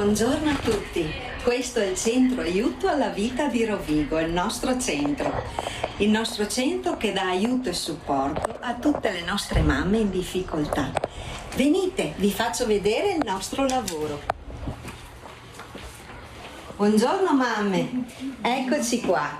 Buongiorno a tutti, questo è il Centro Aiuto alla Vita di Rovigo, il nostro centro che dà aiuto e supporto a tutte le nostre mamme in difficoltà. Venite, vi faccio vedere il nostro lavoro. Buongiorno mamme, eccoci qua.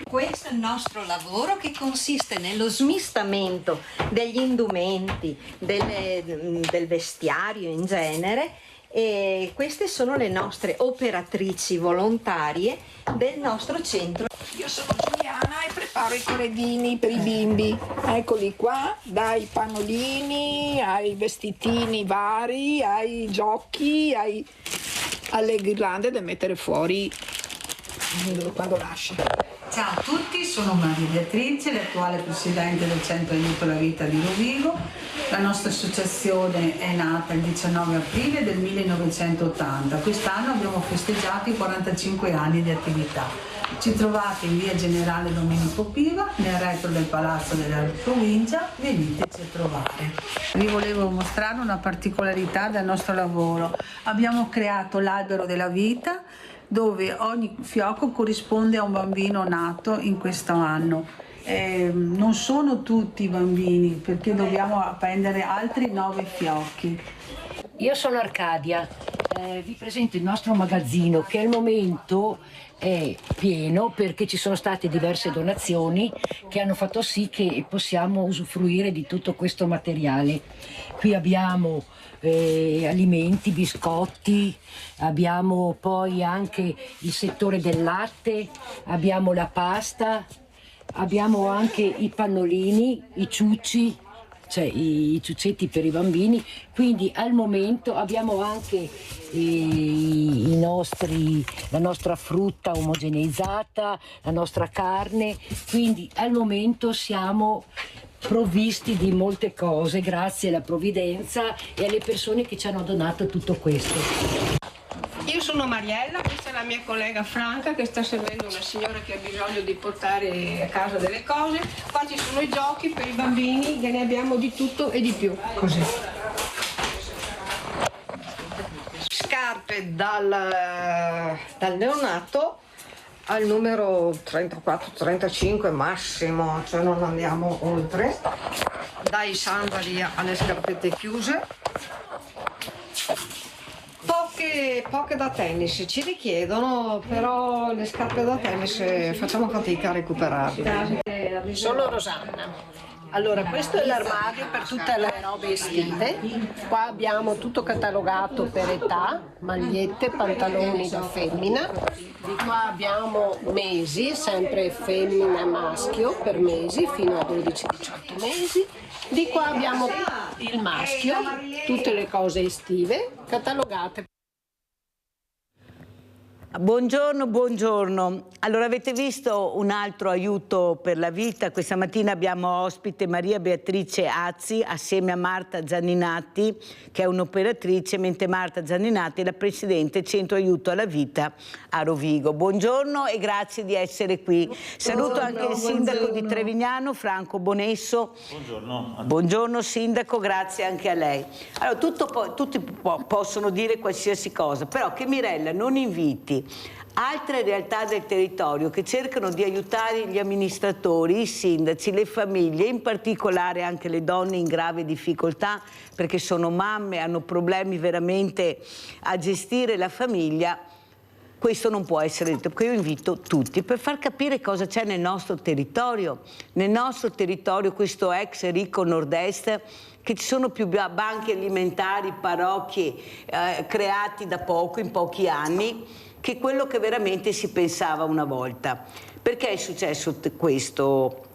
Questo è il nostro lavoro che consiste nello smistamento degli indumenti, del vestiario in genere, e queste sono le nostre operatrici volontarie del nostro centro. Io sono Giuliana e preparo i corredini per i bimbi. Eccoli qua, dai pannolini, ai vestitini vari, ai giochi, alle ghirlande da mettere fuori quando nasce. Ciao a tutti, sono Maria Beatrice, l'attuale presidente del Centro Aiuto alla Vita di Rovigo. La nostra associazione è nata il 19 aprile del 1980. Quest'anno abbiamo festeggiato i 45 anni di attività. Ci trovate in via Generale Domenico Piva, nel retro del Palazzo della Provincia, veniteci a trovare. Vi volevo mostrare una particolarità del nostro lavoro. Abbiamo creato l'albero della vita, dove ogni fiocco corrisponde a un bambino nato in questo anno. Non sono tutti i bambini, perché dobbiamo appendere altri 9 fiocchi. Io sono Arcadia, vi presento il nostro magazzino che al momento è pieno perché ci sono state diverse donazioni che hanno fatto sì che possiamo usufruire di tutto questo materiale. Qui abbiamo alimenti, biscotti, abbiamo poi anche il settore del latte, abbiamo la pasta, abbiamo anche i pannolini, i ciucci, cioè i ciuccetti per i bambini, quindi al momento abbiamo anche la nostra frutta omogeneizzata, la nostra carne, quindi al momento siamo provvisti di molte cose grazie alla provvidenza e alle persone che ci hanno donato tutto questo. Io sono Mariella, questa è la mia collega Franca che sta seguendo una signora che ha bisogno di portare a casa delle cose. Qua ci sono i giochi per i bambini, che ne abbiamo di tutto e di più. Così. Scarpe dal neonato al numero 34-35 massimo, cioè non andiamo oltre, dai sandali alle scarpette chiuse. Poche da tennis ci richiedono, però le scarpe da tennis facciamo fatica a recuperarle. Sono Rosanna. Allora, questo è l'armadio per tutte le robe estive. Qua abbiamo tutto catalogato per età, magliette, pantaloni da femmina. Di qua abbiamo mesi, sempre femmina e maschio per mesi, fino a 12-18 mesi. Di qua abbiamo il maschio, tutte le cose estive, catalogate. Buongiorno, buongiorno. Allora, avete visto un altro aiuto per la vita? Questa mattina abbiamo ospite Maria Beatrice Azzi assieme a Marta Zanninatti, che è un'operatrice, mentre Marta Zanninatti è la presidente Centro Aiuto alla Vita a Rovigo. Buongiorno e grazie di essere qui. Saluto anche il sindaco di Trevignano, Franco Bonesso. Buongiorno. Buongiorno sindaco, grazie anche a lei. Allora, tutti possono dire qualsiasi cosa, però che Mirella non inviti altre realtà del territorio che cercano di aiutare gli amministratori, i sindaci, le famiglie, in particolare anche le donne in grave difficoltà perché sono mamme, hanno problemi veramente a gestire la famiglia. Questo non può essere detto, perché io invito tutti per far capire cosa c'è nel nostro territorio. Nel nostro territorio, questo ex ricco nord-est, che ci sono più banchi alimentari, parrocchie creati da poco, in pochi anni, che quello che veramente si pensava una volta. Perché è successo questo?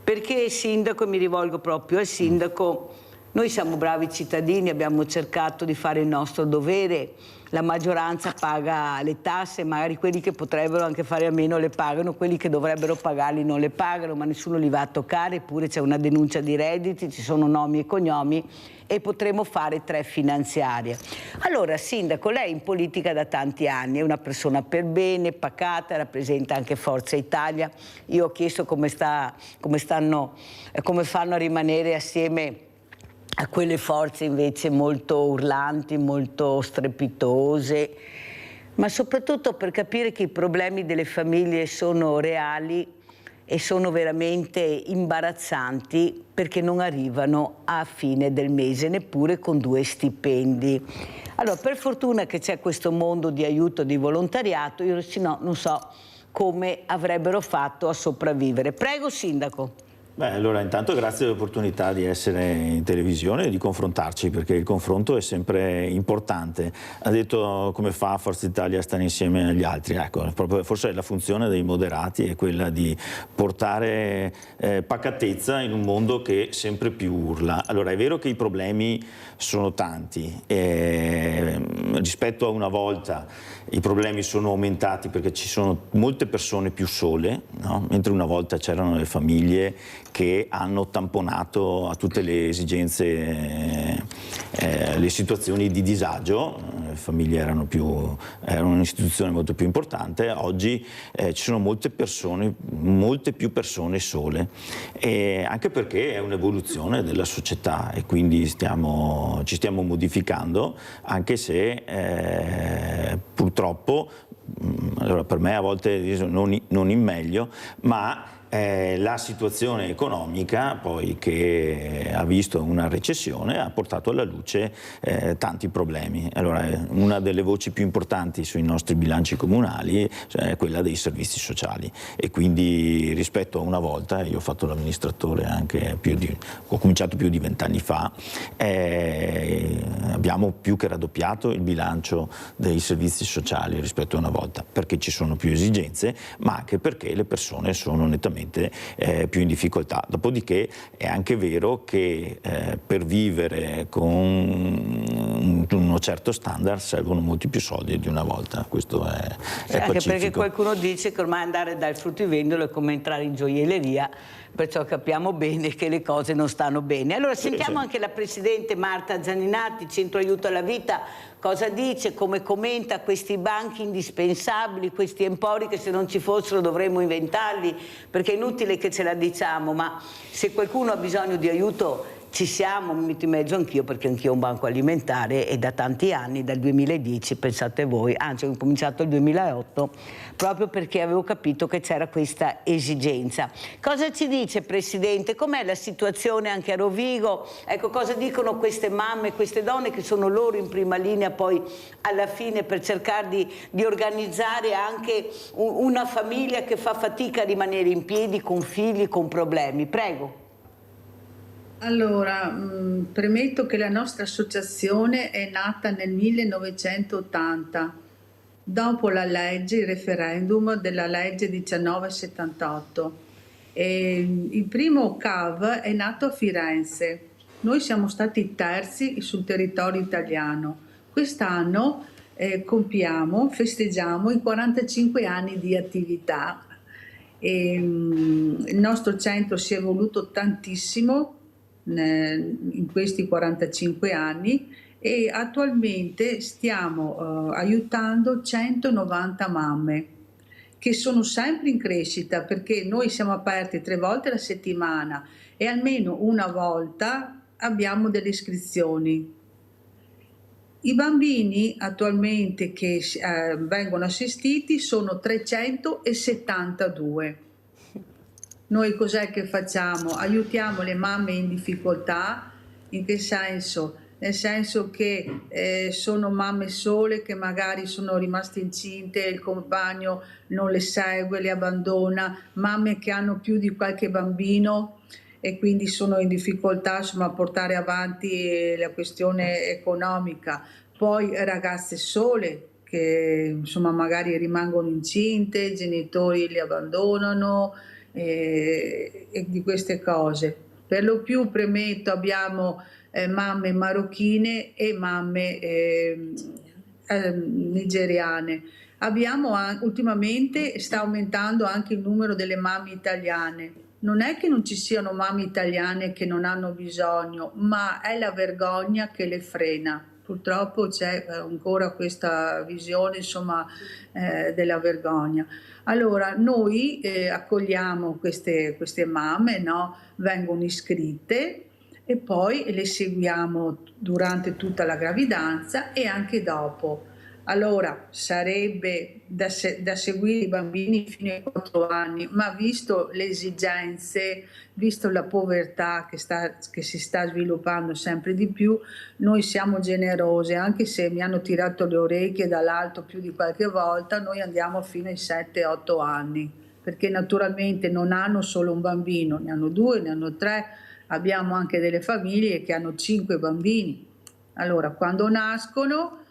Perché sindaco, e mi rivolgo proprio al sindaco, noi siamo bravi cittadini, abbiamo cercato di fare il nostro dovere, la maggioranza paga le tasse, magari quelli che potrebbero anche fare a meno le pagano, quelli che dovrebbero pagarli non le pagano, ma nessuno li va a toccare, eppure c'è una denuncia di redditi, ci sono nomi e cognomi e potremo fare 3 finanziarie. Allora, sindaco, lei è in politica da tanti anni, è una persona per bene, pacata, rappresenta anche Forza Italia. Io ho chiesto come fanno a rimanere assieme a quelle forze invece molto urlanti, molto strepitose, ma soprattutto per capire che i problemi delle famiglie sono reali e sono veramente imbarazzanti, perché non arrivano a fine del mese neppure con 2 stipendi. Allora, per fortuna che c'è questo mondo di aiuto di volontariato, io se no non so come avrebbero fatto a sopravvivere. Prego, Sindaco. Beh, allora intanto grazie dell'opportunità di essere in televisione e di confrontarci, perché il confronto è sempre importante. Ha detto come fa Forza Italia a stare insieme agli altri. Ecco, proprio, forse la funzione dei moderati è quella di portare pacatezza in un mondo che sempre più urla. Allora, è vero che i problemi sono tanti, rispetto a una volta i problemi sono aumentati perché ci sono molte persone più sole, no? Mentre una volta c'erano le famiglie che hanno tamponato a tutte le esigenze, le situazioni di disagio. Le famiglie erano un'istituzione molto più importante. Oggi ci sono molte più persone sole, anche perché è un'evoluzione della società e quindi ci stiamo modificando, anche se purtroppo, allora per me a volte non in meglio, ma la situazione economica poi, che ha visto una recessione, ha portato alla luce tanti problemi. Allora, una delle voci più importanti sui nostri bilanci comunali è quella dei servizi sociali, e quindi rispetto a una volta, io ho fatto l'amministratore anche ho cominciato più di 20 anni fa, abbiamo più che raddoppiato il bilancio dei servizi sociali rispetto a una volta, perché ci sono più esigenze, ma anche perché le persone sono nettamente più in difficoltà. Dopodiché è anche vero che per vivere con uno certo standard servono molti più soldi di una volta, questo è anche pacifico. Perché qualcuno dice che ormai andare dal fruttivendolo è come entrare in gioielleria, perciò capiamo bene che le cose non stanno bene. Allora sentiamo anche la Presidente Marta Zanninatti, Centro Aiuto alla Vita, cosa dice, come commenta questi banchi indispensabili, questi empori che se non ci fossero dovremmo inventarli, perché è inutile che ce la diciamo, ma se qualcuno ha bisogno di aiuto ci siamo, mi metto in mezzo anch'io, perché anch'io ho un banco alimentare e da tanti anni, dal 2010, pensate voi, anzi ho cominciato il 2008, proprio perché avevo capito che c'era questa esigenza. Cosa ci dice, Presidente? Com'è la situazione anche a Rovigo? Ecco, cosa dicono queste mamme, queste donne che sono loro in prima linea poi alla fine per cercare di organizzare anche una famiglia che fa fatica a rimanere in piedi con figli, con problemi? Prego. Allora, premetto che la nostra associazione è nata nel 1980, dopo la legge, il referendum della legge 1978. Il primo CAV è nato a Firenze. Noi siamo stati terzi sul territorio italiano. Quest'anno festeggiamo i 45 anni di attività. Il nostro centro si è evoluto tantissimo in questi 45 anni e attualmente stiamo aiutando 190 mamme che sono sempre in crescita, perché noi siamo aperti 3 volte alla settimana e almeno una volta abbiamo delle iscrizioni. I bambini attualmente che vengono assistiti sono 372. Noi cos'è che facciamo? Aiutiamo le mamme in difficoltà. In che senso? Nel senso che sono mamme sole che magari sono rimaste incinte, il compagno non le segue, le abbandona, mamme che hanno più di qualche bambino e quindi sono in difficoltà, insomma, a portare avanti la questione economica. Poi ragazze sole che insomma magari rimangono incinte, i genitori li abbandonano, e di queste cose. Per lo più, premetto, abbiamo mamme marocchine e mamme nigeriane. Ultimamente sta aumentando anche il numero delle mamme italiane. Non è che non ci siano mamme italiane che non hanno bisogno, ma è la vergogna che le frena. Purtroppo c'è ancora questa visione, insomma, della vergogna. Allora, noi accogliamo queste mamme, no? Vengono iscritte, e poi le seguiamo durante tutta la gravidanza e anche dopo. Allora sarebbe da seguire i bambini fino ai 4 anni, ma visto le esigenze, visto la povertà che si sta sviluppando sempre di più, noi siamo generose, anche se mi hanno tirato le orecchie dall'alto più di qualche volta, noi andiamo fino ai 7-8 anni, perché naturalmente non hanno solo un bambino, ne hanno 2, ne hanno 3, abbiamo anche delle famiglie che hanno 5 bambini. Allora, quando nascono,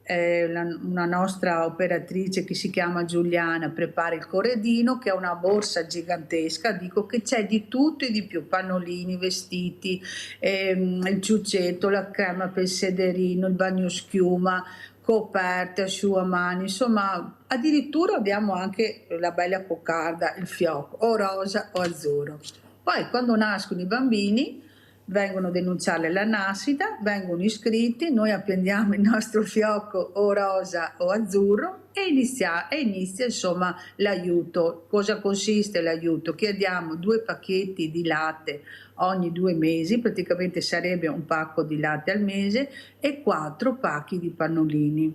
una nostra operatrice che si chiama Giuliana prepara il corredino, che è una borsa gigantesca, dico che c'è di tutto e di più, pannolini, vestiti, il ciuccetto, la crema per il sederino, il bagnoschiuma, coperte, asciugamani, insomma addirittura abbiamo anche la bella coccarda, il fiocco, o rosa o azzurro. Poi quando nascono i bambini vengono denunciati alla nascita, vengono iscritti, noi appendiamo il nostro fiocco o rosa o azzurro e inizia insomma l'aiuto. Cosa consiste l'aiuto? Chiediamo 2 pacchetti di latte ogni 2 mesi, praticamente sarebbe un pacco di latte al mese, e 4 pacchi di pannolini.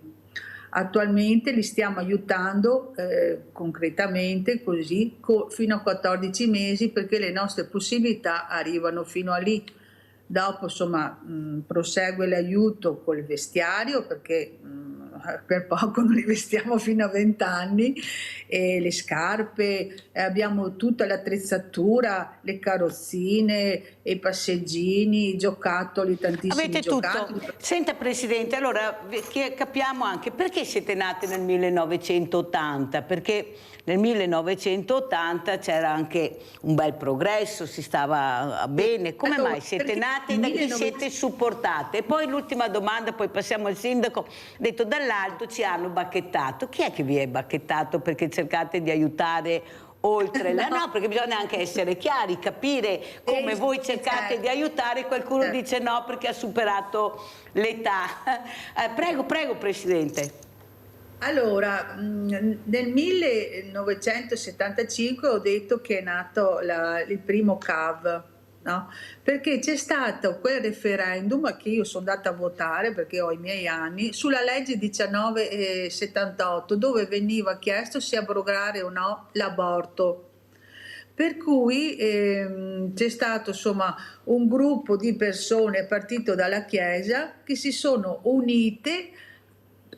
Attualmente li stiamo aiutando concretamente così fino a 14 mesi, perché le nostre possibilità arrivano fino a lì. Dopo insomma prosegue l'aiuto col vestiario, perché per poco non li vestiamo fino a 20 anni, e le scarpe, abbiamo tutta l'attrezzatura, le carrozzine, i passeggini, i giocattoli, tantissimi avete giocattoli. Tutto. Senta Presidente, allora capiamo anche perché siete nate nel 1980, perché nel 1980 c'era anche un bel progresso, si stava bene. Come allora, mai siete nate e da chi siete supportate? E poi l'ultima domanda, poi passiamo al sindaco. Detto dall'alto ci hanno bacchettato. Chi è che vi è bacchettato perché cercate di aiutare oltre la... No, perché bisogna anche essere chiari, capire come voi cercate di aiutare. Qualcuno dice no perché ha superato l'età. Prego, Presidente. Allora, nel 1975 ho detto che è nato il primo CAV, no? Perché c'è stato quel referendum che io sono andata a votare, perché ho i miei anni, sulla legge 1978, dove veniva chiesto se abrogare o no l'aborto. Per cui c'è stato insomma un gruppo di persone partito dalla Chiesa che si sono unite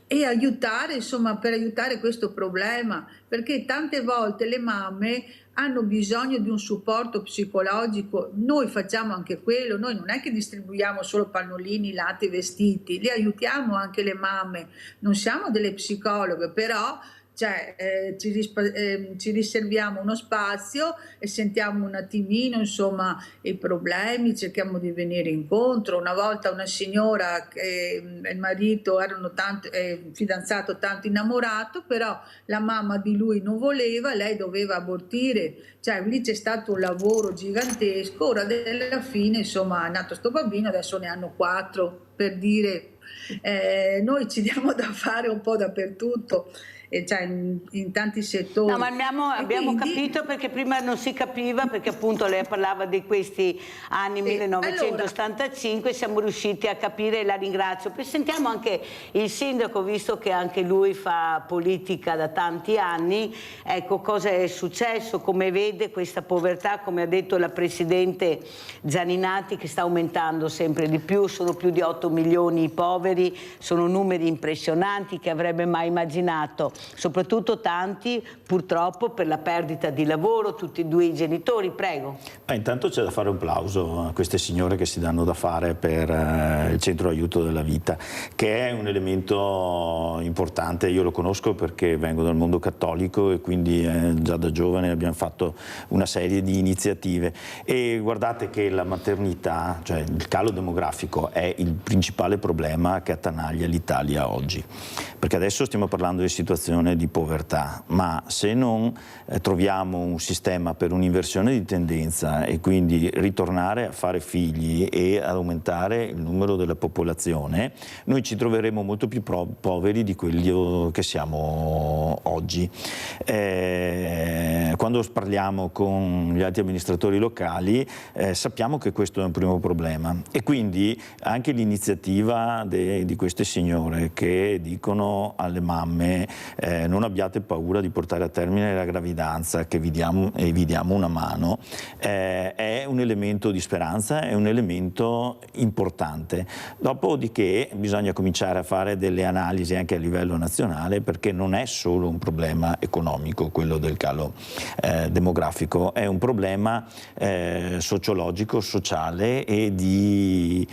e aiutare, insomma, per aiutare questo problema, perché tante volte le mamme hanno bisogno di un supporto psicologico. Noi facciamo anche quello, noi non è che distribuiamo solo pannolini, latte, vestiti, le aiutiamo anche le mamme, non siamo delle psicologhe, però ci riserviamo uno spazio e sentiamo un attimino insomma i problemi, cerchiamo di venire incontro. Una volta una signora che il marito erano fidanzato tanto innamorato, però la mamma di lui non voleva, lei doveva abortire, cioè lì c'è stato un lavoro gigantesco. Ora alla fine insomma è nato sto bambino, adesso ne hanno 4, per dire. Noi ci diamo da fare un po' dappertutto, cioè in tanti settori. No, ma abbiamo capito, perché prima non si capiva, perché appunto lei parlava di questi anni 1975, allora, siamo riusciti a capire, la ringrazio. Poi sentiamo anche il sindaco, visto che anche lui fa politica da tanti anni, ecco cosa è successo, come vede questa povertà, come ha detto la Presidente Gianinatti, che sta aumentando sempre di più, sono più di 8 milioni i poveri, sono numeri impressionanti che avrebbe mai immaginato. Soprattutto tanti purtroppo per la perdita di lavoro, tutti e 2 i genitori. Prego. Intanto c'è da fare un plauso a queste signore che si danno da fare per il centro aiuto della vita, che è un elemento importante. Io lo conosco perché vengo dal mondo cattolico e quindi già da giovane abbiamo fatto una serie di iniziative, e guardate che la maternità, cioè il calo demografico, è il principale problema che attanaglia l'Italia oggi, perché adesso stiamo parlando di situazione di povertà, ma se non troviamo un sistema per un'inversione di tendenza e quindi ritornare a fare figli e ad aumentare il numero della popolazione, noi ci troveremo molto più poveri di quelli che siamo oggi. Quando quando parliamo con gli altri amministratori locali sappiamo che questo è un primo problema, e quindi anche l'iniziativa di queste signore che dicono alle mamme non abbiate paura di portare a termine la gravidanza, che vi diamo una mano, è un elemento di speranza, è un elemento importante. Dopodiché bisogna cominciare a fare delle analisi anche a livello nazionale, perché non è solo un problema economico quello del calo demografico, è un problema sociologico, sociale e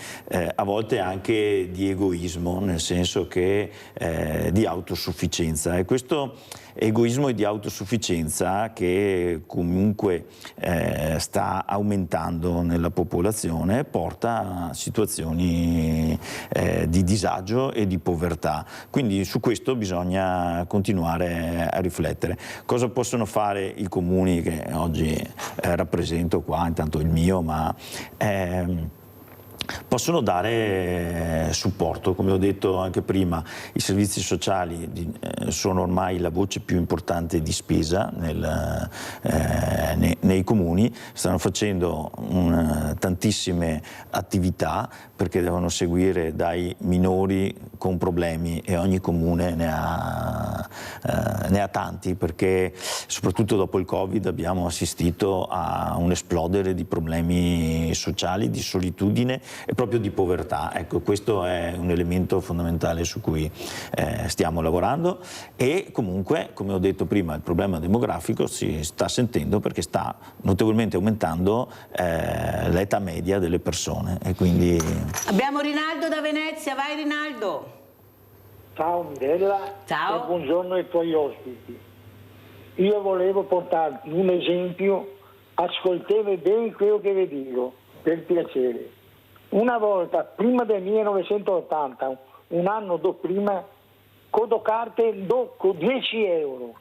a volte anche di egoismo, nel senso che di autosufficienza, e questo egoismo e di autosufficienza, che comunque sta aumentando nella popolazione, porta a situazioni di disagio e di povertà. Quindi su questo bisogna continuare a riflettere. Cosa possono fare i comuni che oggi rappresento qua, intanto il mio, ma possono dare supporto, come ho detto anche prima. I servizi sociali sono ormai la voce più importante di spesa nei comuni, stanno facendo tantissime attività, perché devono seguire dai minori con problemi, e ogni comune ne ha tanti, perché soprattutto dopo il Covid abbiamo assistito a un esplodere di problemi sociali, di solitudine e proprio di povertà. Ecco, questo è un elemento fondamentale su cui stiamo lavorando, e comunque, come ho detto prima, il problema demografico si sta sentendo, perché sta notevolmente aumentando l'età media delle persone, e quindi... Abbiamo Rinaldo da Venezia, vai Rinaldo. Ciao Mirella. Ciao. E buongiorno ai tuoi ospiti. Io volevo portarti un esempio, ascoltami bene quello che vi dico, per piacere. Una volta, prima del 1980, un anno prima, con carte con 10 euro,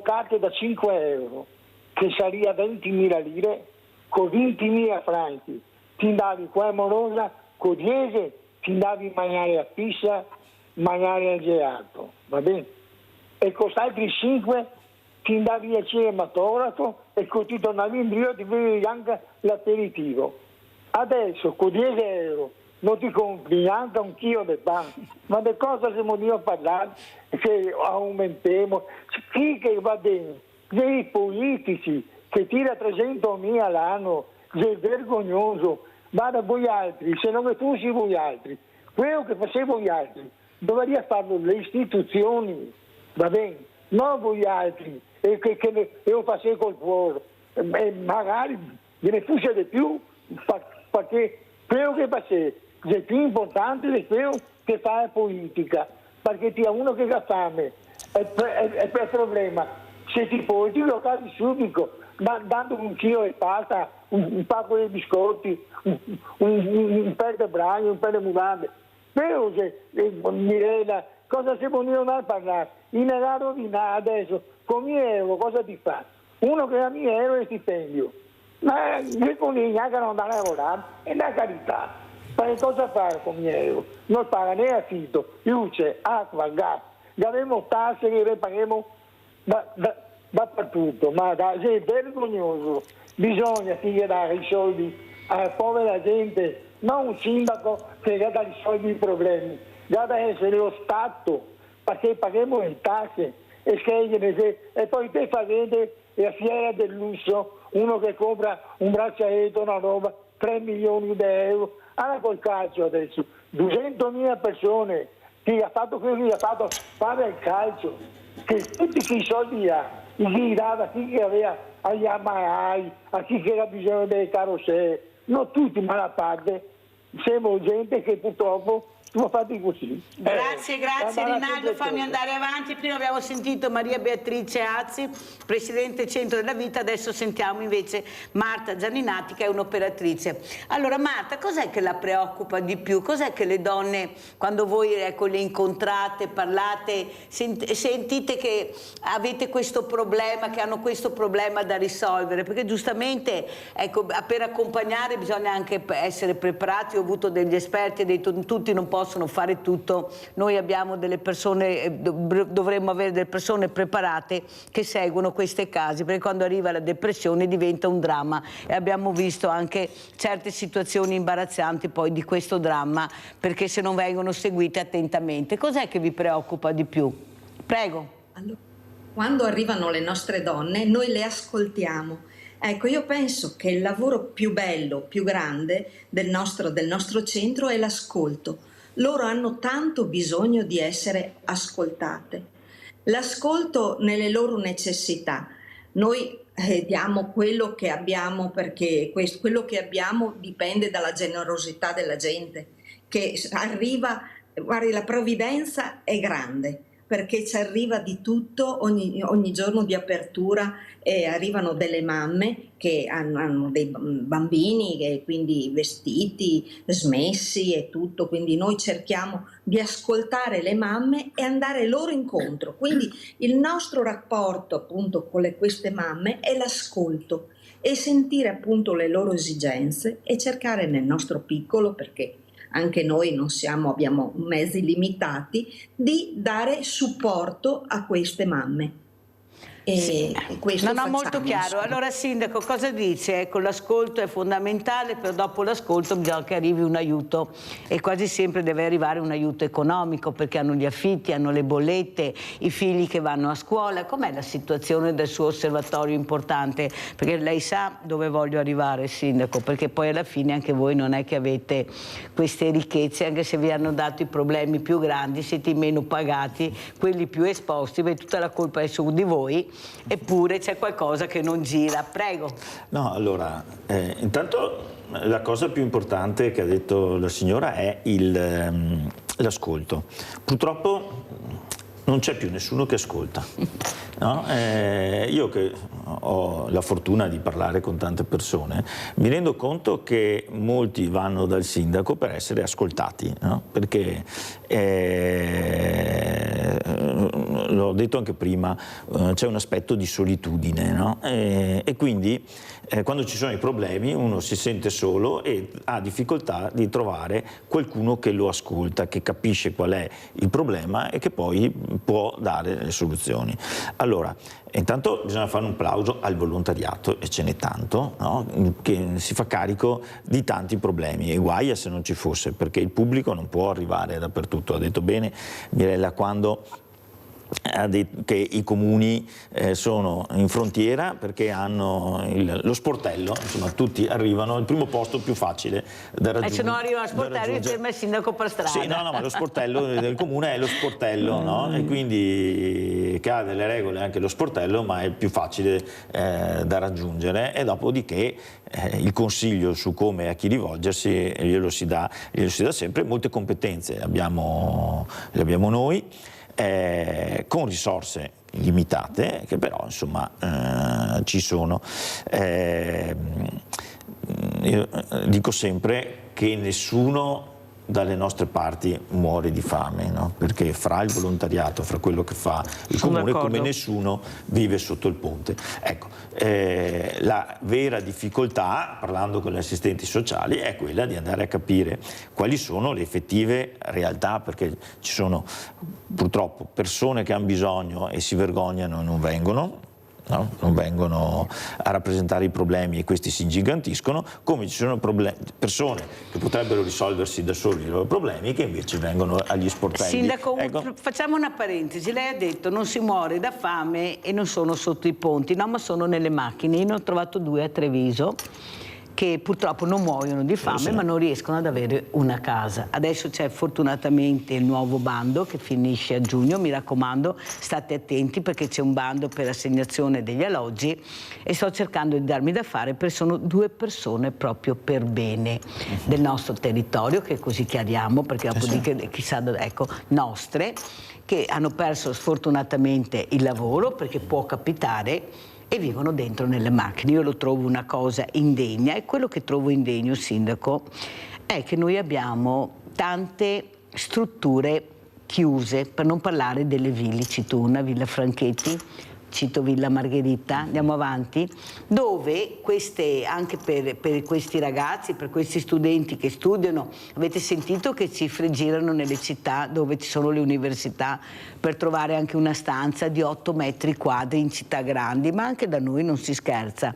carte da 5 euro, che sarebbe a 20.000 lire, con 20.000 franchi, ti andavi qua a Morosa, con 10 ti andavi a mangiare a pizza, mangiare al gelato, va bene? E con altri 5 ti andavi al cinematografo, e con ti tornavi in brio ti bevi anche l'aperitivo. Adesso con 10 euro non ti compri neanche un chilo di pane, ma di cosa stiamo a parlare? Che aumentiamo, chi che va bene? Dei politici che tira 300.000 all'anno, è vergognoso. Vada voi altri, se non fossi voi altri, quello che facevo gli altri, dovrebbe farlo le istituzioni, va bene? Non voi altri, e che io facevo col cuore, e magari ne fosse di più, perché quello che facevo è più importante di quello che fa la politica, perché ti ha uno che ha fame, è per problema. Se ti puoi, ti lo cadi subito, dando un chilo di pasta, un pacco di biscotti, un pezzo di bragno, un pezzo di mutande. Però Mirella, cosa si può dire a parlare? In era rovina adesso, con 1.000 euro cosa ti fa? Uno che ha 1.000 euro di stipendio, ma io con gli che non andare a lavorare, è una carità. Ma cosa fare con 1.000 euro? Non paga né affitto, luce, acqua, gas, avremo tasse che paghiamo dappertutto, ma è vergognoso. Bisogna dare i soldi alla povera gente, non un sindaco che dà i soldi ai problemi, deve essere lo Stato, perché paghiamo le tasse e poi te fa vedere la fiera del lusso, uno che compra un braccialetto, una roba, 3 milioni di euro, allora col calcio adesso, 200.000 persone, chi ha fatto quello che ha fatto fare il calcio, che tutti i soldi ha, chi dava, chi che aveva agli ammarai, a chi che aveva bisogno delle carrozzelle, non tutti, ma la parte, siamo gente che purtroppo sono fatti così. Grazie Rinaldo, fammi andare avanti. Prima abbiamo sentito Maria Beatrice Azzi, Presidente Centro della Vita, adesso sentiamo invece Marta Gianninatti, che è un'operatrice. Allora Marta, cos'è che la preoccupa di più? Cos'è che le donne, quando voi le incontrate, parlate, sentite che avete questo problema, che hanno questo problema da risolvere? Perché giustamente, ecco, per accompagnare bisogna anche essere preparati. Ho avuto degli esperti, tutti non possono possono fare tutto, noi abbiamo delle persone, dovremmo avere delle persone preparate che seguono questi casi, perché quando arriva la depressione diventa un dramma, e abbiamo visto anche certe situazioni imbarazzanti poi di questo dramma, perché se non vengono seguite attentamente. Cos'è che vi preoccupa di più? Prego. Allora, quando arrivano le nostre donne, noi le ascoltiamo. Ecco, io penso che il lavoro più bello, più grande del nostro centro è l'ascolto. Loro hanno tanto bisogno di essere ascoltate. L'ascolto nelle loro necessità. Noi diamo quello che abbiamo, perché quello che abbiamo dipende dalla generosità della gente, che arriva, guardi, la provvidenza è grande, perché ci arriva di tutto ogni giorno di apertura, e arrivano delle mamme che hanno dei bambini e quindi vestiti, smessi e tutto, quindi noi cerchiamo di ascoltare le mamme e andare loro incontro. Quindi il nostro rapporto appunto con queste mamme è l'ascolto e sentire appunto le loro esigenze e cercare nel nostro piccolo, perché anche noi abbiamo mezzi limitati, di dare supporto a queste mamme. E questo No, molto chiaro. Allora, Sindaco, cosa dice? Ecco, l'ascolto è fondamentale, però dopo l'ascolto bisogna che arrivi un aiuto, e quasi sempre deve arrivare un aiuto economico, perché hanno gli affitti, hanno le bollette, i figli che vanno a scuola. Com'è la situazione del suo osservatorio importante? Perché lei sa dove voglio arrivare, Sindaco, perché poi alla fine anche voi non è che avete queste ricchezze, anche se vi hanno dato i problemi più grandi, siete i meno pagati, quelli più esposti, perché tutta la colpa è su di voi. Eppure c'è qualcosa che non gira. Prego. No, allora, intanto la cosa più importante che ha detto la signora è l'ascolto. Purtroppo non c'è più nessuno che ascolta. No? Io che ho la fortuna di parlare con tante persone, mi rendo conto che molti vanno dal sindaco per essere ascoltati, no? Perché l'ho detto anche prima, c'è un aspetto di solitudine, no? E quindi quando ci sono i problemi uno si sente solo e ha difficoltà di trovare qualcuno che lo ascolta, che capisce qual è il problema e che poi può dare le soluzioni. Allora, intanto bisogna fare un plauso al volontariato, e ce n'è tanto, no? Che si fa carico di tanti problemi, e guai se non ci fosse, perché il pubblico non può arrivare dappertutto. Ha detto bene Mirella quando ha detto che i comuni sono in frontiera perché hanno lo sportello, insomma tutti arrivano al primo posto più facile da raggiungere. E se non arriva lo sportello ti ferma il sindaco per strada. Sì, no, ma lo sportello del comune è lo sportello, no? E quindi che ha delle regole anche lo sportello, ma è più facile da raggiungere, e dopodiché il consiglio su come e a chi rivolgersi glielo si dà sempre. Molte competenze le abbiamo noi, con risorse limitate, che però insomma ci sono. Io dico sempre che nessuno dalle nostre parti muore di fame, no? Perché fra il volontariato, fra quello che fa il comune, come nessuno vive sotto il ponte. Ecco, la vera difficoltà, parlando con gli assistenti sociali, è quella di andare a capire quali sono le effettive realtà, perché ci sono purtroppo persone che hanno bisogno e si vergognano e non vengono. No? Non vengono a rappresentare i problemi e questi si ingigantiscono, come ci sono persone che potrebbero risolversi da soli i loro problemi, che invece vengono agli sportelli. Sindaco, ecco. Facciamo una parentesi. Lei ha detto non si muore da fame e non sono sotto i ponti, no, ma sono nelle macchine. Io ne ho trovato 2 a Treviso che purtroppo non muoiono di fame, ma non riescono ad avere una casa. Adesso c'è fortunatamente il nuovo bando che finisce a giugno, mi raccomando state attenti perché c'è un bando per assegnazione degli alloggi, e sto cercando di darmi da fare perché sono 2 persone proprio per bene del nostro territorio, che così chiariamo, perché dopodiché chissà, ecco, nostre, che hanno perso sfortunatamente il lavoro, perché può capitare, e vivono dentro nelle macchine. Io lo trovo una cosa indegna, e quello che trovo indegno, Sindaco, è che noi abbiamo tante strutture chiuse, per non parlare delle ville. Cito una, Villa Franchetti, cito Villa Margherita, andiamo avanti, dove anche per questi ragazzi, per questi studenti che studiano, avete sentito che cifre girano nelle città dove ci sono le università per trovare anche una stanza di 8 metri quadri in città grandi, ma anche da noi non si scherza.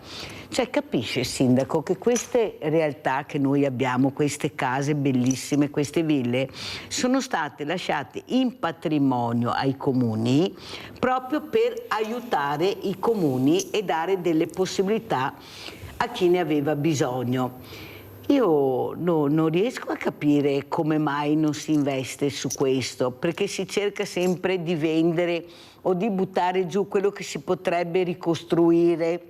Cioè, capisce il sindaco che queste realtà che noi abbiamo, queste case bellissime, queste ville, sono state lasciate in patrimonio ai comuni proprio per aiutare i comuni e dare delle possibilità a chi ne aveva bisogno. Io non riesco a capire come mai non si investe su questo, perché si cerca sempre di vendere o di buttare giù quello che si potrebbe ricostruire,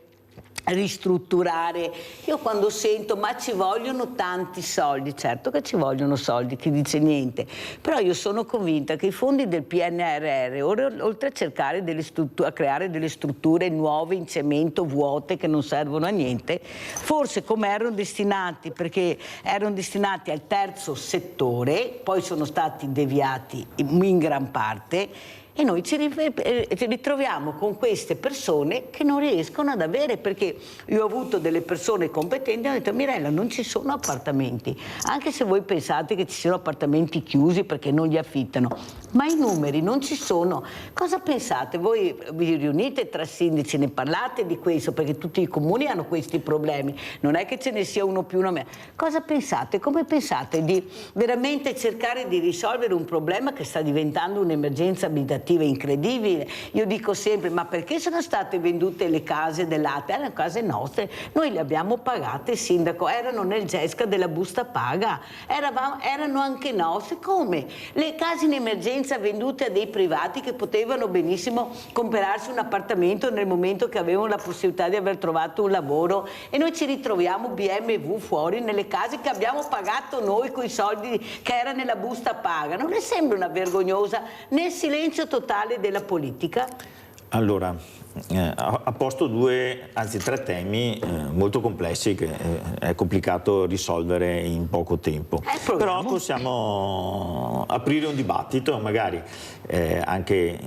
ristrutturare. Io quando sento ma ci vogliono tanti soldi, certo che ci vogliono soldi, chi dice niente, però io sono convinta che i fondi del PNRR, oltre a cercare a creare delle strutture nuove in cemento, vuote, che non servono a niente, forse come erano destinati, perché erano destinati al terzo settore, poi sono stati deviati in gran parte, e noi ci ritroviamo con queste persone che non riescono ad avere, perché io ho avuto delle persone competenti che hanno detto: Mirella, non ci sono appartamenti, anche se voi pensate che ci siano appartamenti chiusi perché non li affittano, ma i numeri non ci sono. Cosa pensate? Voi vi riunite tra sindaci, ne parlate di questo, perché tutti i comuni hanno questi problemi, non è che ce ne sia uno più, uno meno. Cosa pensate? Come pensate di veramente cercare di risolvere un problema che sta diventando un'emergenza abitativa incredibile? Io dico sempre: ma perché sono state vendute le case dell'ATE? Erano case nostre, noi le abbiamo pagate, sindaco, erano nel GESCA della busta paga, erano anche nostre. Come? Le case in emergenza vendute a dei privati che potevano benissimo comprarsi un appartamento nel momento che avevano la possibilità di aver trovato un lavoro, e noi ci ritroviamo BMW fuori nelle case che abbiamo pagato noi con i soldi che era nella busta paga. Non le sembra una vergognosa, nel silenzio totale della politica? Allora, ha posto tre temi molto complessi che è complicato risolvere in poco tempo. Però possiamo aprire un dibattito, magari anche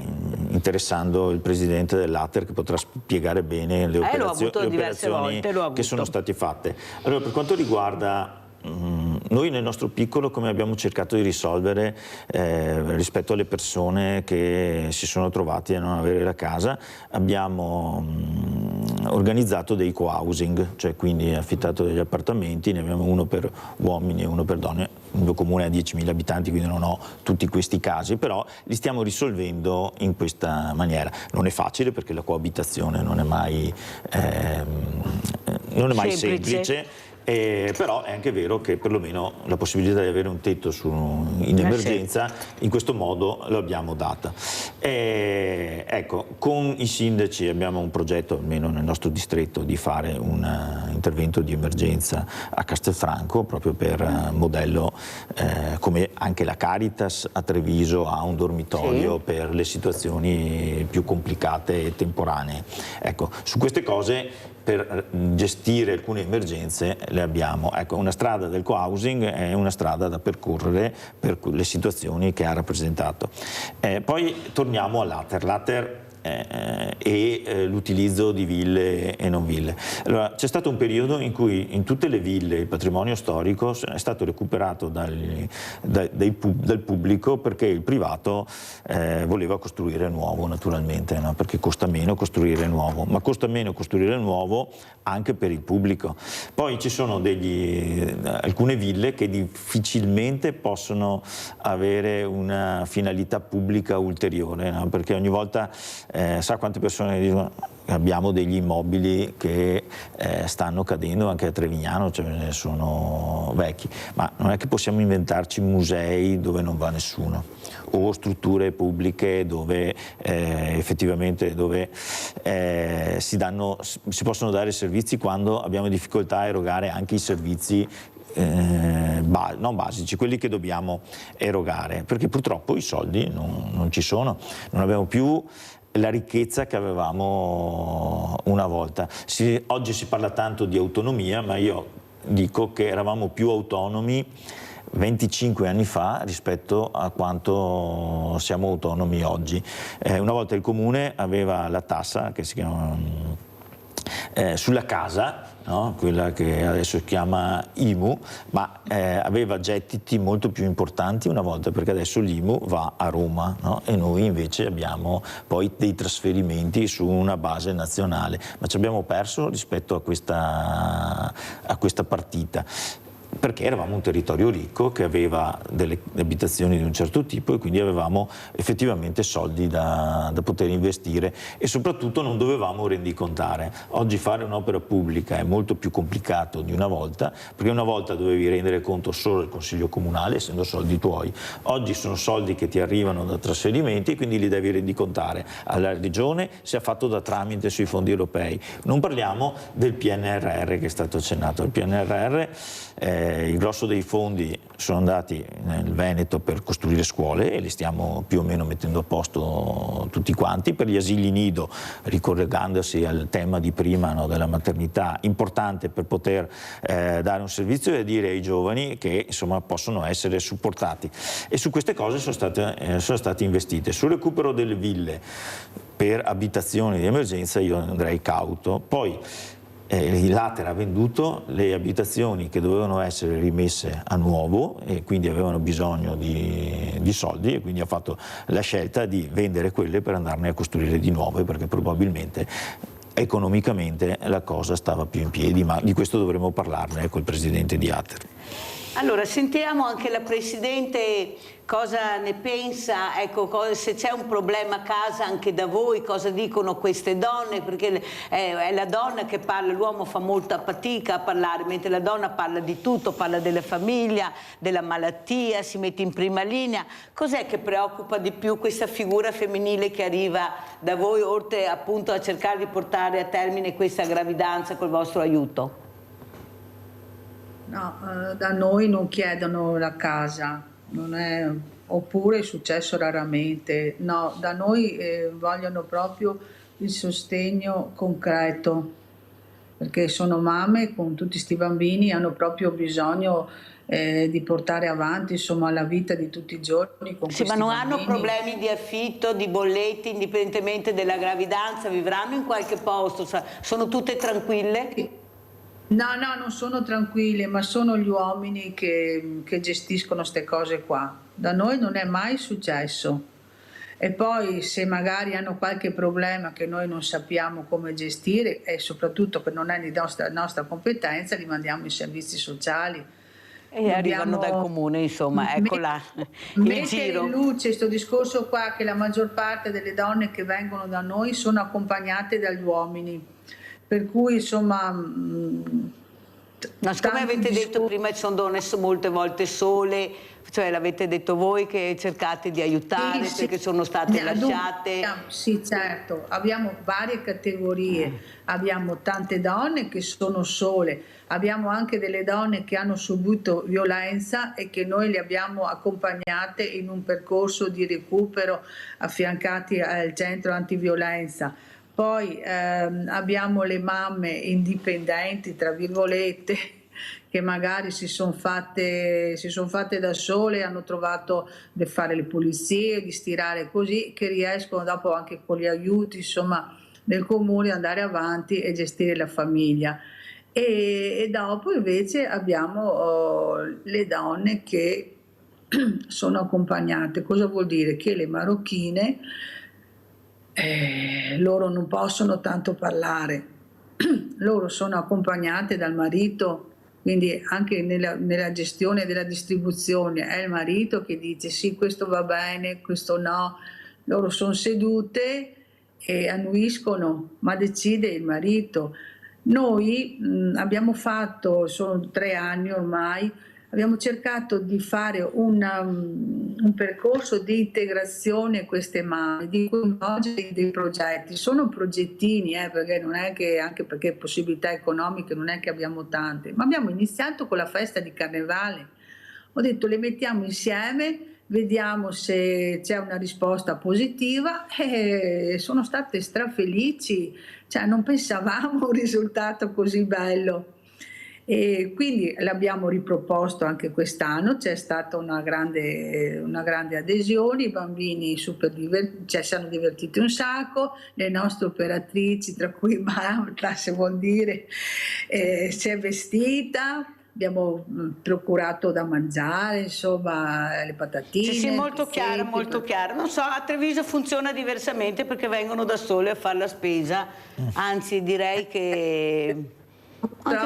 interessando il presidente dell'ATER, che potrà spiegare bene le operazioni che sono state fatte. Allora, per quanto riguarda noi nel nostro piccolo, come abbiamo cercato di risolvere rispetto alle persone che si sono trovati a non avere la casa, abbiamo organizzato dei co-housing, cioè quindi affittato degli appartamenti, ne abbiamo uno per uomini e uno per donne. Il mio comune ha 10.000 abitanti, quindi non ho tutti questi casi, però li stiamo risolvendo in questa maniera. Non è facile, perché la coabitazione non è mai semplice. Però è anche vero che perlomeno la possibilità di avere un tetto in emergenza in questo modo lo abbiamo data. Ecco, con i sindaci abbiamo un progetto, almeno nel nostro distretto, di fare un intervento di emergenza a Castelfranco, proprio per modello come anche la Caritas a Treviso ha un dormitorio per le situazioni più complicate e temporanee. Ecco, su queste cose, per gestire alcune emergenze, le abbiamo. Ecco, una strada del co-housing è una strada da percorrere per le situazioni che ha rappresentato. Poi torniamo all'ATER. L'ATER e l'utilizzo di ville e non ville. Allora, c'è stato un periodo in cui in tutte le ville il patrimonio storico è stato recuperato dal pubblico, perché il privato voleva costruire nuovo, naturalmente, no? Perché costa meno costruire nuovo, ma costa meno costruire nuovo anche per il pubblico. Poi ci sono alcune ville che difficilmente possono avere una finalità pubblica ulteriore, no? Perché ogni volta sa quante persone dicono: abbiamo degli immobili che stanno cadendo anche a Trevignano, cioè ne sono vecchi, ma non è che possiamo inventarci musei dove non va nessuno, o strutture pubbliche dove effettivamente si possono dare servizi quando abbiamo difficoltà a erogare anche i servizi non basici, quelli che dobbiamo erogare, perché purtroppo i soldi non ci sono, non abbiamo più la ricchezza che avevamo una volta. Oggi si parla tanto di autonomia, ma io dico che eravamo più autonomi 25 anni fa rispetto a quanto siamo autonomi oggi. Una volta il comune aveva la tassa che si chiama sulla casa, no? Quella che adesso si chiama IMU, ma aveva gettiti molto più importanti una volta, perché adesso l'IMU va a Roma, no? E noi invece abbiamo poi dei trasferimenti su una base nazionale, ma ci abbiamo perso rispetto a questa partita, perché eravamo un territorio ricco che aveva delle abitazioni di un certo tipo e quindi avevamo effettivamente soldi da poter investire e soprattutto non dovevamo rendicontare. Oggi fare un'opera pubblica è molto più complicato di una volta, perché una volta dovevi rendere conto solo al Consiglio Comunale, essendo soldi tuoi. Oggi sono soldi che ti arrivano da trasferimenti e quindi li devi rendicontare alla Regione, se è fatto da tramite sui fondi europei. Non parliamo del PNRR che è stato accennato. Il PNRR il grosso dei fondi sono andati nel Veneto per costruire scuole e li stiamo più o meno mettendo a posto tutti quanti. Per gli asili nido, ricollegandosi al tema di prima, no, della maternità, importante per poter dare un servizio e dire ai giovani che insomma possono essere supportati, e su queste cose sono state investite. Sul recupero delle ville per abitazioni di emergenza io andrei cauto. Poi l'Ater ha venduto le abitazioni che dovevano essere rimesse a nuovo e quindi avevano bisogno di soldi, e quindi ha fatto la scelta di vendere quelle per andarne a costruire di nuove, perché probabilmente economicamente la cosa stava più in piedi, ma di questo dovremo parlarne col presidente di Ater. Allora, sentiamo anche la Presidente cosa ne pensa, ecco, se c'è un problema a casa anche da voi, cosa dicono queste donne, perché è la donna che parla, l'uomo fa molta fatica a parlare, mentre la donna parla di tutto, parla della famiglia, della malattia, si mette in prima linea. Cos'è che preoccupa di più questa figura femminile che arriva da voi, oltre appunto a cercare di portare a termine questa gravidanza col vostro aiuto? No, da noi non chiedono la casa, oppure è successo raramente. No, da noi vogliono proprio il sostegno concreto, perché sono mamme con tutti questi bambini, hanno proprio bisogno di portare avanti insomma la vita di tutti i giorni con sì, ma non bambini. Hanno problemi di affitto, di bolletti, indipendentemente dalla gravidanza, vivranno in qualche posto, sono tutte tranquille? No, non sono tranquille, ma sono gli uomini che gestiscono queste cose qua. Da noi non è mai successo. E poi se magari hanno qualche problema che noi non sappiamo come gestire, e soprattutto che non è di nostra competenza, li mandiamo ai servizi sociali. E arrivano dal comune, insomma, eccola il giro. In luce questo discorso qua, che la maggior parte delle donne che vengono da noi sono accompagnate dagli uomini. Per cui insomma... Ma come avete detto prima, ci sono donne molte volte sole, cioè l'avete detto voi che cercate di aiutare perché sono state lasciate. Sì, certo, abbiamo varie categorie, abbiamo tante donne che sono sole, abbiamo anche delle donne che hanno subito violenza e che noi le abbiamo accompagnate in un percorso di recupero affiancati al centro antiviolenza. Poi abbiamo le mamme indipendenti, tra virgolette, che magari si sono fatte da sole, hanno trovato di fare le pulizie, di stirare così, che riescono dopo anche con gli aiuti insomma, del comune ad andare avanti e gestire la famiglia. E dopo invece abbiamo le donne che sono accompagnate. Cosa vuol dire? Che le marocchine... loro non possono tanto parlare, loro sono accompagnate dal marito, quindi anche nella gestione della distribuzione è il marito che dice sì, questo va bene, questo no, loro sono sedute e annuiscono, ma decide il marito. Noi abbiamo fatto, sono 3 anni ormai, abbiamo cercato di fare un percorso di integrazione a queste mamme, di coinvolgere dei progetti. Sono progettini, perché non è che, anche perché possibilità economiche non è che abbiamo tante, ma abbiamo iniziato con la festa di Carnevale. Ho detto le mettiamo insieme, vediamo se c'è una risposta positiva, e sono state strafelici, cioè non pensavamo a un risultato così bello. E quindi l'abbiamo riproposto anche quest'anno, c'è stata una grande adesione, i bambini si hanno divertiti un sacco, le nostre operatrici, tra cui Marta, se vuol dire, si è vestita. Abbiamo procurato da mangiare, insomma, le patatine. Sì, molto chiaro, molto chiaro. Non so, a Treviso funziona diversamente perché vengono da sole a fare la spesa, anzi direi che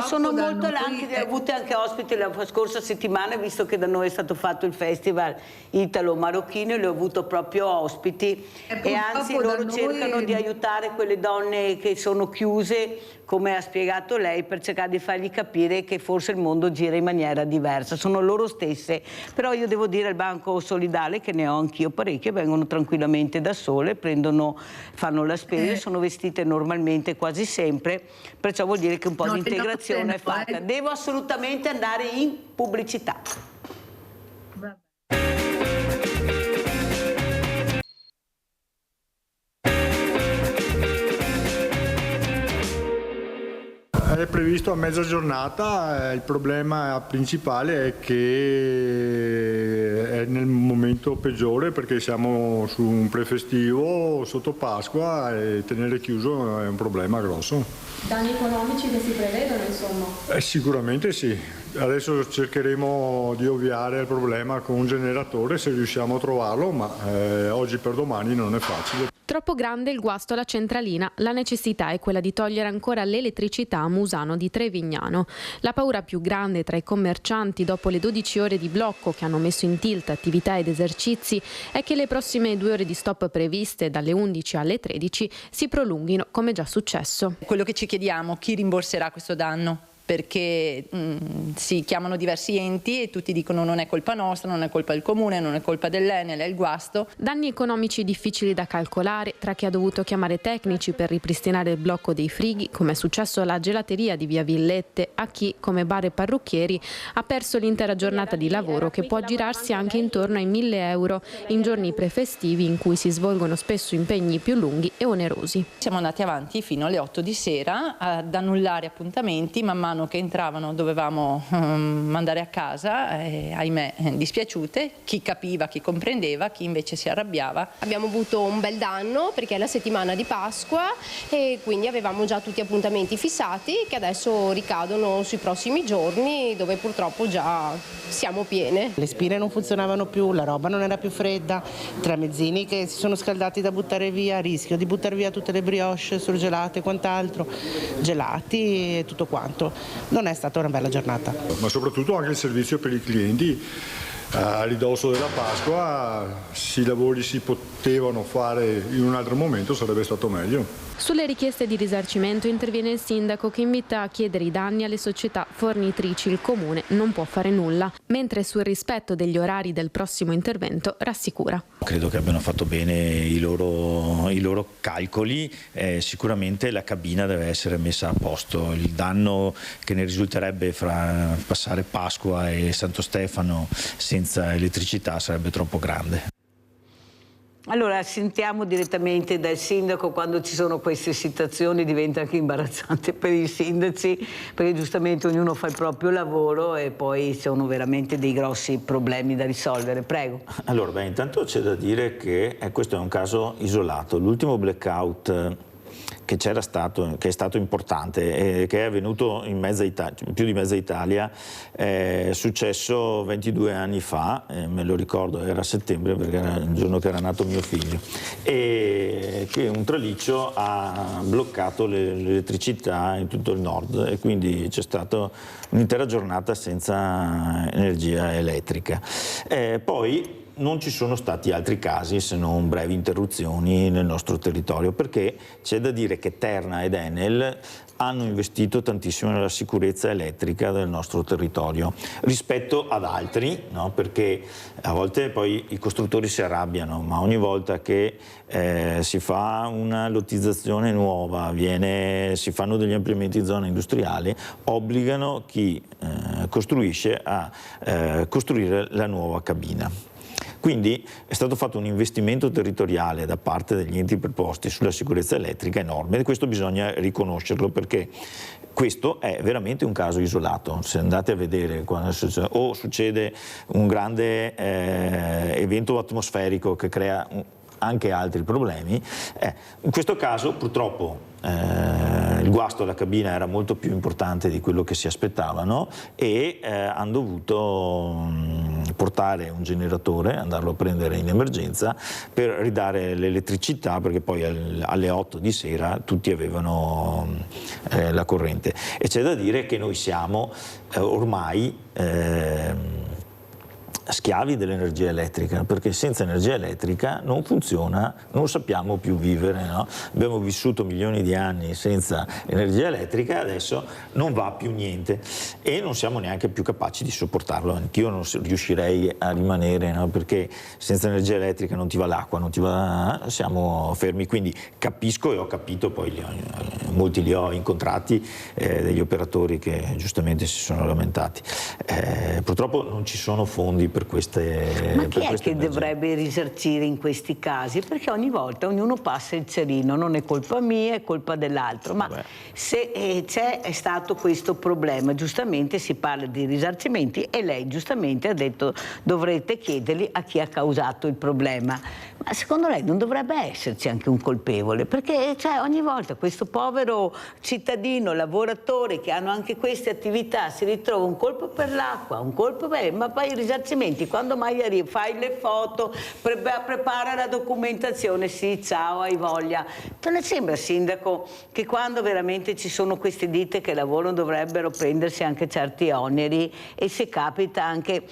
sono molto ho avuto anche ospiti la scorsa settimana, visto che da noi è stato fatto il festival italo-marocchino, li ho avuto proprio ospiti e anzi loro cercano di aiutare quelle donne che sono chiuse, come ha spiegato lei, per cercare di fargli capire che forse il mondo gira in maniera diversa, sono loro stesse. Però io devo dire al Banco Solidale, che ne ho anch'io parecchie, vengono tranquillamente da sole, fanno la spesa, sono vestite normalmente quasi sempre, perciò vuol dire che un po' di integrazione è fatta. Devo assolutamente andare in pubblicità. È previsto a mezza giornata, il problema principale è che è nel momento peggiore perché siamo su un prefestivo sotto Pasqua e tenere chiuso è un problema grosso. Danni economici che si prevedono, insomma? Sicuramente sì. Adesso cercheremo di ovviare al problema con un generatore se riusciamo a trovarlo, ma oggi per domani non è facile. Troppo grande il guasto alla centralina, la necessità è quella di togliere ancora l'elettricità a Musano di Trevignano. La paura più grande tra i commercianti dopo le 12 ore di blocco che hanno messo in tilt attività ed esercizi è che le prossime 2 ore di stop previste dalle 11 alle 13 si prolunghino come già successo. Quello che ci chiediamo, chi rimborserà questo danno? Perché si chiamano diversi enti e tutti dicono non è colpa nostra, non è colpa del comune, non è colpa dell'Enel, è il guasto. Danni economici difficili da calcolare tra chi ha dovuto chiamare tecnici per ripristinare il blocco dei frighi, come è successo alla gelateria di Via Villette, a chi, come bar e parrucchieri, ha perso l'intera giornata di lavoro che può girarsi anche intorno ai 1.000 euro in giorni prefestivi in cui si svolgono spesso impegni più lunghi e onerosi. Siamo andati avanti fino alle 8 di sera ad annullare appuntamenti, man mano che entravano dovevamo mandare a casa, ahimè dispiaciute, chi capiva, chi comprendeva, chi invece si arrabbiava. Abbiamo avuto un bel danno perché è la settimana di Pasqua e quindi avevamo già tutti appuntamenti fissati che adesso ricadono sui prossimi giorni, dove purtroppo già siamo piene. Le spine non funzionavano più, la roba non era più fredda, tramezzini che si sono scaldati da buttare via, rischio di buttare via tutte le brioche surgelate e quant'altro, gelati e tutto quanto. Non è stata una bella giornata. Ma soprattutto anche il servizio per i clienti. A ridosso della Pasqua, se i lavori si potevano fare in un altro momento sarebbe stato meglio. Sulle richieste di risarcimento interviene il sindaco che invita a chiedere i danni alle società fornitrici. Il comune non può fare nulla, mentre sul rispetto degli orari del prossimo intervento rassicura. Credo che abbiano fatto bene i loro calcoli, sicuramente la cabina deve essere messa a posto, il danno che ne risulterebbe fra passare Pasqua e Santo Stefano senza elettricità sarebbe troppo grande. Allora, sentiamo direttamente dal sindaco. Quando ci sono queste situazioni diventa anche imbarazzante per i sindaci, perché giustamente ognuno fa il proprio lavoro e poi sono veramente dei grossi problemi da risolvere. Prego. Allora, intanto c'è da dire che questo è un caso isolato. L'ultimo blackout che è stato importante e che è avvenuto in più di mezza Italia, è successo 22 anni fa, me lo ricordo, era a settembre perché era il giorno che era nato mio figlio, e che un traliccio ha bloccato l'elettricità in tutto il nord e quindi c'è stata un'intera giornata senza energia elettrica. Poi non ci sono stati altri casi se non brevi interruzioni nel nostro territorio, perché c'è da dire che Terna ed Enel hanno investito tantissimo nella sicurezza elettrica del nostro territorio rispetto ad altri, no? Perché a volte poi i costruttori si arrabbiano, ma ogni volta che si fa una lottizzazione nuova, si fanno degli ampliamenti in zona industriale, obbligano chi costruisce a costruire la nuova cabina. Quindi è stato fatto un investimento territoriale da parte degli enti preposti sulla sicurezza elettrica enorme e questo bisogna riconoscerlo, perché questo è veramente un caso isolato. Se andate a vedere o succede un grande evento atmosferico che crea anche altri problemi, in questo caso purtroppo il guasto alla cabina era molto più importante di quello che si aspettavano e hanno dovuto portare un generatore, andarlo a prendere in emergenza per ridare l'elettricità, perché poi alle 8 di sera tutti avevano la corrente. E c'è da dire che noi siamo ormai schiavi dell'energia elettrica, perché senza energia elettrica non funziona, non sappiamo più vivere, no? Abbiamo vissuto milioni di anni senza energia elettrica, adesso non va più niente e non siamo neanche più capaci di sopportarlo. Anch'io non riuscirei a rimanere, no? Perché senza energia elettrica non ti va l'acqua, non ti va, siamo fermi. Quindi capisco e ho capito, poi molti li ho incontrati, degli operatori che giustamente si sono lamentati. Purtroppo non ci sono fondi per queste. Ma chi è che dovrebbe risarcire in questi casi? Perché ogni volta ognuno passa il cerino, non è colpa mia, è colpa dell'altro. Ma se è stato questo problema, giustamente si parla di risarcimenti e lei giustamente ha detto dovrete chiederli a chi ha causato il problema. Ma secondo lei non dovrebbe esserci anche un colpevole? Perché ogni volta questo povero cittadino, lavoratore che hanno anche queste attività si ritrova un colpo per l'acqua, un colpo per... ma poi i risarcimenti quando mai arrivi? Fai le foto, prepara la documentazione, sì, ciao, hai voglia. Non le sembra, sindaco, che quando veramente ci sono queste ditte che lavorano dovrebbero prendersi anche certi oneri e se capita anche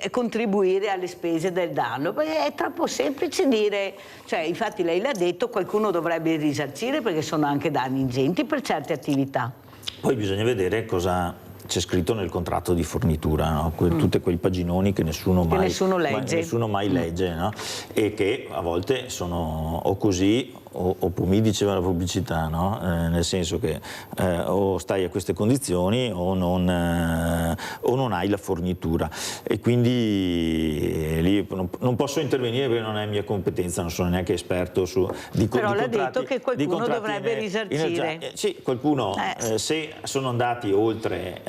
contribuire alle spese del danno? Perché è troppo semplice dire, infatti lei l'ha detto, qualcuno dovrebbe risarcire perché sono anche danni ingenti per certe attività. Poi bisogna vedere cosa c'è scritto nel contratto di fornitura, no? Tutti quei paginoni che nessuno mai legge, no? E che a volte sono o così o mi diceva la pubblicità, no? Nel senso che o stai a queste condizioni o non hai la fornitura, e quindi lì non posso intervenire perché non è mia competenza, non sono neanche esperto però l'ha detto che qualcuno dovrebbe risarcire. Sì, qualcuno se sono andati oltre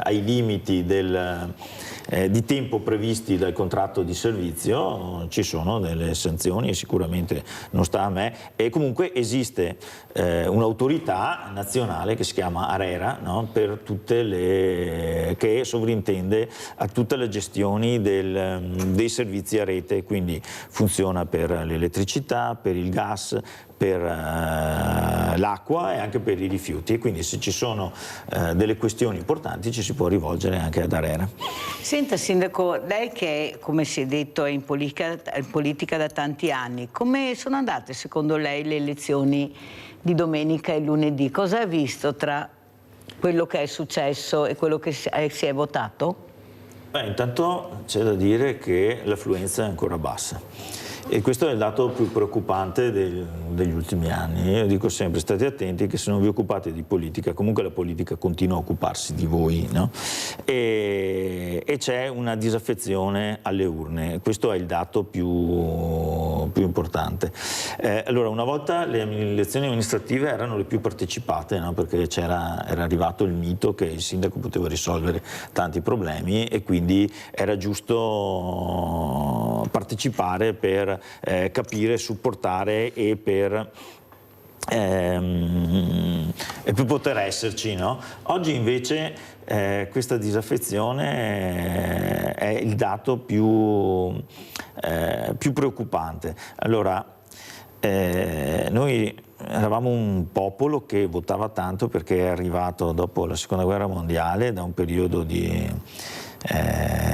ai limiti di tempo previsti dal contratto di servizio, ci sono delle sanzioni e sicuramente non sta a me. E comunque esiste un'autorità nazionale che si chiama ARERA, no? Che sovrintende a tutte le gestioni dei servizi a rete, quindi funziona per l'elettricità, per il gas, per l'acqua e anche per i rifiuti, e quindi se ci sono delle questioni importanti ci si può rivolgere anche ad ARERA. Senta sindaco, lei che come si è detto è in politica da tanti anni, come sono andate secondo lei le elezioni di domenica e lunedì? Cosa ha visto tra quello che è successo e quello che si è votato? Intanto c'è da dire che l'affluenza è ancora bassa. E questo è il dato più preoccupante degli ultimi anni. Io dico sempre, state attenti che se non vi occupate di politica, comunque la politica continua a occuparsi di voi, no? E c'è una disaffezione alle urne, questo è il dato più importante. Allora, una volta le elezioni amministrative erano le più partecipate, no? Perché era arrivato il mito che il sindaco poteva risolvere tanti problemi e quindi era giusto partecipare per capire, supportare e per poter esserci, no? Oggi invece questa disaffezione è il dato più preoccupante. Allora, noi eravamo un popolo che votava tanto perché è arrivato dopo la seconda guerra mondiale da un periodo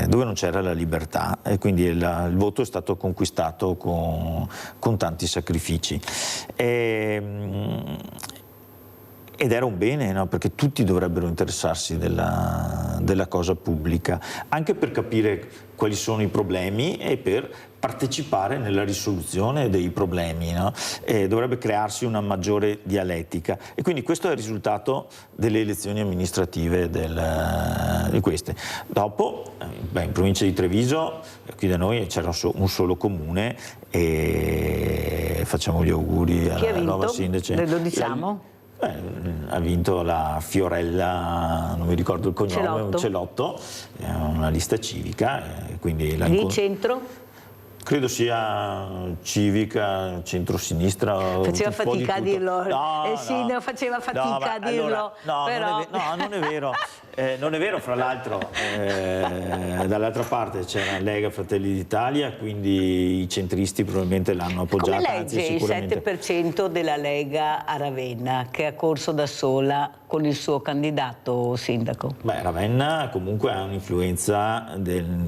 dove non c'era la libertà, e quindi il voto è stato conquistato con tanti sacrifici. Ed era un bene, no? Perché tutti dovrebbero interessarsi della cosa pubblica, anche per capire quali sono i problemi e per partecipare nella risoluzione dei problemi, no? Dovrebbe crearsi una maggiore dialettica, e quindi questo è il risultato delle elezioni amministrative di queste. Dopo, in provincia di Treviso, qui da noi c'era un solo comune, e facciamo gli auguri alla nuova sindace. Lo diciamo? Ha vinto la Fiorella, non mi ricordo il cognome, Celotto, è una lista civica. Quindi di centro? Credo sia civica, centrosinistra. Faceva fatica a dirlo. No, faceva fatica a dirlo. Allora, non è vero. Non è vero, fra l'altro, dall'altra parte c'era Lega Fratelli d'Italia, quindi i centristi probabilmente l'hanno appoggiata. Come legge il 7% della Lega a Ravenna, che ha corso da sola con il suo candidato sindaco? Beh, Ravenna comunque ha un'influenza,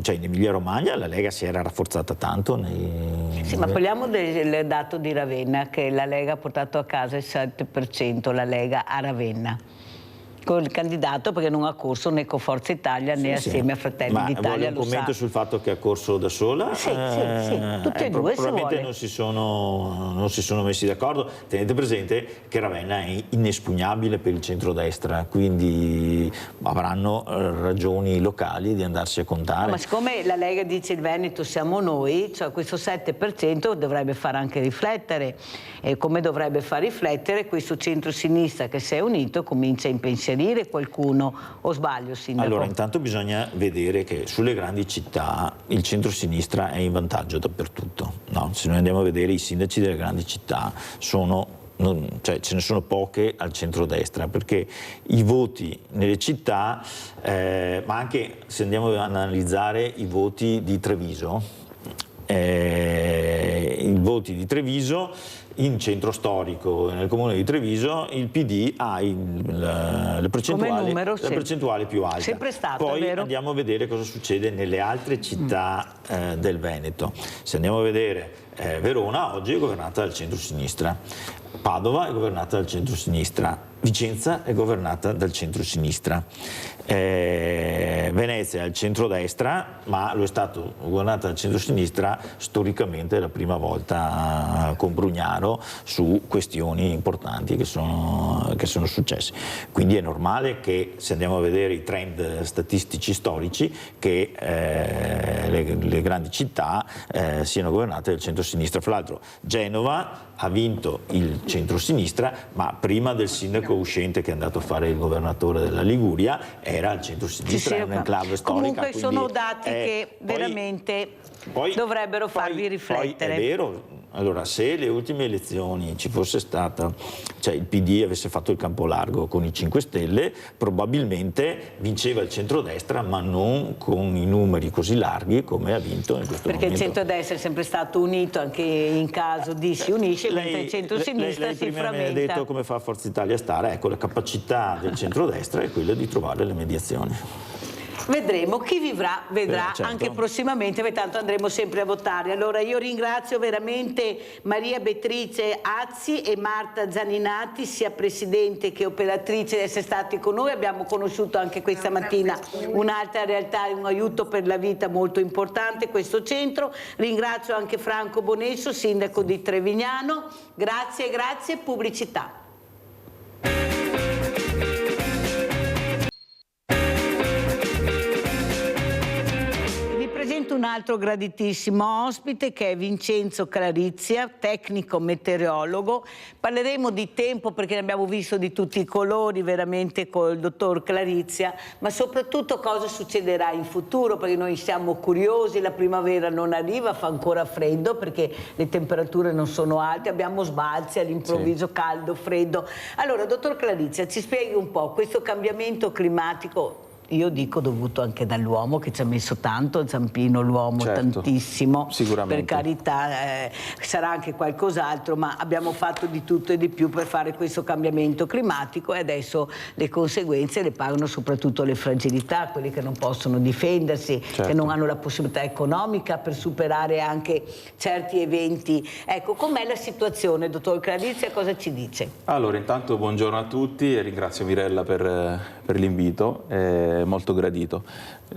cioè in Emilia Romagna la Lega si era rafforzata tanto. Sì, ma parliamo del dato di Ravenna, che la Lega ha portato a casa il 7%, la Lega a Ravenna, con il candidato, perché non ha corso né con Forza Italia né assieme a Fratelli d'Italia. Ma vuole un commento sul fatto che ha corso da sola? Sì, tutti e due, probabilmente non si sono messi d'accordo. Tenete presente che Ravenna è inespugnabile per il centrodestra, quindi avranno ragioni locali di andarsi a contare. Ma siccome la Lega dice il Veneto siamo noi, cioè questo 7% dovrebbe far anche riflettere, e come dovrebbe far riflettere questo centro-sinistra che si è unito, comincia a impensierire qualcuno, o sbaglio, sindaco? Allora, intanto bisogna vedere che sulle grandi città il centro-sinistra è in vantaggio dappertutto. No? Se noi andiamo a vedere i sindaci delle grandi città ce ne sono poche al centrodestra, perché i voti nelle città, ma anche se andiamo ad analizzare i voti di Treviso, in centro storico, nel comune di Treviso, il PD ha la percentuale più alta. Sempre stato, poi vero? Andiamo a vedere cosa succede nelle altre città del Veneto. Se andiamo a vedere Verona, oggi è governata dal centro-sinistra, Padova è governata dal centro-sinistra, Vicenza è governata dal centro-sinistra, Venezia è al centrodestra, ma lo è stato governata dal centro-sinistra storicamente la prima volta con Brugnaro su questioni importanti che sono successe. Quindi è normale che, se andiamo a vedere i trend statistici storici, che le grandi città siano governate dal centro-sinistra. Fra l'altro Genova ha vinto il centro-sinistra, ma prima del sindaco uscente che è andato a fare il governatore della Liguria era al centro-sinistra, è un'enclave storica. Comunque sono dati che veramente dovrebbero farvi riflettere. Poi è vero, allora, se le ultime elezioni ci fosse stata, cioè il PD avesse fatto il campo largo con i 5 Stelle, probabilmente vinceva il centrodestra, ma non con i numeri così larghi come ha vinto in questo momento. Perché il centrodestra è sempre stato unito, anche in caso di si unisce, mentre il centro-sinistra si frammenta. Lei prima mi ha detto come fa Forza Italia a stare, ecco, la capacità del centrodestra è quella di trovare le mediazioni. Vedremo, chi vivrà vedrà, certo. Anche prossimamente, perché tanto andremo sempre a votare. Allora io ringrazio veramente Maria Beatrice Azzi e Marta Zaninati, sia presidente che operatrice, di essere stati con noi. Abbiamo conosciuto anche questa mattina un'altra realtà, un aiuto per la vita molto importante, questo centro. Ringrazio anche Franco Bonesso, sindaco di Trevignano. Grazie, pubblicità. Un altro graditissimo ospite che è Vincenzo Clarizia, tecnico meteorologo. Parleremo di tempo perché ne abbiamo visto di tutti i colori veramente col dottor Clarizia, ma soprattutto cosa succederà in futuro, perché noi siamo curiosi. La primavera non arriva, fa ancora freddo perché le temperature non sono alte, abbiamo sbalzi all'improvviso, caldo, freddo. Allora, dottor Clarizia, ci spieghi un po' questo cambiamento climatico. Io dico dovuto anche dall'uomo, che ci ha messo tanto, Zampino l'uomo, certo, tantissimo, sicuramente. Per carità, sarà anche qualcos'altro, ma abbiamo fatto di tutto e di più per fare questo cambiamento climatico, e adesso le conseguenze le pagano soprattutto le fragilità, quelli che non possono difendersi, certo, che non hanno la possibilità economica per superare anche certi eventi. Ecco, com'è la situazione, dottor Clarizia, cosa ci dice? Allora, intanto buongiorno a tutti e ringrazio Mirella per l'invito. Molto gradito.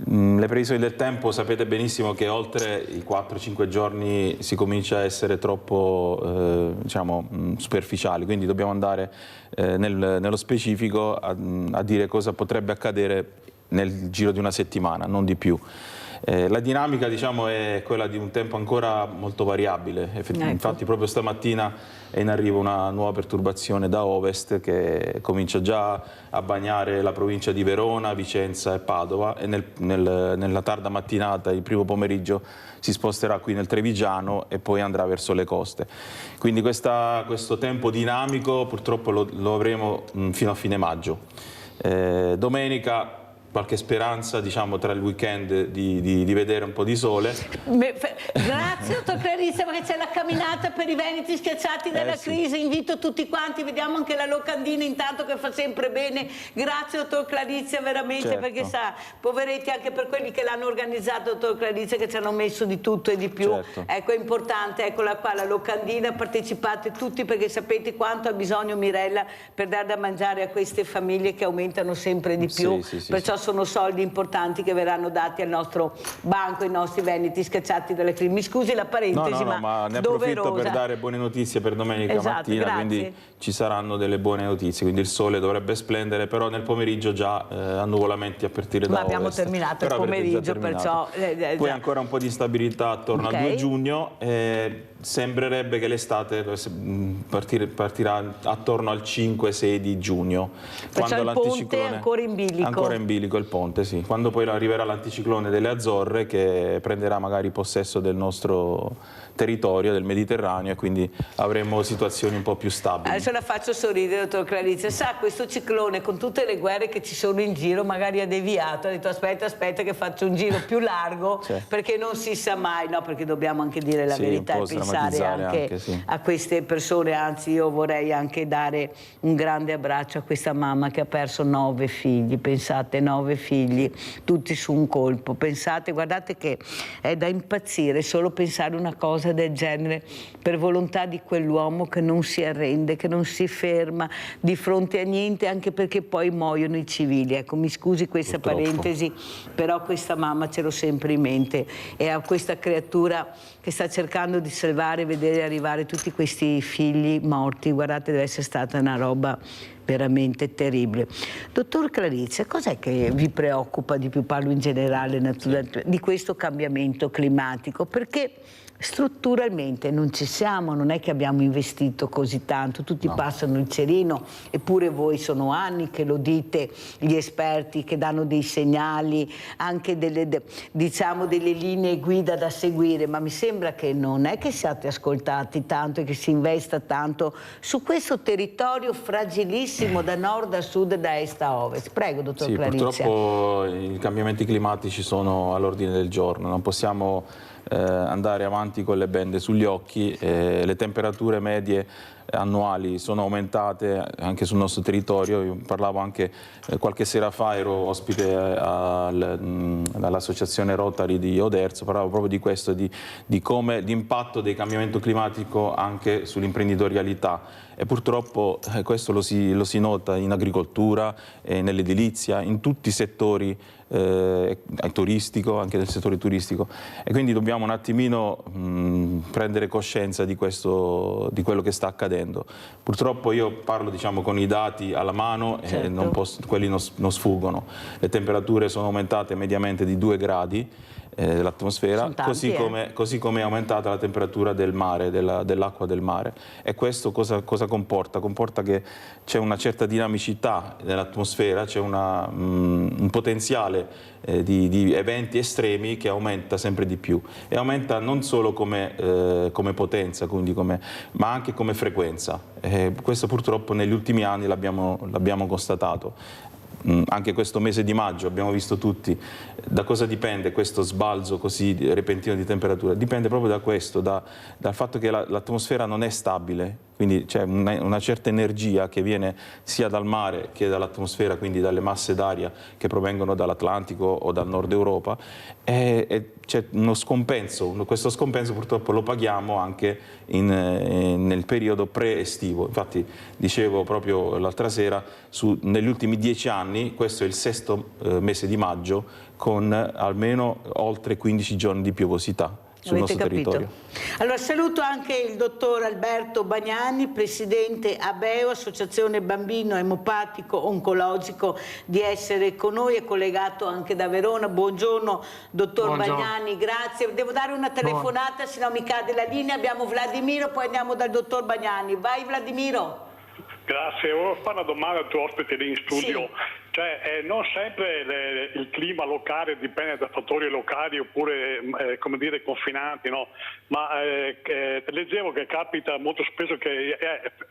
Le previsioni del tempo, sapete benissimo che oltre i 4-5 giorni si comincia a essere troppo diciamo, superficiali, quindi dobbiamo andare nello specifico a dire cosa potrebbe accadere nel giro di una settimana, non di più. La dinamica, diciamo, è quella di un tempo ancora molto variabile. Infatti proprio stamattina è in arrivo una nuova perturbazione da ovest che comincia già a bagnare la provincia di Verona, Vicenza e Padova, e nella tarda mattinata, il primo pomeriggio, si sposterà qui nel Trevigiano e poi andrà verso le coste. Quindi questo tempo dinamico purtroppo lo avremo fino a fine maggio. Domenica qualche speranza, diciamo, tra il weekend di vedere un po' di sole. Grazie dottor Clarizia, perché c'è la camminata per i veneti schiacciati dalla crisi. Invito tutti quanti, vediamo anche la locandina intanto che fa sempre bene. Grazie dottor Clarizia, veramente, perché sa, poveretti anche per quelli che l'hanno organizzato, dottor Clarizia, che ci hanno messo di tutto e di più. Ecco, è importante, eccola qua la locandina, partecipate tutti, perché sapete quanto ha bisogno Mirella per dare da mangiare a queste famiglie che aumentano sempre di più. Perciò sono soldi importanti che verranno dati al nostro banco, ai nostri veneti schiacciati dalle crisi. Mi scusi la parentesi, ma ne approfitto per dare buone notizie per domenica mattina, quindi ci saranno delle buone notizie, quindi il sole dovrebbe splendere, però nel pomeriggio già annuvolamenti a partire da ovest. Ma abbiamo terminato il pomeriggio, perciò... Poi ancora un po' di stabilità attorno al 2 giugno, sembrerebbe che l'estate partirà attorno al 5-6 di giugno. Perciò il ponte è ancora in bilico. Ancora in bilico il ponte, sì. Quando poi arriverà l'anticiclone delle Azzorre, che prenderà magari possesso del nostro territorio, del Mediterraneo, e quindi avremo situazioni un po' più stabili. Adesso la faccio sorridere, dottor Clarizia. Sa, questo ciclone, con tutte le guerre che ci sono in giro, magari ha deviato, ha detto aspetta che faccio un giro più largo, perché non si sa mai, no? Perché dobbiamo anche dire la verità e pensare anche a queste persone. Anzi, io vorrei anche dare un grande abbraccio a questa mamma che ha perso 9 figli, pensate, 9 figli, tutti su un colpo. Pensate, guardate che è da impazzire solo pensare una cosa del genere, per volontà di quell'uomo che non si arrende, che non si ferma di fronte a niente, anche perché poi muoiono i civili. Ecco, mi scusi questa parentesi, però questa mamma ce l'ho sempre in mente, e a questa creatura che sta cercando di salvare, vedere arrivare tutti questi figli morti, guardate, deve essere stata una roba veramente terribile. Dottor Clarizia, cos'è che vi preoccupa di più, parlo in generale, di questo cambiamento climatico? Perché strutturalmente non ci siamo, non è che abbiamo investito così tanto, tutti passano il cerino, eppure voi sono anni che lo dite, gli esperti che danno dei segnali, anche delle linee guida da seguire, ma mi sembra che non è che siate ascoltati tanto e che si investa tanto su questo territorio fragilissimo da nord a sud, da est a ovest. Prego, dottor Clarizia. Purtroppo i cambiamenti climatici sono all'ordine del giorno, non possiamo andare avanti con le bende sugli occhi. Le temperature medie annuali sono aumentate anche sul nostro territorio. Io parlavo anche qualche sera fa, ero ospite all'associazione Rotary di Oderzo, parlavo proprio di questo, di come l'impatto del cambiamento climatico anche sull'imprenditorialità, e purtroppo questo lo si nota in agricoltura, nell'edilizia, in tutti i settori, turistico, anche nel settore turistico, e quindi dobbiamo un attimino prendere coscienza di quello che sta accadendo. Purtroppo io parlo, diciamo, con i dati alla mano, e quelli non sfuggono. Le temperature sono aumentate mediamente di 2 gradi dell'atmosfera, così come è aumentata la temperatura del mare, dell'acqua del mare. E questo cosa comporta? Comporta che c'è una certa dinamicità nell'atmosfera, c'è un potenziale di eventi estremi che aumenta sempre di più, e aumenta non solo come potenza, quindi ma anche come frequenza. Questo purtroppo negli ultimi anni l'abbiamo constatato. Anche questo mese di maggio abbiamo visto tutti. Da cosa dipende questo sbalzo così repentino di temperatura? Dipende proprio da questo, dal fatto che l'atmosfera non è stabile, quindi c'è una certa energia che viene sia dal mare che dall'atmosfera, quindi dalle masse d'aria che provengono dall'Atlantico o dal nord Europa, e c'è uno scompenso. Questo scompenso purtroppo lo paghiamo anche nel periodo pre-estivo. Infatti dicevo proprio l'altra sera, negli ultimi 10 anni, questo è il 6° mese di maggio con almeno oltre 15 giorni di piovosità. sul nostro capito? territorio. Allora saluto anche il dottor Alberto Bagnani, presidente ABEO, Associazione Bambino Emopatico Oncologico, di essere con noi, è collegato anche da Verona. Buongiorno dottor Bagnani, grazie. Devo dare una telefonata, se no mi cade la linea. Abbiamo Vladimiro, poi andiamo dal dottor Bagnani. Vai Vladimiro. Grazie, volevo fare una domanda al tuo ospite lì in studio. Sì. Cioè, non sempre il clima locale dipende da fattori locali oppure, come dire, confinanti, no? Ma leggevo che capita molto spesso che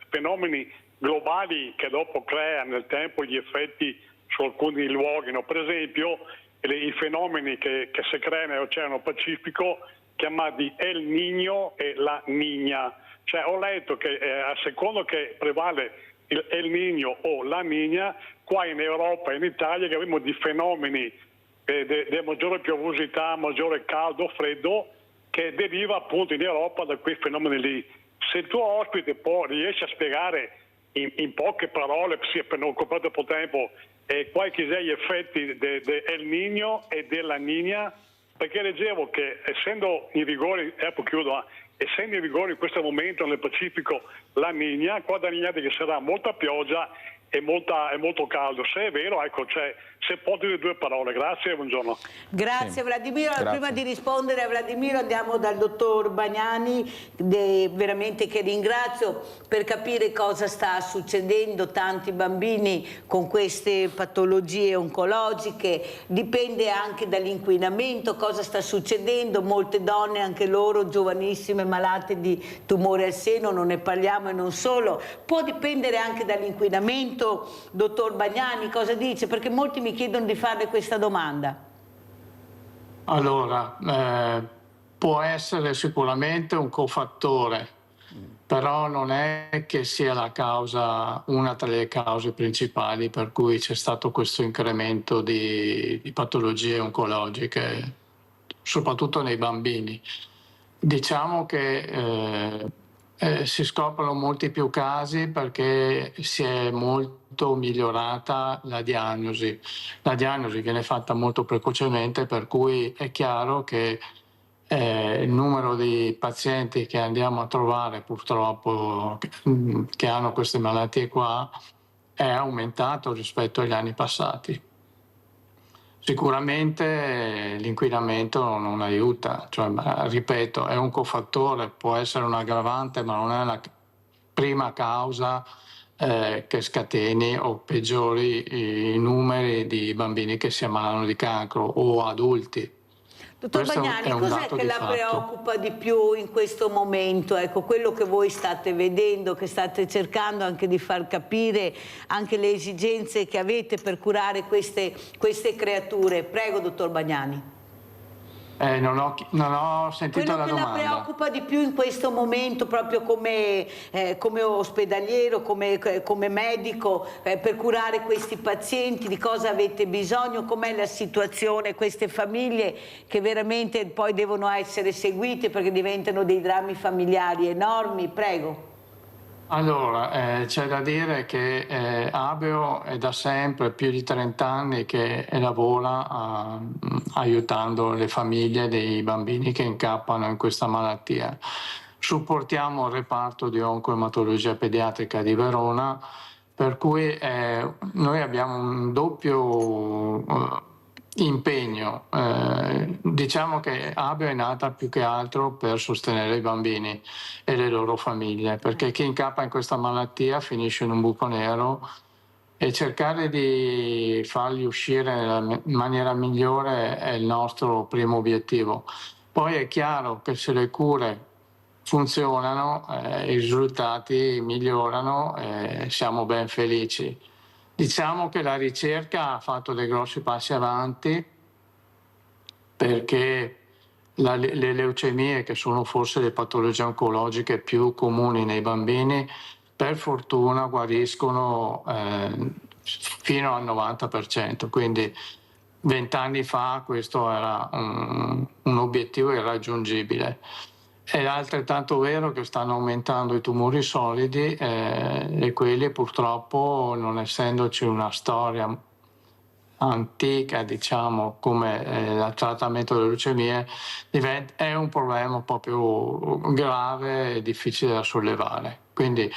fenomeni globali che dopo creano nel tempo gli effetti su alcuni luoghi, no? Per esempio, i fenomeni che si creano nell'Oceano Pacifico chiamati El Niño e la Niña. Cioè, ho letto che a secondo che prevale il El Niño o la Niña, qua in Europa e in Italia che abbiamo di fenomeni di maggiore piovosità, maggiore caldo, freddo, che deriva appunto in Europa da quei fenomeni lì. Se il tuo ospite riesce a spiegare in poche parole, sì, per non occupare troppo tempo, quali sono gli effetti del Niño e della Niña, perché leggevo che essendo in vigore, essendo in vigore in questo momento nel Pacifico la Niña, qua da Niña che sarà molta pioggia e molto caldo. Se è vero, ecco, se può dire due parole. Grazie e buongiorno. Grazie Vladimiro. Grazie. Prima di rispondere a Vladimiro andiamo dal dottor Bagnani, veramente che ringrazio, per capire cosa sta succedendo. Tanti bambini con queste patologie oncologiche, dipende anche dall'inquinamento, cosa sta succedendo. Molte donne, anche loro giovanissime, malate di tumore al seno, non ne parliamo, e non solo. Può dipendere anche dall'inquinamento. Dottor Bagnani, cosa dice? Perché molti mi chiedono di farle questa domanda. Allora, può essere sicuramente un cofattore, però non è che sia la causa, una tra le cause principali per cui c'è stato questo incremento di patologie oncologiche, soprattutto nei bambini. Diciamo che si scoprono molti più casi perché si è molto migliorata la diagnosi. La diagnosi viene fatta molto precocemente, per cui è chiaro che il numero di pazienti che andiamo a trovare purtroppo che hanno queste malattie qua è aumentato rispetto agli anni passati. Sicuramente l'inquinamento non aiuta, cioè, ripeto, è un cofattore, può essere un aggravante, ma non è la prima causa che scateni o peggiori i numeri di bambini che si ammalano di cancro o adulti. Dottor Bagnani, cos'è che la preoccupa di più in questo momento? Ecco, quello che voi state vedendo, che state cercando anche di far capire, anche le esigenze che avete per curare queste creature. Prego, dottor Bagnani. Non ho sentito la domanda. Quello che la preoccupa di più in questo momento, proprio come ospedaliero, come medico, per curare questi pazienti, di cosa avete bisogno, com'è la situazione, queste famiglie che veramente poi devono essere seguite perché diventano dei drammi familiari enormi. Prego. Allora, c'è da dire che ABEO è da sempre, più di 30 anni, che lavora aiutando le famiglie dei bambini che incappano in questa malattia. Supportiamo il reparto di oncoematologia pediatrica di Verona, per cui noi abbiamo un doppio impegno. Diciamo che ABEO è nata più che altro per sostenere i bambini e le loro famiglie, perché chi incappa in questa malattia finisce in un buco nero, e cercare di farli uscire nella maniera migliore è il nostro primo obiettivo. Poi è chiaro che se le cure funzionano, i risultati migliorano e siamo ben felici. Diciamo che la ricerca ha fatto dei grossi passi avanti, perché le leucemie, che sono forse le patologie oncologiche più comuni nei bambini, per fortuna guariscono fino al 90%, quindi 20 anni fa questo era un obiettivo irraggiungibile. È altrettanto vero che stanno aumentando i tumori solidi e quelli purtroppo, non essendoci una storia antica, diciamo, come il trattamento delle leucemie, è un problema un po' più grave e difficile da sollevare. Quindi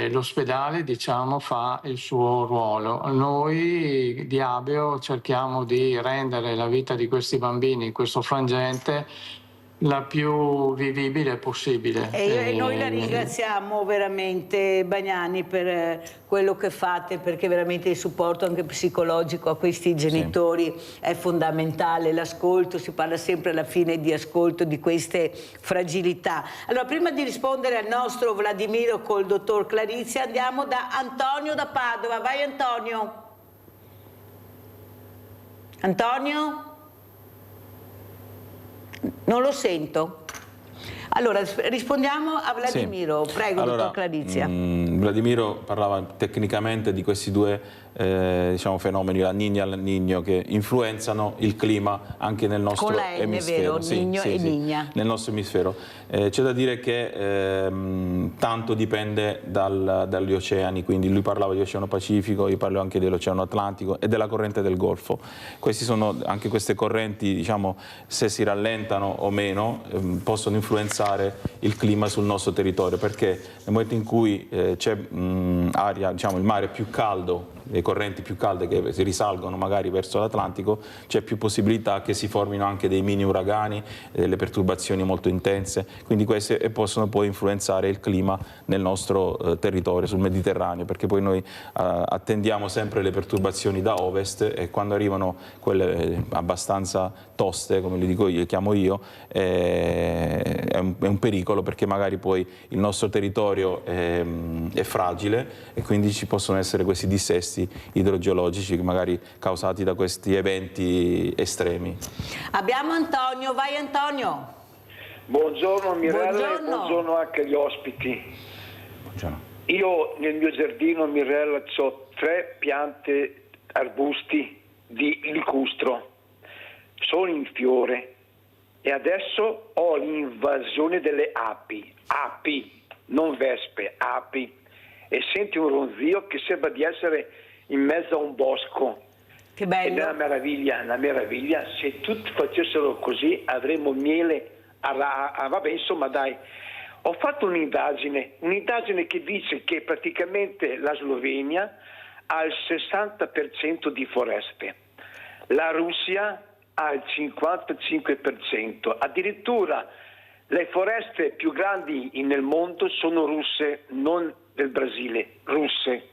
l'ospedale, diciamo, fa il suo ruolo. Noi di Abeo cerchiamo di rendere la vita di questi bambini in questo frangente la più vivibile possibile. E noi la ringraziamo veramente, Bagnani, per quello che fate, perché veramente il supporto anche psicologico a questi genitori è fondamentale. L'ascolto, si parla sempre alla fine di ascolto di queste fragilità. Allora, prima di rispondere al nostro Vladimiro col dottor Clarizia, andiamo da Antonio da Padova. Vai Antonio. Antonio? Non lo sento. Allora, rispondiamo a Vladimiro. Prego, allora, dottor Clarizia. Vladimiro parlava tecnicamente di questi due diciamo, fenomeni, la Niña e il Niño, che influenzano il clima anche nel nostro con la N, emisfero. vero? Niño e Niña. Nel nostro emisfero. C'è da dire che tanto dipende dagli oceani, quindi lui parlava di Oceano Pacifico, io parlo anche dell'Oceano Atlantico e della corrente del Golfo. Anche queste correnti, diciamo, se si rallentano o meno, possono influenzare il clima sul nostro territorio, perché nel momento in cui c'è aria, diciamo, il mare più caldo, le correnti più calde che si risalgono magari verso l'Atlantico, c'è più possibilità che si formino anche dei mini uragani, delle perturbazioni molto intense, quindi queste possono poi influenzare il clima nel nostro territorio, sul Mediterraneo, perché poi noi attendiamo sempre le perturbazioni da ovest, e quando arrivano quelle abbastanza toste, come le dico io, le chiamo io, è un pericolo, perché magari poi il nostro territorio è fragile e quindi ci possono essere questi dissesti idrogeologici magari causati da questi eventi estremi. Abbiamo Antonio, vai Antonio. Buongiorno Mirella, Buongiorno. e buongiorno anche agli ospiti. Buongiorno. Io nel mio giardino, Mirella, ho 3 piante arbusti di licustro, sono in fiore e adesso ho l'invasione delle api, non vespe, api, e senti un ronzio che sembra di essere in mezzo a un bosco. Che bello. Ed è una meraviglia, se tutti facessero così avremmo miele vabbè, insomma, dai. Ho fatto un'indagine che dice che praticamente la Slovenia ha il 60% di foreste, la Russia ha il 55%, addirittura le foreste più grandi nel mondo sono russe, non del Brasile, russe.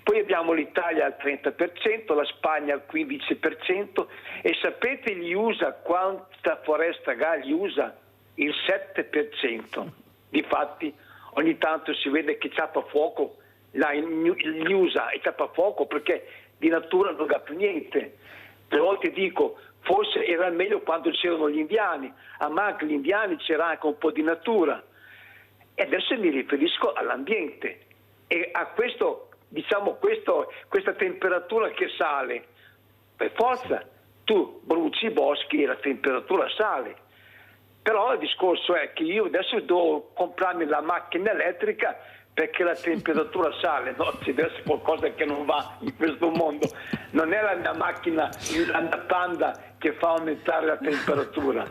Poi abbiamo l'Italia al 30%, la Spagna al 15%, e sapete gli USA quanta foresta ha gli USA? Il 7%. Difatti ogni tanto si vede che ciappa fuoco, gli USA e ciappa fuoco perché di natura non ha più niente. Per volte dico, forse era meglio quando c'erano gli indiani, ma anche gli indiani c'era anche un po' di natura. E adesso mi riferisco all'ambiente e a questo, diciamo, questa temperatura che sale. Per forza, tu bruci i boschi e la temperatura sale. Però il discorso è che io adesso devo comprarmi la macchina elettrica perché la temperatura sale, no? C'è adesso qualcosa che non va in questo mondo. Non è la mia macchina, la mia Panda, che fa aumentare la temperatura.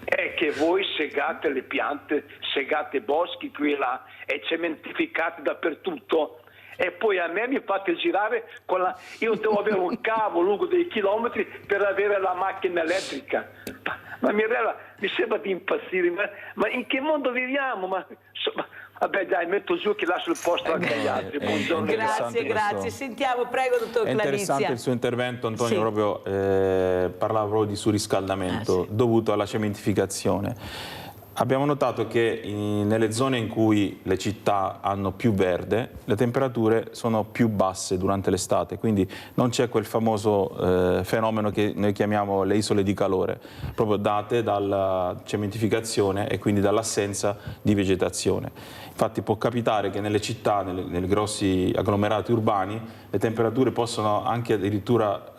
È che voi segate le piante, segate boschi qui e là e cementificate dappertutto, e poi a me mi fate girare con la... Io devo avere un cavo lungo dei chilometri per avere la macchina elettrica. Ma Mirella, mi sembra di impazzire, ma in che mondo viviamo? Vabbè dai, metto giù che lascio il posto anche agli altri. Buongiorno. Grazie. Sentiamo, prego, dottor Clarizia. È interessante il suo intervento, Antonio, sì. Proprio parlava proprio di surriscaldamento dovuto alla cementificazione. Abbiamo notato che nelle zone in cui le città hanno più verde, le temperature sono più basse durante l'estate, quindi non c'è quel famoso fenomeno che noi chiamiamo le isole di calore, proprio date dalla cementificazione e quindi dall'assenza di vegetazione. Infatti può capitare che nelle città, nei grossi agglomerati urbani, le temperature possono anche addirittura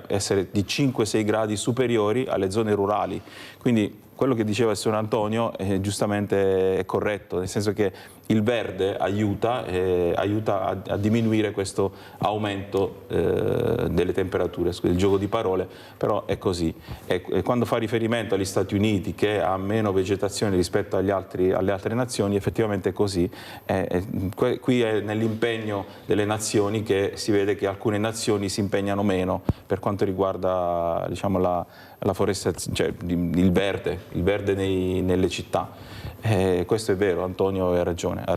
essere di 5-6 gradi superiori alle zone rurali. Quindi quello che diceva il signor Antonio giustamente è corretto, nel senso che il verde aiuta a diminuire questo aumento delle temperature, il gioco di parole, però è così. E quando fa riferimento agli Stati Uniti che ha meno vegetazione rispetto alle altre nazioni, effettivamente è così. Qui è nell'impegno delle nazioni che si vede che alcune nazioni si impegnano meno per quanto riguarda, diciamo, la forestazione, cioè il verde nelle città. Questo è vero, Antonio ha ragione. Ha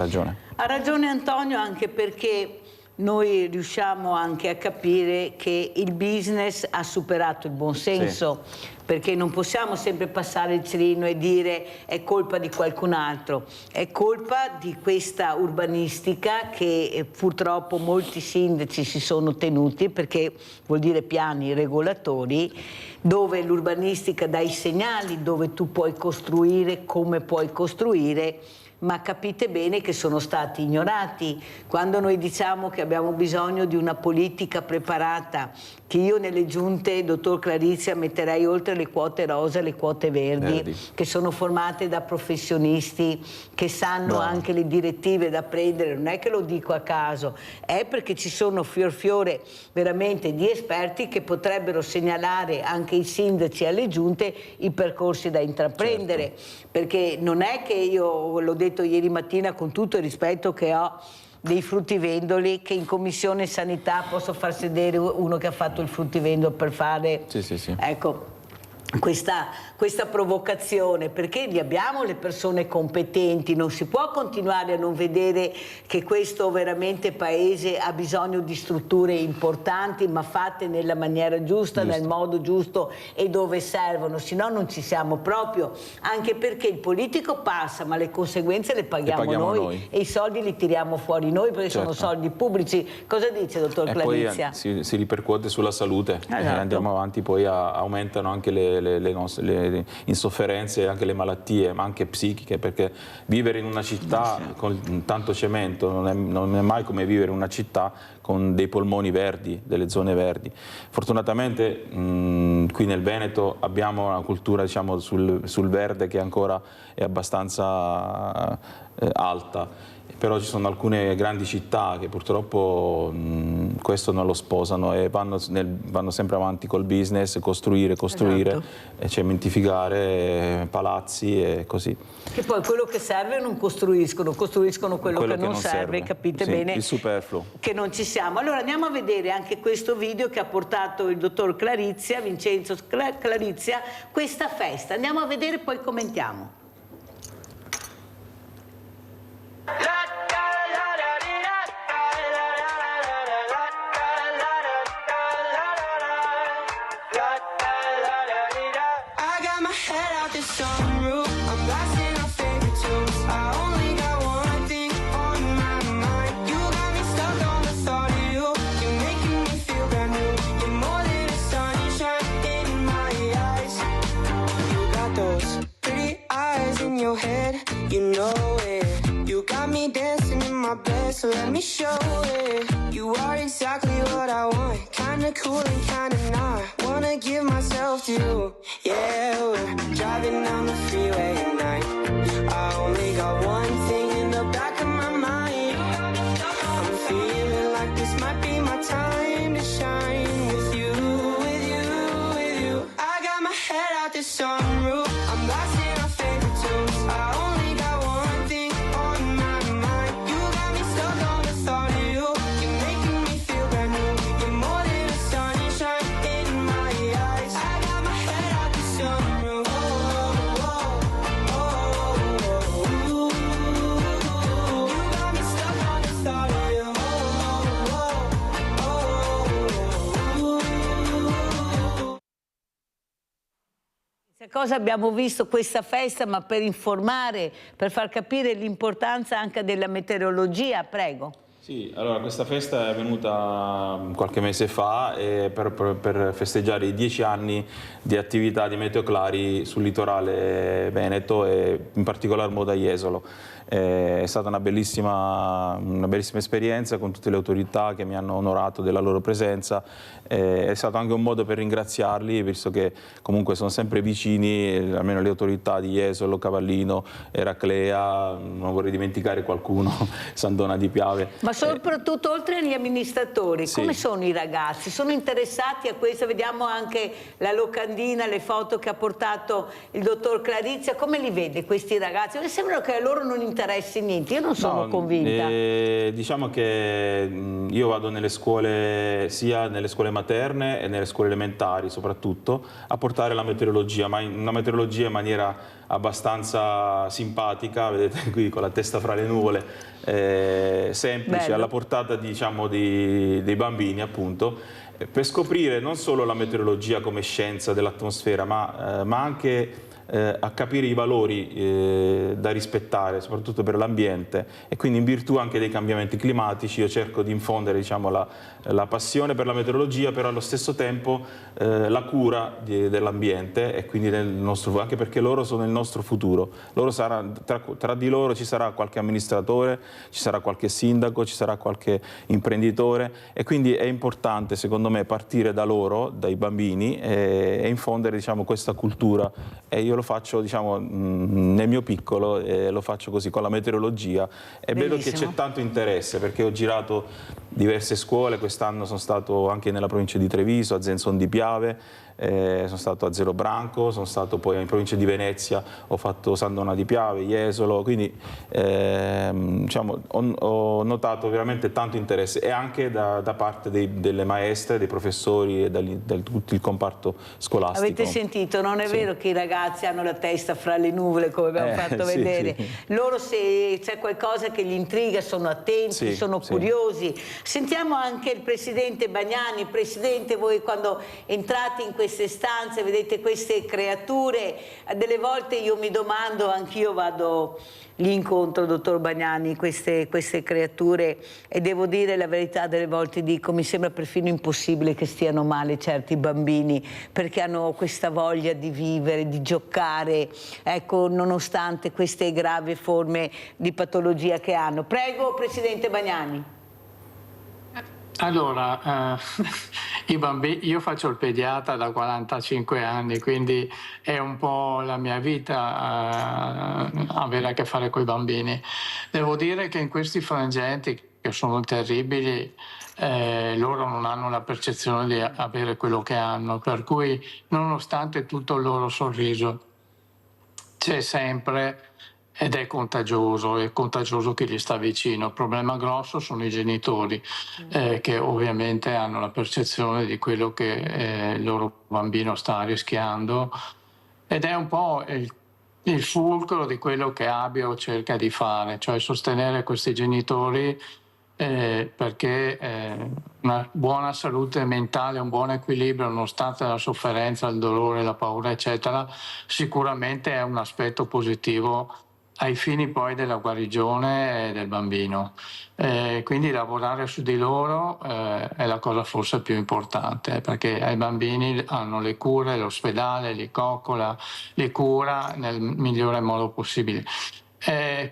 ragione Antonio, anche perché noi riusciamo anche a capire che il business ha superato il buon senso, perché non possiamo sempre passare il cerino e dire è colpa di qualcun altro, è colpa di questa urbanistica che purtroppo molti sindaci si sono tenuti, perché vuol dire piani regolatori, dove l'urbanistica dà i segnali, dove tu puoi costruire, come puoi costruire, ma capite bene che sono stati ignorati. Quando noi diciamo che abbiamo bisogno di una politica preparata, che io nelle giunte, dottor Clarizia, metterei oltre le quote rosa le quote verdi, che sono formate da professionisti che sanno anche le direttive da prendere, non è che lo dico a caso, è perché ci sono fiore veramente di esperti che potrebbero segnalare anche ai sindaci e alle giunte i percorsi da intraprendere, perché non è che io, l'ho detto ieri mattina con tutto il rispetto che ho dei fruttivendoli, che in commissione sanità posso far sedere uno che ha fatto il fruttivendolo per fare ecco questa provocazione, perché li abbiamo le persone competenti, non si può continuare a non vedere che questo veramente paese ha bisogno di strutture importanti ma fatte nella maniera giusta, nel modo giusto e dove servono, se no non ci siamo proprio, anche perché il politico passa ma le conseguenze le paghiamo noi e i soldi li tiriamo fuori noi perché sono soldi pubblici. Cosa dice, dottor Clarizia? Poi si ripercuote sulla salute, andiamo avanti, poi aumentano anche le insofferenze e anche le malattie, ma anche psichiche, perché vivere in una città con tanto cemento non è mai come vivere in una città con dei polmoni verdi, delle zone verdi. Fortunatamente qui nel Veneto abbiamo una cultura, diciamo, sul verde che ancora è abbastanza alta. Però ci sono alcune grandi città che purtroppo questo non lo sposano e vanno sempre avanti col business, costruire, e cementificare palazzi e così. Che poi quello che serve non costruiscono quello che non serve, capite bene? Il superfluo. Che non ci siamo. Allora andiamo a vedere anche questo video che ha portato il dottor Clarizia, Vincenzo Clarizia, questa festa. Andiamo a vedere e poi commentiamo. So let me show it. You are exactly what I want. Kinda cool and kinda not. Wanna give myself to you. Yeah, we're driving down the freeway at night. I only got one thing in the back of my mind. I'm feeling like this might be my time to shine. With you, with you, with you. I got my head out the sunroof. I'm blasting our favorite tunes. I only got one thing on my mind. You got me stuck on the thought of you. You're making me feel brand new. You're more than a sunshine in my eyes. I got my head out the sunroof. Oh, oh, oh, oh, oh. You got me stuck on the thought of you. Oh, oh, oh, oh. Cosa abbiamo visto questa festa, ma per informare, per far capire l'importanza anche della meteorologia, prego. Sì, allora questa festa è venuta qualche mese fa per festeggiare i 10 anni di attività di Meteo Clari sul litorale veneto e in particolar modo a Jesolo. È stata una bellissima esperienza con tutte le autorità che mi hanno onorato della loro presenza. È stato anche un modo per ringraziarli, visto che comunque sono sempre vicini, almeno le autorità di Jesolo, Cavallino, Eraclea, non vorrei dimenticare qualcuno, Sant'Ona di Piave. Ma soprattutto oltre agli amministratori, Sì. come sono i ragazzi? Sono interessati a questo? Vediamo anche la locandina, le foto che ha portato il dottor Clarizia. Come li vede questi ragazzi? Mi sembra che a loro non interessi niente, io non sono convinta. Diciamo che io vado nelle scuole, sia nelle scuole materne e nelle scuole elementari soprattutto, a portare la meteorologia, ma una meteorologia in maniera abbastanza simpatica, vedete qui con la testa fra le nuvole, semplice, Bello. alla portata diciamo dei bambini appunto, per scoprire non solo la meteorologia come scienza dell'atmosfera, ma anche a capire i valori da rispettare, soprattutto per l'ambiente, e quindi in virtù anche dei cambiamenti climatici io cerco di infondere diciamo, la passione per la meteorologia, però allo stesso tempo la cura dell'ambiente, e quindi anche perché loro sono il nostro futuro. Loro tra di loro ci sarà qualche amministratore, ci sarà qualche sindaco, ci sarà qualche imprenditore, e quindi è importante secondo me partire da loro, dai bambini, e infondere diciamo, questa cultura, e io lo faccio diciamo, nel mio piccolo, lo faccio così con la meteorologia, e vedo che c'è tanto interesse, perché ho girato diverse scuole, quest'anno sono stato anche nella provincia di Treviso, a Zenzon di Piave, sono stato a Zero Branco, sono stato poi in provincia di Venezia, ho fatto Sant'Ona di Piave, Jesolo, quindi diciamo, ho notato veramente tanto interesse, e anche da parte delle maestre, dei professori e da tutto il comparto scolastico. Avete sentito, non è vero che i ragazzi hanno la testa fra le nuvole, come abbiamo fatto sì, vedere. sì. Loro, se c'è qualcosa che li intriga, sono attenti, sono curiosi. Sentiamo anche il presidente Bagnani. Presidente, voi quando entrate in queste stanze vedete queste creature, delle volte io mi domando, anch'io vado lì incontro, dottor Bagnani, queste creature, e devo dire la verità, delle volte dico mi sembra perfino impossibile che stiano male certi bambini, perché hanno questa voglia di vivere, di giocare, ecco, nonostante queste gravi forme di patologia che hanno. Prego, presidente Bagnani. Allora, i bambini, io faccio il pediatra da 45 anni, quindi è un po' la mia vita avere a che fare con i bambini. Devo dire che in questi frangenti, che sono terribili, loro non hanno la percezione di avere quello che hanno, per cui nonostante tutto il loro sorriso c'è sempre, ed è contagioso chi gli sta vicino. Il problema grosso sono i genitori, che ovviamente hanno la percezione di quello che il loro bambino sta rischiando, ed è un po' il fulcro di quello che Abio cerca di fare, cioè sostenere questi genitori, perché una buona salute mentale, un buon equilibrio nonostante la sofferenza, il dolore, la paura eccetera, sicuramente è un aspetto positivo ai fini poi della guarigione del bambino. Quindi lavorare su di loro è la cosa forse più importante, perché ai bambini hanno le cure, l'ospedale li coccola, li cura nel migliore modo possibile.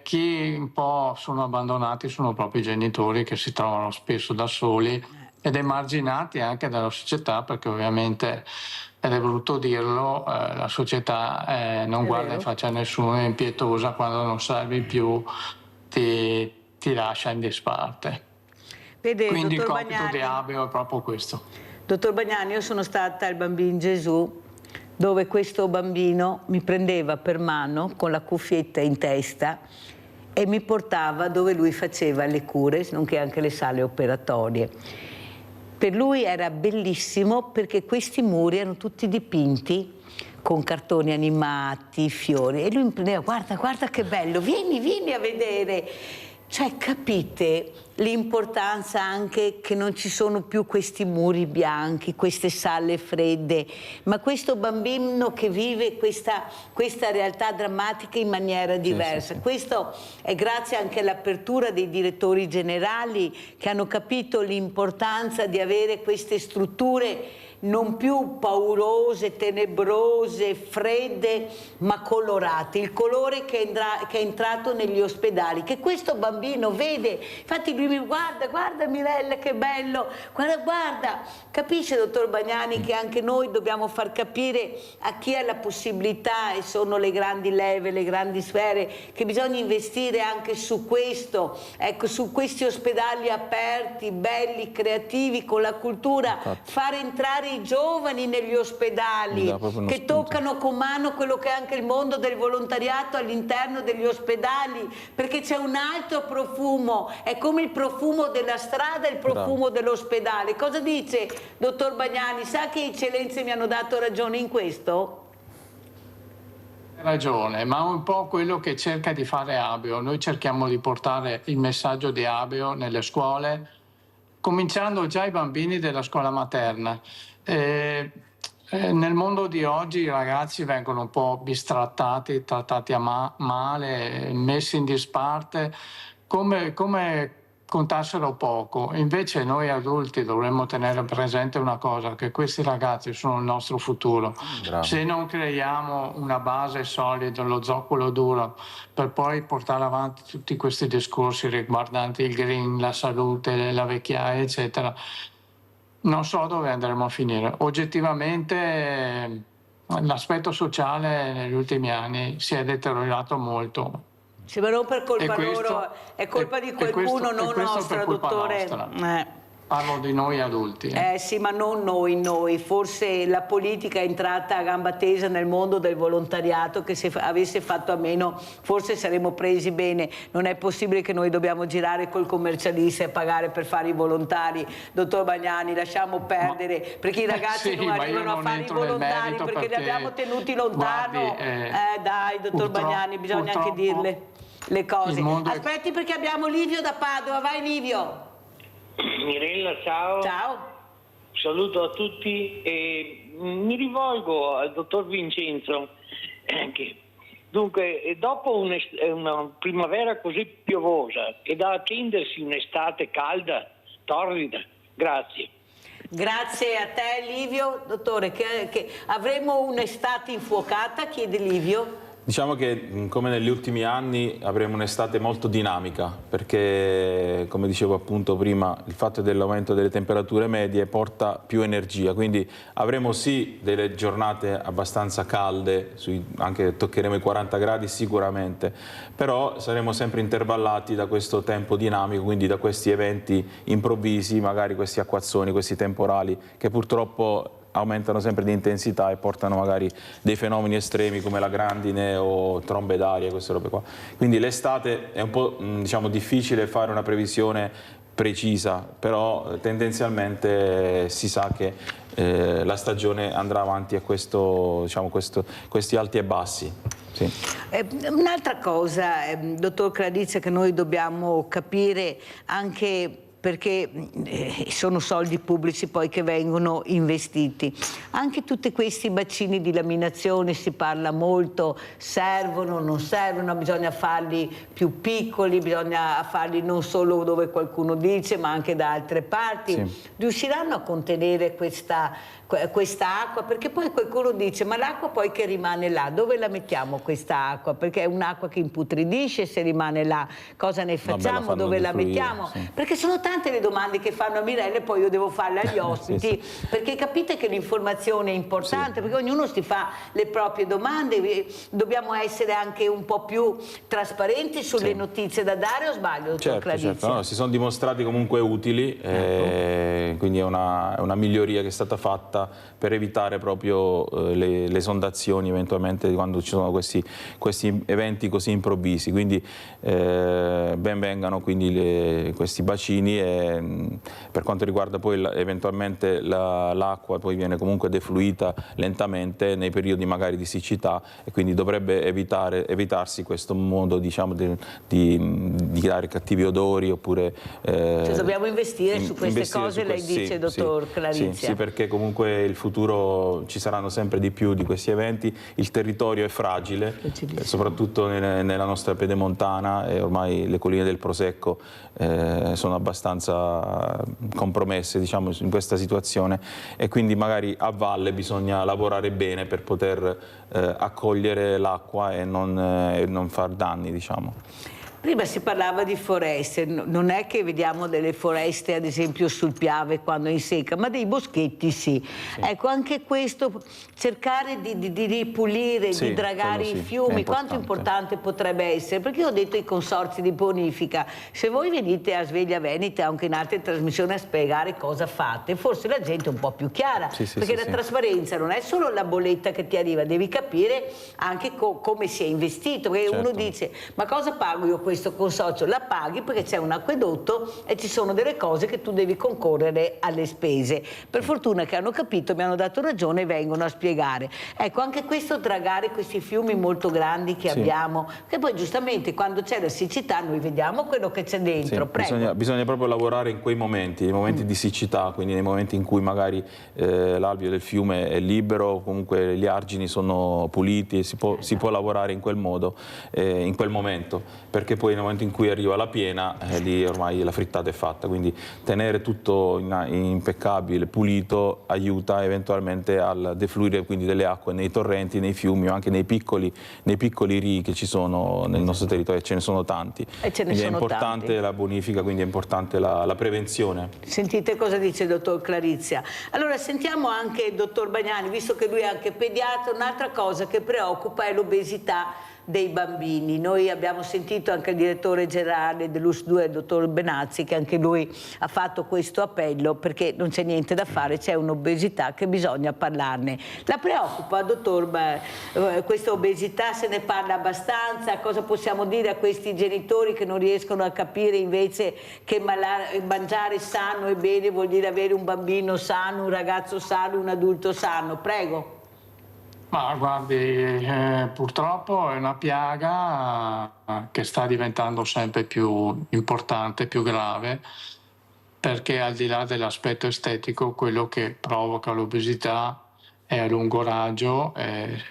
Chi un po' sono abbandonati sono proprio i genitori, che si trovano spesso da soli ed emarginati anche dalla società, perché ovviamente, ed è brutto dirlo, la società non guarda in faccia a nessuno, è impietosa, quando non servi più ti lascia in disparte. Vede, quindi il dottor compito Bagnani, di Abio è proprio questo. Dottor Bagnani, io sono stata al Bambin Gesù, dove questo bambino mi prendeva per mano con la cuffietta in testa e mi portava dove lui faceva le cure, nonché anche le sale operatorie. Per lui era bellissimo, perché questi muri erano tutti dipinti con cartoni animati, fiori, e lui mi prendeva: guarda, guarda che bello, vieni a vedere. Cioè, capite l'importanza anche che non ci sono più questi muri bianchi, queste sale fredde, ma questo bambino che vive questa realtà drammatica in maniera diversa. Sì. Questo è grazie anche all'apertura dei direttori generali, che hanno capito l'importanza di avere queste strutture non più paurose, tenebrose, fredde, ma colorate, il colore che è entrato negli ospedali, che questo bambino vede. Infatti lui mi guarda Mirella che bello, guarda, capisce dottor Bagnani che anche noi dobbiamo far capire a chi ha la possibilità, e sono le grandi leve, le grandi sfere, che bisogna investire anche su questo, ecco, su questi ospedali aperti, belli, creativi, con la cultura, far entrare i giovani negli ospedali, che toccano con mano quello che è anche il mondo del volontariato all'interno degli ospedali, perché c'è un altro profumo, è come il profumo della strada e il profumo dell'ospedale. Cosa dice dottor Bagnani? Sa che eccellenze mi hanno dato ragione in questo? Ragione, ma un po' quello che cerca di fare Abeo. Noi cerchiamo di portare il messaggio di Abeo nelle scuole, cominciando già ai bambini della scuola materna. Nel mondo di oggi i ragazzi vengono un po' bistrattati, trattati male, messi in disparte, come contassero poco. Invece noi adulti dovremmo tenere presente una cosa, che questi ragazzi sono il nostro futuro. Bravo. Se non creiamo una base solida, lo zoccolo duro, per poi portare avanti tutti questi discorsi riguardanti il green, la salute, la vecchiaia, eccetera, non so dove andremo a finire. Oggettivamente l'aspetto sociale negli ultimi anni si è deteriorato molto. Sì, ma non per colpa loro, è colpa di qualcuno, non nostra, dottore. Parlo di noi adulti. Sì, ma non noi. Forse la politica è entrata a gamba tesa nel mondo del volontariato, che se avesse fatto a meno forse saremmo presi bene. Non è possibile che noi dobbiamo girare col commercialista e pagare per fare i volontari. Dottor Bagnani, lasciamo perdere, perché i ragazzi non arrivano a fare i volontari, perché li abbiamo tenuti lontano. Dai, dottor Bagnani, bisogna anche dirle le cose. Aspetti, perché abbiamo Livio da Padova. Vai Livio. Mirella, ciao. Ciao. Saluto a tutti e mi rivolgo al dottor Vincenzo. Dunque, dopo una primavera così piovosa, è da attendersi un'estate calda, torrida. Grazie. Grazie a te Livio. Dottore, che avremo un'estate infuocata, chiede Livio. Diciamo che come negli ultimi anni avremo un'estate molto dinamica, perché come dicevo appunto prima, il fatto dell'aumento delle temperature medie porta più energia, quindi avremo sì delle giornate abbastanza calde, anche toccheremo i 40 gradi sicuramente, però saremo sempre intervallati da questo tempo dinamico, quindi da questi eventi improvvisi, magari questi acquazzoni, questi temporali che purtroppo aumentano sempre di intensità e portano magari dei fenomeni estremi come la grandine o trombe d'aria, queste robe qua. Quindi l'estate è un po' diciamo difficile fare una previsione precisa, però tendenzialmente si sa che la stagione andrà avanti a questi alti e bassi. Sì. Un'altra cosa, dottor Cradizia, che noi dobbiamo capire anche, perché sono soldi pubblici poi che vengono investiti. Anche tutti questi bacini di laminazione, si parla molto, servono, non servono, bisogna farli più piccoli, bisogna farli non solo dove qualcuno dice, ma anche da altre parti. Sì. Riusciranno a contenere questa acqua? Perché poi qualcuno dice, ma l'acqua poi che rimane là, dove la mettiamo questa acqua? Perché è un'acqua che imputridisce se rimane là, cosa ne facciamo, dove la mettiamo? Sì. Perché sono tante le domande che fanno a Mirella e poi io devo farle agli ospiti, sì. Perché capite che l'informazione è importante, sì. Perché ognuno si fa le proprie domande, dobbiamo essere anche un po' più trasparenti sulle notizie da dare, o sbaglio, dottor Cradizia? Certo. No, si sono dimostrati comunque utili, quindi è una miglioria che è stata fatta per evitare proprio le esondazioni eventualmente quando ci sono questi eventi così improvvisi, quindi ben vengano quindi questi bacini, e per quanto riguarda poi eventualmente l'acqua poi viene comunque defluita lentamente nei periodi magari di siccità, e quindi dovrebbe evitarsi questo modo, diciamo, di dare cattivi odori, oppure cioè dobbiamo investire su queste cose, lei dice, dottor Cradizia. Sì, perché comunque comunque il futuro ci saranno sempre di più di questi eventi, il territorio è fragile, soprattutto nella nostra pedemontana, e ormai le colline del Prosecco sono abbastanza compromesse, diciamo, in questa situazione, e quindi magari a valle bisogna lavorare bene per poter accogliere l'acqua e non far danni, diciamo. Prima si parlava di foreste, non è che vediamo delle foreste ad esempio sul Piave quando è in secca, ma dei boschetti sì. Ecco, anche questo, cercare di ripulire, di dragare i fiumi, quanto importante potrebbe essere, perché io ho detto ai consorzi di bonifica, se voi venite a Sveglia Veneta, anche in altre trasmissioni, a spiegare cosa fate, forse la gente è un po' più chiara, perché la trasparenza non è solo la bolletta che ti arriva, devi capire anche come si è investito, perché uno dice, ma cosa pago io questo consorzio? La paghi perché c'è un acquedotto e ci sono delle cose che tu devi concorrere alle spese. Per fortuna che hanno capito, mi hanno dato ragione e vengono a spiegare. Ecco, anche questo, dragare questi fiumi molto grandi che abbiamo, che poi giustamente quando c'è la siccità noi vediamo quello che c'è dentro. Bisogna proprio lavorare in quei momenti, nei momenti di siccità, quindi nei momenti in cui magari l'alveo del fiume è libero, comunque gli argini sono puliti, si può lavorare in quel modo, in quel momento, perché poi nel momento in cui arriva la piena, lì ormai la frittata è fatta, quindi tenere tutto impeccabile, pulito, aiuta eventualmente al defluire quindi delle acque nei torrenti, nei fiumi o anche nei piccoli rii che ci sono nel nostro territorio, e ce ne sono tanti. Quindi è importante la bonifica, quindi è importante la prevenzione. Sentite cosa dice il dottor Clarizia. Allora sentiamo anche il dottor Bagnani, visto che lui è anche pediatra. Un'altra cosa che preoccupa è l'obesità dei bambini. Noi abbiamo sentito anche il direttore generale dell'US2, il dottor Benazzi, che anche lui ha fatto questo appello, perché non c'è niente da fare, c'è un'obesità che bisogna parlarne. La preoccupa, dottor, questa obesità? Se ne parla abbastanza? Cosa possiamo dire a questi genitori che non riescono a capire invece che mangiare sano e bene vuol dire avere un bambino sano, un ragazzo sano, un adulto sano? Prego. Ma guardi, purtroppo è una piaga che sta diventando sempre più importante, più grave, perché al di là dell'aspetto estetico, quello che provoca l'obesità è a lungo raggio e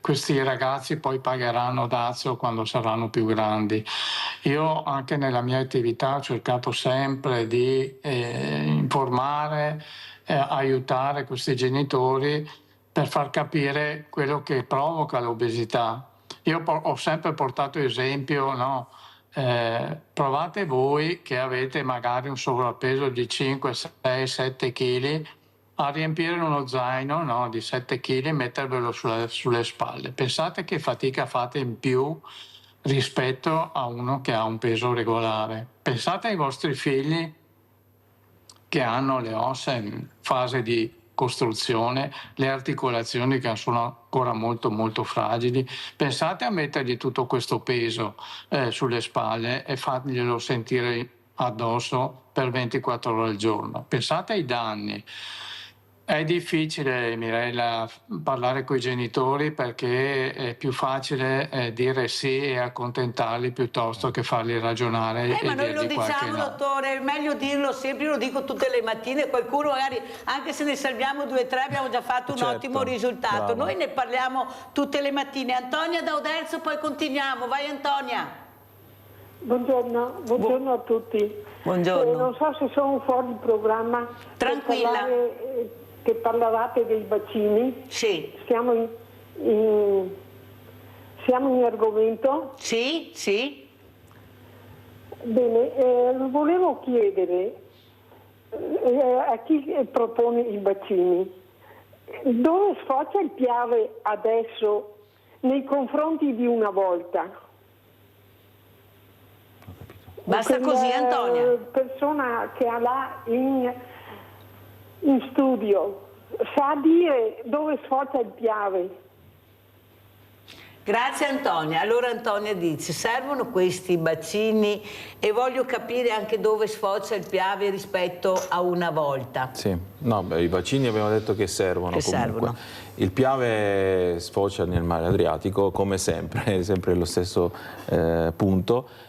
questi ragazzi poi pagheranno dazio quando saranno più grandi. Io anche nella mia attività ho cercato sempre di informare, aiutare questi genitori per far capire quello che provoca l'obesità. Io ho sempre portato esempio, no? Provate voi che avete magari un sovrappeso di 5, 6, 7 kg a riempire uno zaino, no, di 7 kg e mettervelo sulle spalle. Pensate che fatica fate in più rispetto a uno che ha un peso regolare. Pensate ai vostri figli che hanno le ossa in fase di costruzione, le articolazioni che sono ancora molto molto fragili. Pensate a mettergli tutto questo peso sulle spalle e farglielo sentire addosso per 24 ore al giorno. Pensate ai danni. È difficile, Mirella, parlare con i genitori perché è più facile dire sì e accontentarli piuttosto che farli ragionare. Ma noi lo diciamo, dottore, è meglio dirlo sempre, io lo dico tutte le mattine, qualcuno magari, anche se ne salviamo 2 o 3, abbiamo già fatto un ottimo risultato. Bravo. Noi ne parliamo tutte le mattine. Antonia da Oderzo, poi continuiamo. Vai Antonia. Buongiorno a tutti. Buongiorno. Non so se sono fuori programma. Tranquilla. Che parlavate dei bacini. Sì. Siamo in argomento? Sì, sì. Bene, volevo chiedere a chi propone i bacini, dove sfocia il Piave adesso nei confronti di una volta? Basta così, Antonia. Persona che ha là in studio sa dire dove sfocia il Piave? Grazie Antonia. Allora Antonia dice, servono questi bacini e voglio capire anche dove sfocia il Piave rispetto a una volta. Sì, no, i bacini abbiamo detto che servono comunque. Il Piave sfocia nel mare Adriatico come sempre, è sempre lo stesso punto.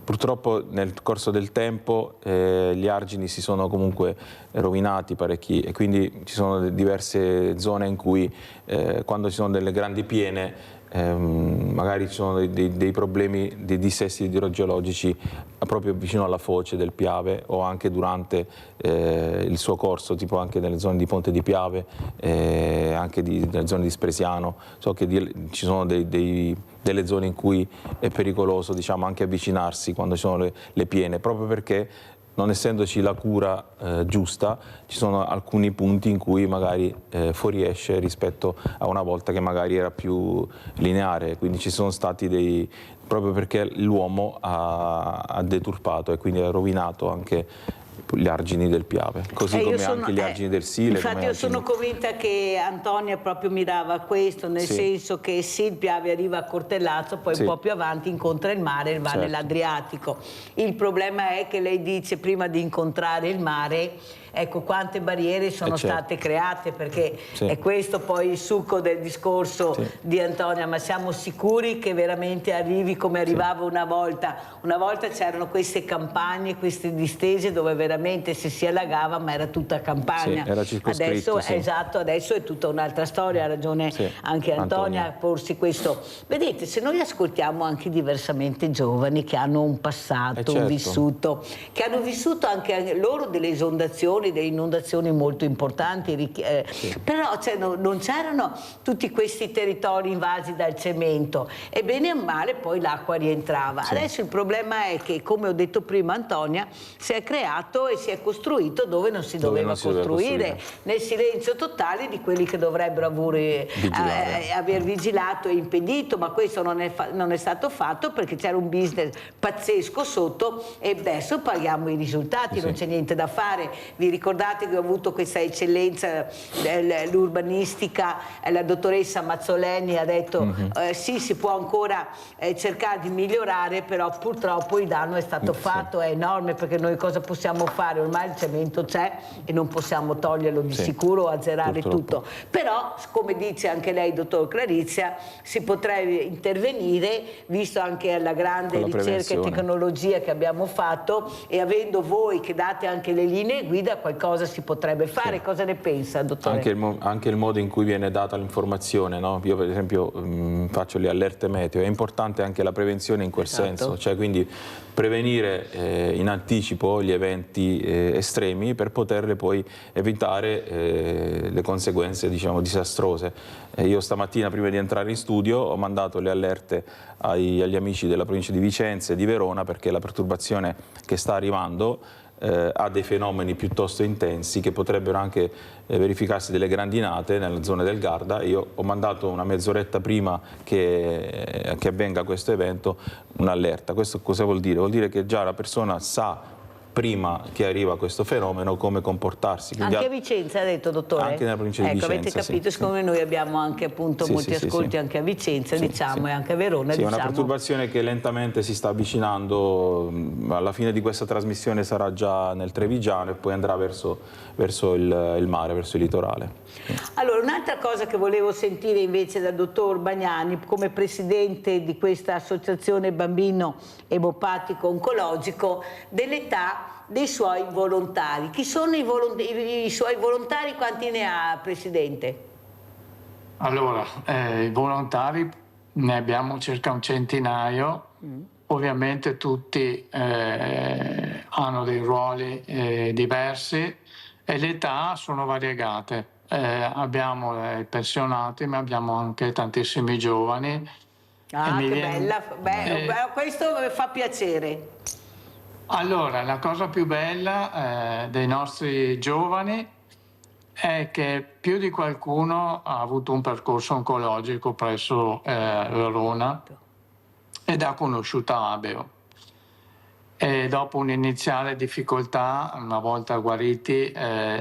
Purtroppo nel corso del tempo gli argini si sono comunque rovinati parecchi e quindi ci sono diverse zone in cui quando ci sono delle grandi piene magari ci sono dei problemi di dissesti idrogeologici proprio vicino alla foce del Piave o anche durante il suo corso, tipo anche nelle zone di Ponte di Piave, anche nelle zone di Spresiano. So che ci sono delle zone in cui è pericoloso, diciamo, anche avvicinarsi quando ci sono le piene, proprio perché non essendoci la cura giusta, ci sono alcuni punti in cui magari fuoriesce rispetto a una volta che magari era più lineare, quindi ci sono stati proprio perché l'uomo ha deturpato e quindi ha rovinato anche gli argini del Piave, così come anche gli argini del Sile. Infatti io sono convinta che Antonia proprio mirava a questo, nel senso che sì, il Piave arriva a Cortellazzo, poi un po' più avanti incontra il mare e va nell'Adriatico. Il problema è che lei dice prima di incontrare il mare, ecco quante barriere sono state create, perché è questo poi il succo del discorso di Antonia, ma siamo sicuri che veramente arrivi come arrivava una volta? Una volta c'erano queste campagne, queste distese dove veramente se si allagava ma era tutta campagna. Era circoscritto, adesso, esatto, adesso è tutta un'altra storia, ha ragione anche Antonia a porsi questo. Vedete, se noi ascoltiamo anche diversamente giovani che hanno un passato, un vissuto, che hanno vissuto anche loro delle esondazioni, delle inondazioni molto importanti, però non c'erano tutti questi territori invasi dal cemento e bene o male poi l'acqua rientrava. Adesso il problema è che, come ho detto prima Antonia, si è creato e si è costruito dove non si doveva costruire, nel silenzio totale di quelli che dovrebbero aver vigilato e impedito, ma questo non è stato fatto perché c'era un business pazzesco sotto e adesso paghiamo i risultati, non c'è niente da fare. Vi ricordate che ho avuto questa eccellenza dell'urbanistica, la dottoressa Mazzoleni ha detto sì, si può ancora cercare di migliorare, però purtroppo il danno è stato fatto, è enorme, perché noi cosa possiamo fare? Ormai il cemento c'è e non possiamo toglierlo di sicuro o azzerare tutto, però come dice anche lei, dottor Clarizia, si potrebbe intervenire, visto anche la grande ricerca e tecnologia che abbiamo fatto, e avendo voi che date anche le linee guida, qualcosa si potrebbe fare. Cosa ne pensa, dottore? Anche il modo in cui viene data l'informazione, no? Io per esempio faccio le allerte meteo, è importante anche la prevenzione in quel senso, cioè quindi prevenire in anticipo gli eventi estremi per poterle poi evitare le conseguenze, diciamo, disastrose. Io stamattina prima di entrare in studio ho mandato le allerte agli amici della provincia di Vicenza e di Verona, perché la perturbazione che sta arrivando ha dei fenomeni piuttosto intensi che potrebbero anche verificarsi delle grandinate nella zona del Garda. Io ho mandato una mezz'oretta prima che avvenga questo evento un'allerta. Questo cosa vuol dire? Vuol dire che già la persona sa prima che arriva questo fenomeno come comportarsi. Quindi anche a Vicenza ha detto, dottore? Anche nella provincia di Vicenza. Avete capito, siccome noi abbiamo anche appunto molti ascolti anche a Vicenza, diciamo, e anche a Verona. È una perturbazione che lentamente si sta avvicinando, alla fine di questa trasmissione sarà già nel Trevigiano e poi andrà verso il mare, verso il litorale. Allora, un'altra cosa che volevo sentire invece dal dottor Bagnani, come presidente di questa associazione bambino emopatico oncologico, dell'età dei suoi volontari. Chi sono i suoi volontari? Quanti ne ha, Presidente? Allora, i volontari ne abbiamo circa un centinaio. Ovviamente tutti hanno dei ruoli diversi e le età sono variegate. Abbiamo i pensionati, ma abbiamo anche tantissimi giovani. Ah, che bella! Questo fa piacere. Allora, la cosa più bella dei nostri giovani è che più di qualcuno ha avuto un percorso oncologico presso Verona ed ha conosciuto Abeo. E dopo un'iniziale difficoltà, una volta guariti,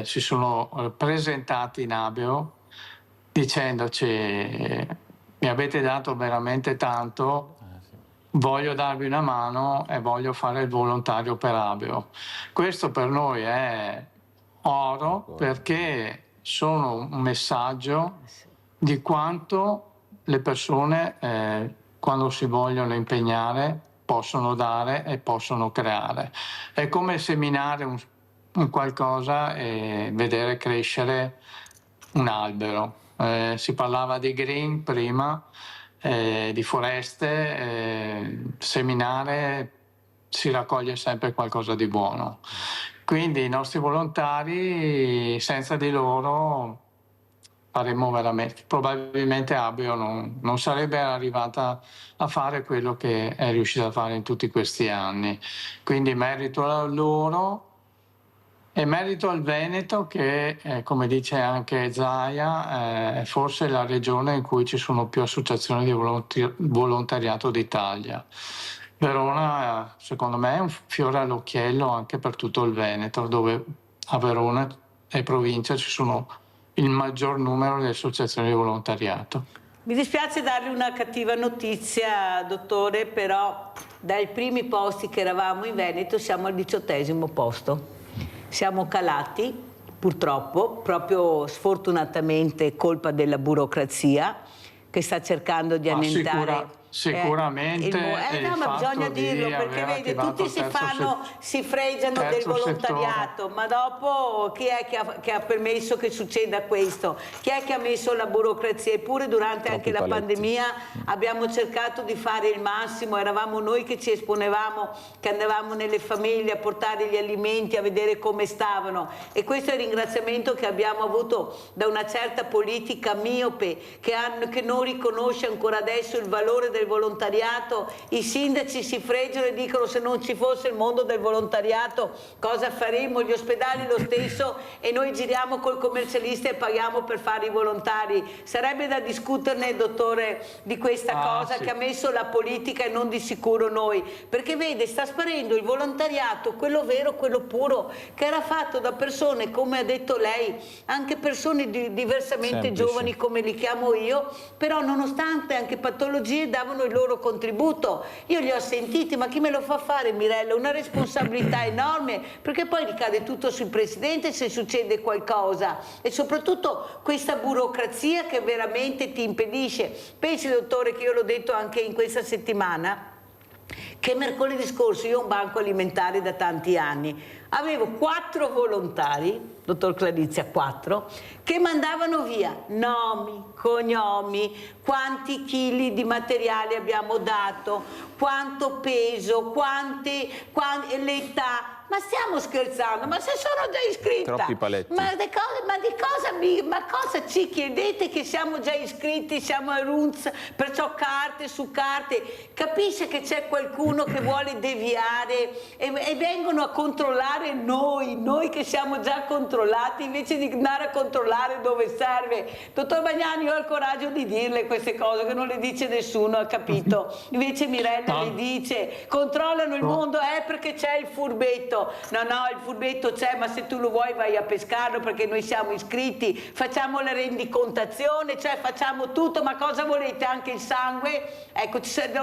si sono presentati in Abeo dicendoci: mi avete dato veramente tanto, voglio darvi una mano e voglio fare il volontario per Abeo. Questo per noi è oro, perché sono un messaggio di quanto le persone, quando si vogliono impegnare, possono dare e possono creare. È come seminare un qualcosa e vedere crescere un albero. Si parlava di green prima, di foreste, seminare si raccoglie sempre qualcosa di buono. Quindi i nostri volontari, senza di loro faremmo veramente, probabilmente Abio non sarebbe arrivata a fare quello che è riuscita a fare in tutti questi anni. Quindi merito a loro e merito al Veneto che, come dice anche Zaia, è forse la regione in cui ci sono più associazioni di volontariato d'Italia. Verona, secondo me, è un fiore all'occhiello anche per tutto il Veneto, dove a Verona e provincia ci sono il maggior numero di associazioni di volontariato. Mi dispiace darle una cattiva notizia, dottore, però dai primi posti che eravamo in Veneto siamo al 18° posto. Siamo calati, purtroppo, proprio sfortunatamente colpa della burocrazia che sta cercando di annientare. Sicuramente no, ma bisogna dirlo, perché vede, tutti si fregiano del volontariato, ma dopo chi è che ha permesso che succeda questo? Chi è che ha messo la burocrazia? Eppure durante anche la pandemia abbiamo cercato di fare il massimo, eravamo noi che ci esponevamo, che andavamo nelle famiglie a portare gli alimenti, a vedere come stavano, e questo è il ringraziamento che abbiamo avuto da una certa politica miope che non riconosce ancora adesso il valore del volontariato. I sindaci si fregiano e dicono: se non ci fosse il mondo del volontariato cosa faremmo? Gli ospedali lo stesso, e noi giriamo col commercialista e paghiamo per fare i volontari. Sarebbe da discuterne, dottore, di questa cosa che ha messo la politica e non di sicuro noi, perché vede, sta sparendo il volontariato, quello vero, quello puro, che era fatto da persone, come ha detto lei, anche persone diversamente giovani come li chiamo io, però nonostante anche patologie davano il loro contributo. Io li ho sentiti, ma chi me lo fa fare, Mirella? Una responsabilità enorme, perché poi ricade tutto sul presidente se succede qualcosa, e soprattutto questa burocrazia che veramente ti impedisce. Pensi, dottore, che io l'ho detto anche in questa settimana, che mercoledì scorso io ho un banco alimentare da tanti anni, avevo 4 volontari, dottor Clarizia, 4, che mandavano via nomi, cognomi, quanti chili di materiale abbiamo dato, quanto peso, l'età. Ma stiamo scherzando? Ma se sono già iscritta? Troppi paletti. Ma cosa ci chiedete che siamo già iscritti, siamo a RUNZ, perciò carte su carte? Capisce che c'è qualcuno che vuole deviare e vengono a controllare noi che siamo già controllati, invece di andare a controllare dove serve. Dottor Bagnani, io ho il coraggio di dirle queste cose che non le dice nessuno, ha capito? Invece Mirella le dice: controllano il mondo, perché c'è il furbetto. No, il furbetto c'è, ma se tu lo vuoi vai a pescarlo, perché noi siamo iscritti, facciamo la rendicontazione, cioè facciamo tutto. Ma cosa volete? Anche il sangue? Ecco,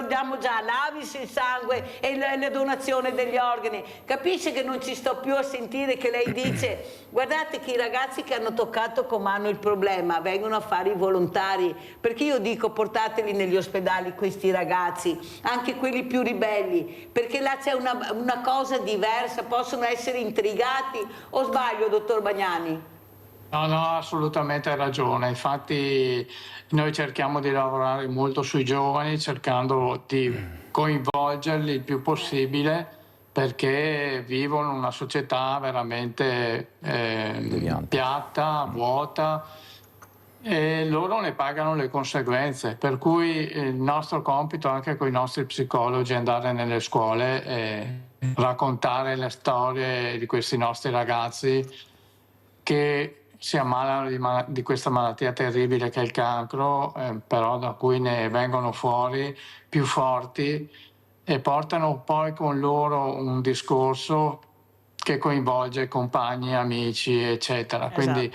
diamo già l'Avis, il sangue e la donazione degli organi. Capisce che non ci sto più a sentire che lei dice: guardate che i ragazzi che hanno toccato con mano il problema vengono a fare i volontari, perché io dico: portateli negli ospedali questi ragazzi, anche quelli più ribelli, perché là c'è una cosa diversa, possono essere intrigati. O sbaglio, dottor Bagnani? No, assolutamente hai ragione. Infatti noi cerchiamo di lavorare molto sui giovani, cercando di coinvolgerli il più possibile, perché vivono una società veramente piatta, vuota, e loro ne pagano le conseguenze. Per cui il nostro compito anche con i nostri psicologi è andare nelle scuole e raccontare le storie di questi nostri ragazzi che si ammalano di questa malattia terribile che è il cancro, però da cui ne vengono fuori più forti e portano poi con loro un discorso che coinvolge compagni, amici, eccetera. Quindi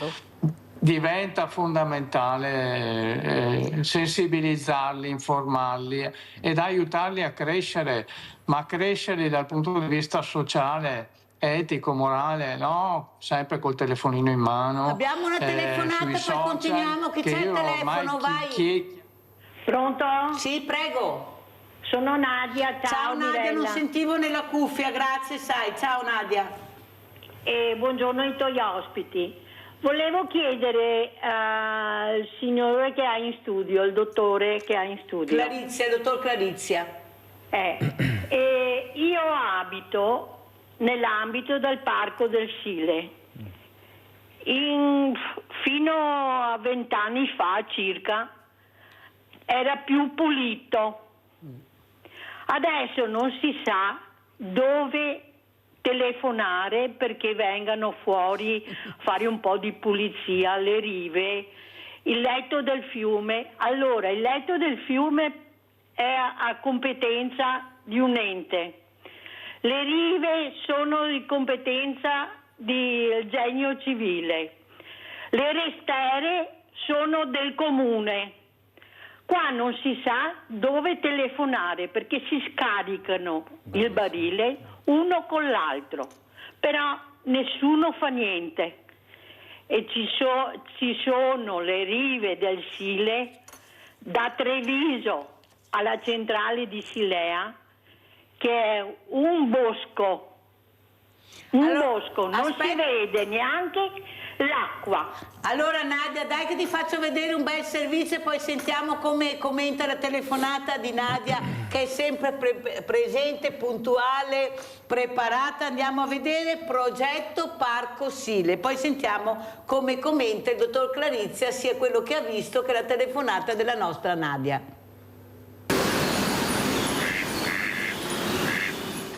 diventa fondamentale sensibilizzarli, informarli ed aiutarli a crescere, ma crescere dal punto di vista sociale, etico, morale, no? Sempre col telefonino in mano. Abbiamo una telefonata, poi social, continuiamo, che c'è il telefono, vai. Pronto? Sì, prego. Sono Nadia, ciao Nadia, Mirella. non sentivo nella cuffia, grazie, sai. Ciao Nadia. Buongiorno ai tuoi ospiti. Volevo chiedere al signore che ha in studio, il dottore che ha in studio. Clarizia, il dottor Clarizia. Io abito nell'ambito del Parco del Sile. Fino a 20 anni fa circa era più pulito. Adesso non si sa dove telefonare perché vengano fuori fare un po' di pulizia alle rive, il letto del fiume. Allora, il letto del fiume è a competenza di un ente. Le rive sono di competenza del Genio Civile. Le restere sono del comune. Qua non si sa dove telefonare perché si scaricano il barile uno con l'altro, però nessuno fa niente. E ci sono le rive del Sile da Treviso alla centrale di Silea, che è un bosco, non si vede neanche l'acqua. Allora Nadia, dai che ti faccio vedere un bel servizio e poi sentiamo come commenta la telefonata di Nadia, che è sempre presente, puntuale, preparata. Andiamo a vedere progetto Parco Sile, poi sentiamo come commenta il dottor Clarizia sia quello che ha visto che la telefonata della nostra Nadia.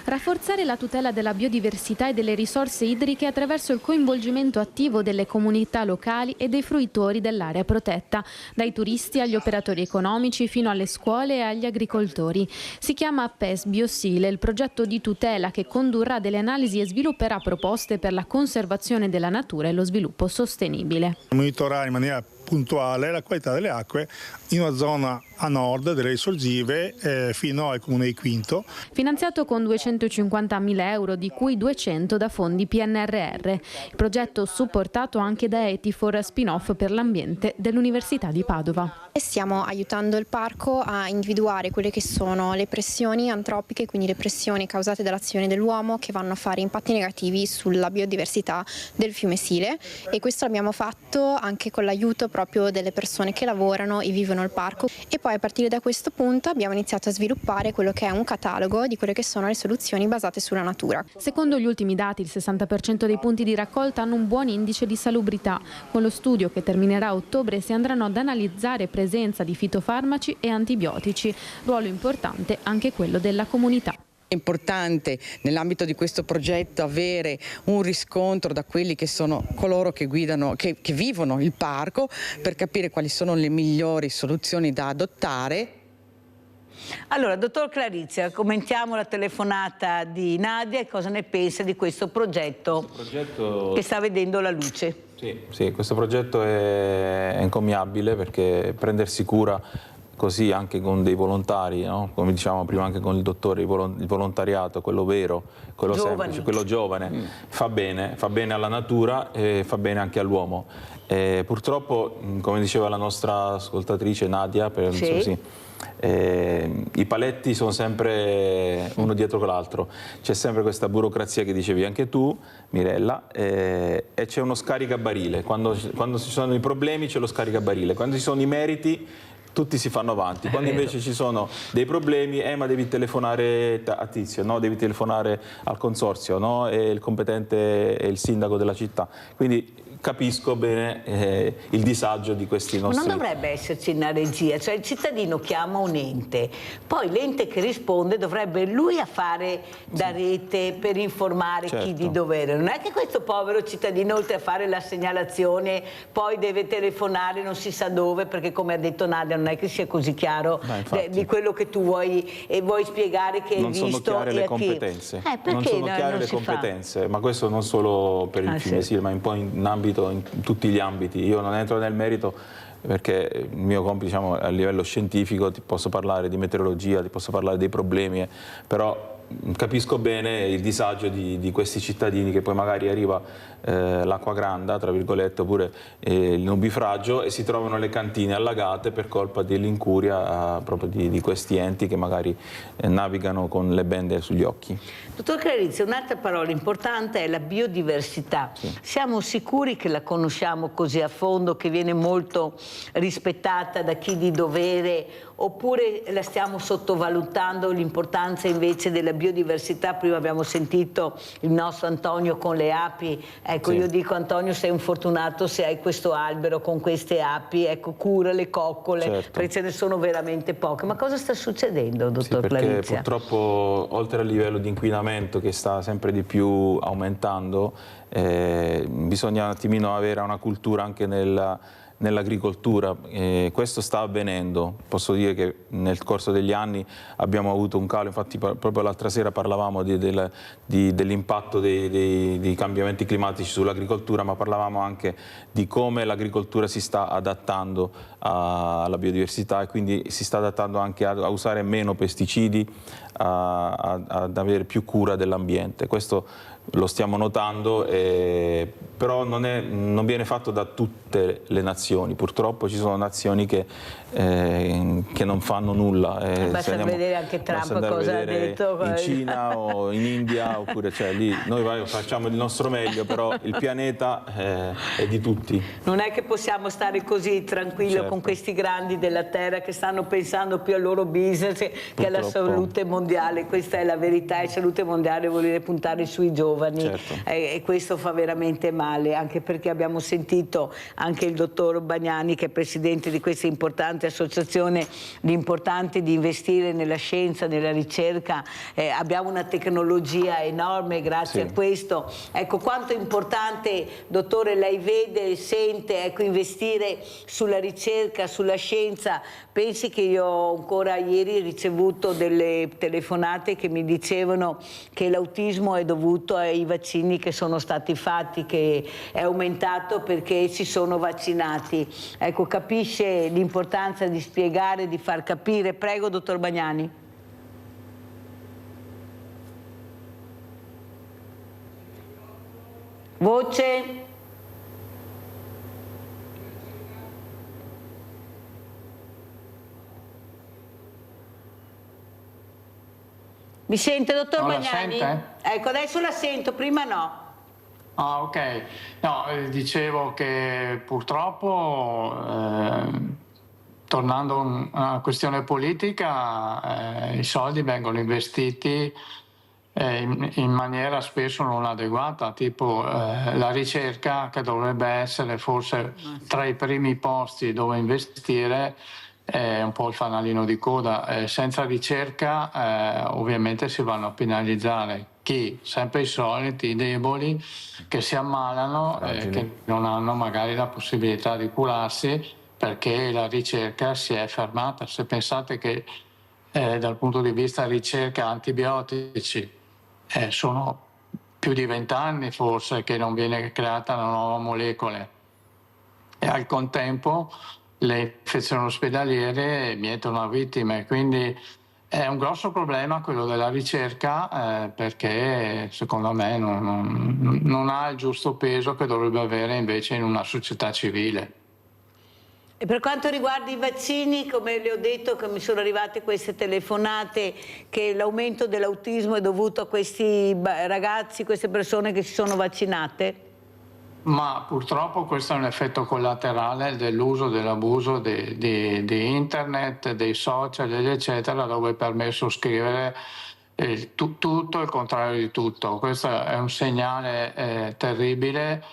Rafforzare la tutela della biodiversità e delle risorse idriche attraverso il coinvolgimento attivo delle comunità locali e dei fruitori dell'area protetta, dai turisti agli operatori economici fino alle scuole e agli agricoltori. Si chiama PES Biosile, il progetto di tutela che condurrà delle analisi e svilupperà proposte per la conservazione della natura e lo sviluppo sostenibile. Monitorare in maniera puntuale la qualità delle acque in una zona a nord delle risorgive fino al comune di Quinto. Finanziato con 250.000 euro, di cui 200 da fondi PNRR. Il progetto supportato anche da Etifor, spin-off per l'ambiente dell'Università di Padova. Stiamo aiutando il parco a individuare quelle che sono le pressioni antropiche, quindi le pressioni causate dall'azione dell'uomo che vanno a fare impatti negativi sulla biodiversità del fiume Sile, e questo l'abbiamo fatto anche con l'aiuto proprio delle persone che lavorano e vivono il parco, e poi a partire da questo punto abbiamo iniziato a sviluppare quello che è un catalogo di quelle che sono le soluzioni basate sulla natura. Secondo gli ultimi dati, il 60% dei punti di raccolta hanno un buon indice di salubrità. Con lo studio che terminerà a ottobre si andranno ad analizzare presenza di fitofarmaci e antibiotici, ruolo importante anche quello della comunità. È importante nell'ambito di questo progetto avere un riscontro da quelli che sono coloro che guidano, che vivono il parco, per capire quali sono le migliori soluzioni da adottare. Allora, dottor Clarizia, commentiamo la telefonata di Nadia e cosa ne pensa di questo progetto che sta vedendo la luce. Sì, questo progetto è encomiabile perché prendersi cura così anche con dei volontari, no? Come diciamo prima anche con il dottore, il volontariato, quello vero, quello semplice, quello giovane, fa bene alla natura e fa bene anche all'uomo. Purtroppo, come diceva la nostra ascoltatrice Nadia, i paletti sono sempre uno dietro l'altro, c'è sempre questa burocrazia che dicevi anche tu, Mirella, e c'è uno scaricabarile. Quando ci sono i problemi c'è lo scaricabarile, quando ci sono i meriti tutti si fanno avanti, quando invece ci sono dei problemi, ma devi telefonare a Tizio, no? Devi telefonare al consorzio, no? E il competente è il sindaco della città. Quindi capisco bene il disagio di questi nostri... Non dovrebbe esserci una regia, cioè il cittadino chiama un ente, poi l'ente che risponde dovrebbe lui a fare da rete per informare chi di dovere. Non è che questo povero cittadino, oltre a fare la segnalazione, poi deve telefonare non si sa dove, perché come ha detto Nadia non è che sia così chiaro di quello che tu vuoi spiegare che hai visto. Non sono chiare le competenze, non sono chiare le competenze, ma questo non solo per il fiume Sile, ma un po' in tutti gli ambiti. Io non entro nel merito perché il mio compito, diciamo, a livello scientifico, ti posso parlare di meteorologia, ti posso parlare dei problemi, però capisco bene il disagio di questi cittadini che poi magari arriva l'acqua granda, tra virgolette, oppure il nubifragio e si trovano le cantine allagate per colpa dell'incuria proprio di questi enti che magari navigano con le bende sugli occhi. Dottor Crerizio, un'altra parola importante è la biodiversità. Sì. Siamo sicuri che la conosciamo così a fondo, che viene molto rispettata da chi di dovere, oppure la stiamo sottovalutando l'importanza invece della biodiversità? Prima abbiamo sentito il nostro Antonio con le api, ecco, sì. Io dico, Antonio, sei un fortunato se hai questo albero con queste api, ecco, cura le coccole, certo. Perché ce ne sono veramente poche. Ma cosa sta succedendo, dottor Clarizia? Perché purtroppo, oltre al livello di inquinamento che sta sempre di più aumentando, bisogna un attimino avere una cultura anche nell'agricoltura. Questo sta avvenendo, posso dire che nel corso degli anni abbiamo avuto un calo, infatti proprio l'altra sera parlavamo dell'impatto dei cambiamenti climatici sull'agricoltura, ma parlavamo anche di come l'agricoltura si sta adattando alla biodiversità e quindi si sta adattando anche a usare meno pesticidi, ad avere più cura dell'ambiente. Questo lo stiamo notando, però non viene fatto da tutte le nazioni. Purtroppo ci sono nazioni che non fanno nulla. Basta vedere anche Trump cosa ha detto. In Cina o in India, oppure lì noi facciamo il nostro meglio, però il pianeta è di tutti. Non è che possiamo stare così tranquilli, certo, con questi grandi della terra che stanno pensando più al loro business che alla salute mondiale. Questa è la verità, e salute mondiale vuol dire puntare sui giovani, certo. E questo fa veramente male, anche perché abbiamo sentito anche il dottor Bagnani, che è presidente di questa importante associazione, l'importante di investire nella scienza, nella ricerca. Abbiamo una tecnologia enorme grazie a questo. Ecco, quanto è importante, dottore, lei vede e sente, ecco, investire sulla ricerca, sulla scienza. Pensi che io ancora ieri ho ricevuto delle telefonate che mi dicevano che l'autismo è dovuto ai vaccini che sono stati fatti, che è aumentato perché si sono vaccinati. Ecco, capisce l'importanza di spiegare, di far capire. Prego, dottor Bagnani. Voce. Mi sente, dottor Bagnani? Ecco, adesso la sento, prima no. Ah, ok. No, dicevo che purtroppo, tornando a una questione politica, i soldi vengono investiti in maniera spesso non adeguata, tipo la ricerca, che dovrebbe essere forse tra i primi posti dove investire, è un po' il fanalino di coda. Senza ricerca ovviamente si vanno a penalizzare chi? Sempre i soliti, i deboli che si ammalano, che non hanno magari la possibilità di curarsi perché la ricerca si è fermata. Se pensate che dal punto di vista ricerca antibiotici sono più di 20 anni forse che non viene creata una nuova molecola, e al contempo le infezioni ospedaliere mietono vittime, quindi è un grosso problema quello della ricerca, perché secondo me non ha il giusto peso che dovrebbe avere invece in una società civile. E per quanto riguarda i vaccini, come le ho detto, che mi sono arrivate queste telefonate che l'aumento dell'autismo è dovuto a questi ragazzi, queste persone che si sono vaccinate? Ma purtroppo questo è un effetto collaterale dell'uso, dell'abuso di internet, dei social, eccetera, dove è permesso scrivere tutto e il contrario di tutto. Questo è un segnale terribile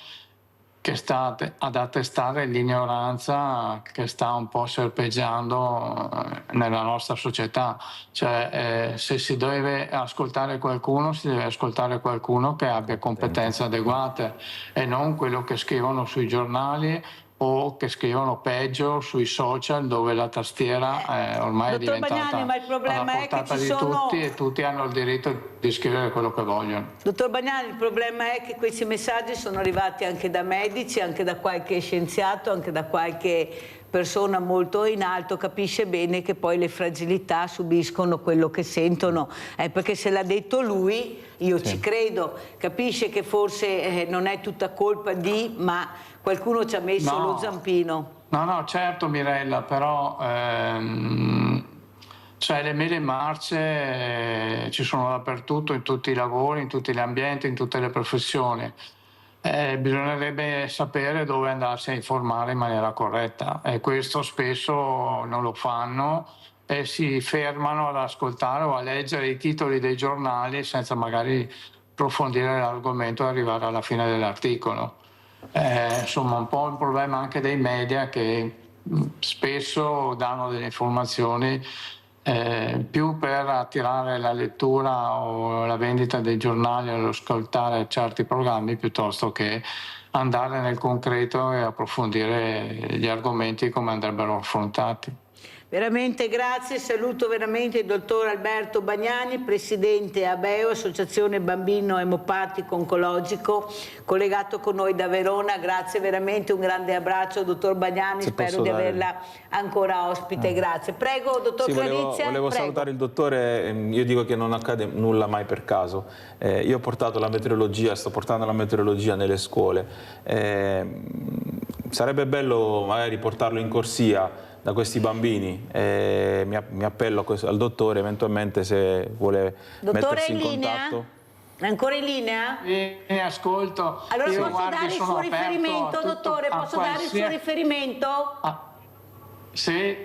che sta ad attestare l'ignoranza che sta un po' serpeggiando nella nostra società. Cioè, se si deve ascoltare qualcuno, si deve ascoltare qualcuno che abbia competenze adeguate e non quello che scrivono sui giornali o che scrivono peggio sui social, dove la tastiera ormai è Dottor diventata Bagnani, ma il problema alla è che portata ci di sono... tutti e tutti hanno il diritto di scrivere quello che vogliono. Dottor Bagnani, il problema è che questi messaggi sono arrivati anche da medici, anche da qualche scienziato, anche da qualche persona molto in alto, capisce bene che poi le fragilità subiscono quello che sentono, perché se l'ha detto lui io ci credo, capisce che forse non è tutta colpa di, ma qualcuno ci ha messo lo zampino. No, certo Mirella, però cioè le mele marce ci sono dappertutto, in tutti i lavori, in tutti gli ambienti, in tutte le professioni. Bisognerebbe sapere dove andarsi a informare in maniera corretta e questo spesso non lo fanno e si fermano ad ascoltare o a leggere i titoli dei giornali senza magari approfondire l'argomento e arrivare alla fine dell'articolo. Insomma, un po' il problema anche dei media che spesso danno delle informazioni più per attirare la lettura o la vendita dei giornali o ascoltare certi programmi piuttosto che andare nel concreto e approfondire gli argomenti come andrebbero affrontati. Veramente grazie, saluto veramente il dottor Alberto Bagnani, presidente ABEO, Associazione Bambino Emopatico Oncologico, collegato con noi da Verona. Grazie veramente, un grande abbraccio dottor Bagnani, spero di averla ancora ospite, grazie. Prego dottor Clarizia. Volevo salutare il dottore, io dico che non accade nulla mai per caso. Io ho portato la meteorologia, sto portando la meteorologia nelle scuole. Sarebbe bello magari portarlo in corsia da questi bambini, mi appello al dottore eventualmente se vuole mettersi in contatto. È ancora in linea? Ascolto. Allora io, posso dare il suo riferimento, dottore? Posso dare il suo riferimento? Sì,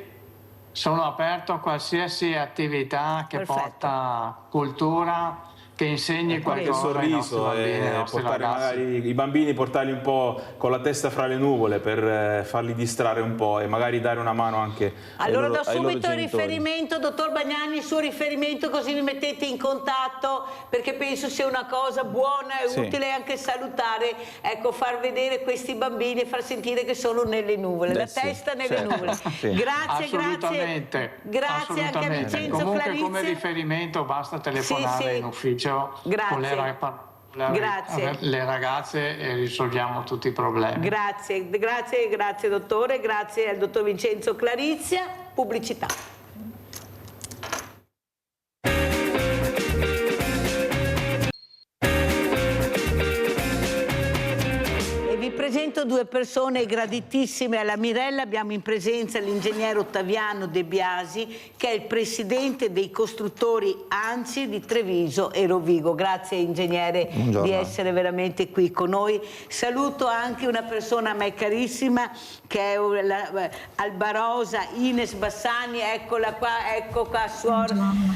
sono aperto a qualsiasi attività che porta cultura, che insegni qualcosa ai nostri bambini, ai nostri ragazzi. Magari i bambini portarli un po' con la testa fra le nuvole per farli distrarre un po' e magari dare una mano anche allora ai loro do subito il genitori. riferimento, dottor Bagnani, il suo riferimento, così vi mettete in contatto, perché penso sia una cosa buona e utile anche salutare, ecco, far vedere questi bambini e far sentire che sono nelle nuvole, la testa nelle nuvole. Grazie, grazie anche a Vincenzo Comunque Clarizia. come riferimento basta telefonare in ufficio con le ragazze e risolviamo tutti i problemi. Grazie dottore, grazie al dottor Vincenzo Clarizia. Pubblicità. Presento due persone graditissime alla Mirella. Abbiamo in presenza l'ingegnere Ottaviano De Biasi, che è il presidente dei costruttori ANCI di Treviso e Rovigo. Grazie ingegnere di essere veramente qui con noi. Saluto anche una persona a me carissima che è Albarosa Ines Bassani, eccola qua, ecco qua suor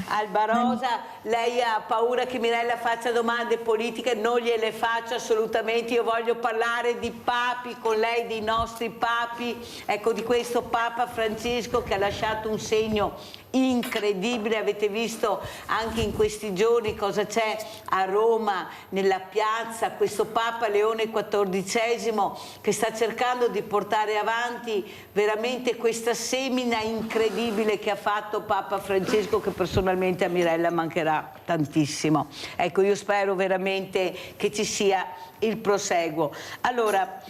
Albarosa. Lei ha paura che Mirella faccia domande politiche, non gliele faccio assolutamente, io voglio parlare di papi con lei, dei nostri papi, ecco, di questo Papa Francesco che ha lasciato un segno incredibile. Avete visto anche in questi giorni cosa c'è a Roma nella piazza, questo Papa Leone XIV che sta cercando di portare avanti veramente questa semina incredibile che ha fatto Papa Francesco, che personalmente a Mirella mancherà tantissimo. Ecco, io spero veramente che ci sia il proseguo. Allora,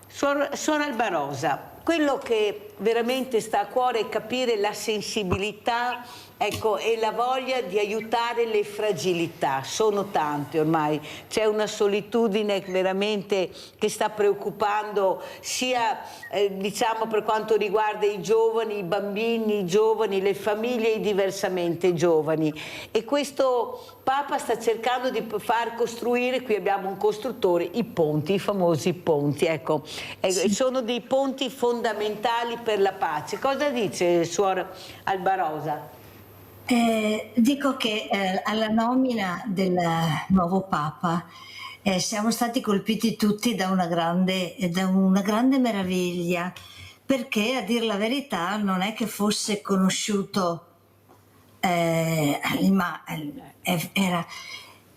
Suor Albarosa, quello che veramente sta a cuore è capire la sensibilità, ecco, e la voglia di aiutare le fragilità. Sono tante ormai, c'è una solitudine veramente che sta preoccupando sia diciamo per quanto riguarda i giovani, i bambini, i giovani, le famiglie i diversamente giovani, e questo Papa sta cercando di far costruire, qui abbiamo un costruttore, i ponti, i famosi ponti, ecco, sono dei ponti fondamentali per la pace. Cosa dice Suor Albarosa? Dico che alla nomina del nuovo Papa siamo stati colpiti tutti da una grande meraviglia, perché a dir la verità non è che fosse conosciuto, ma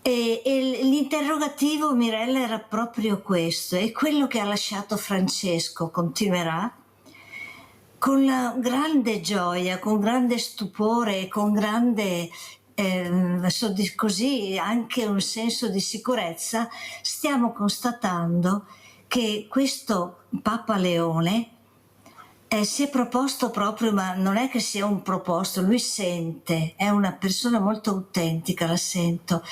E l'interrogativo, Mirella, era proprio questo, e quello che ha lasciato Francesco continuerà con grande gioia, con grande stupore e con grande così anche un senso di sicurezza. Stiamo constatando che questo Papa Leone si è proposto proprio, ma non è che sia un proposto, lui sente, è una persona molto autentica, la sento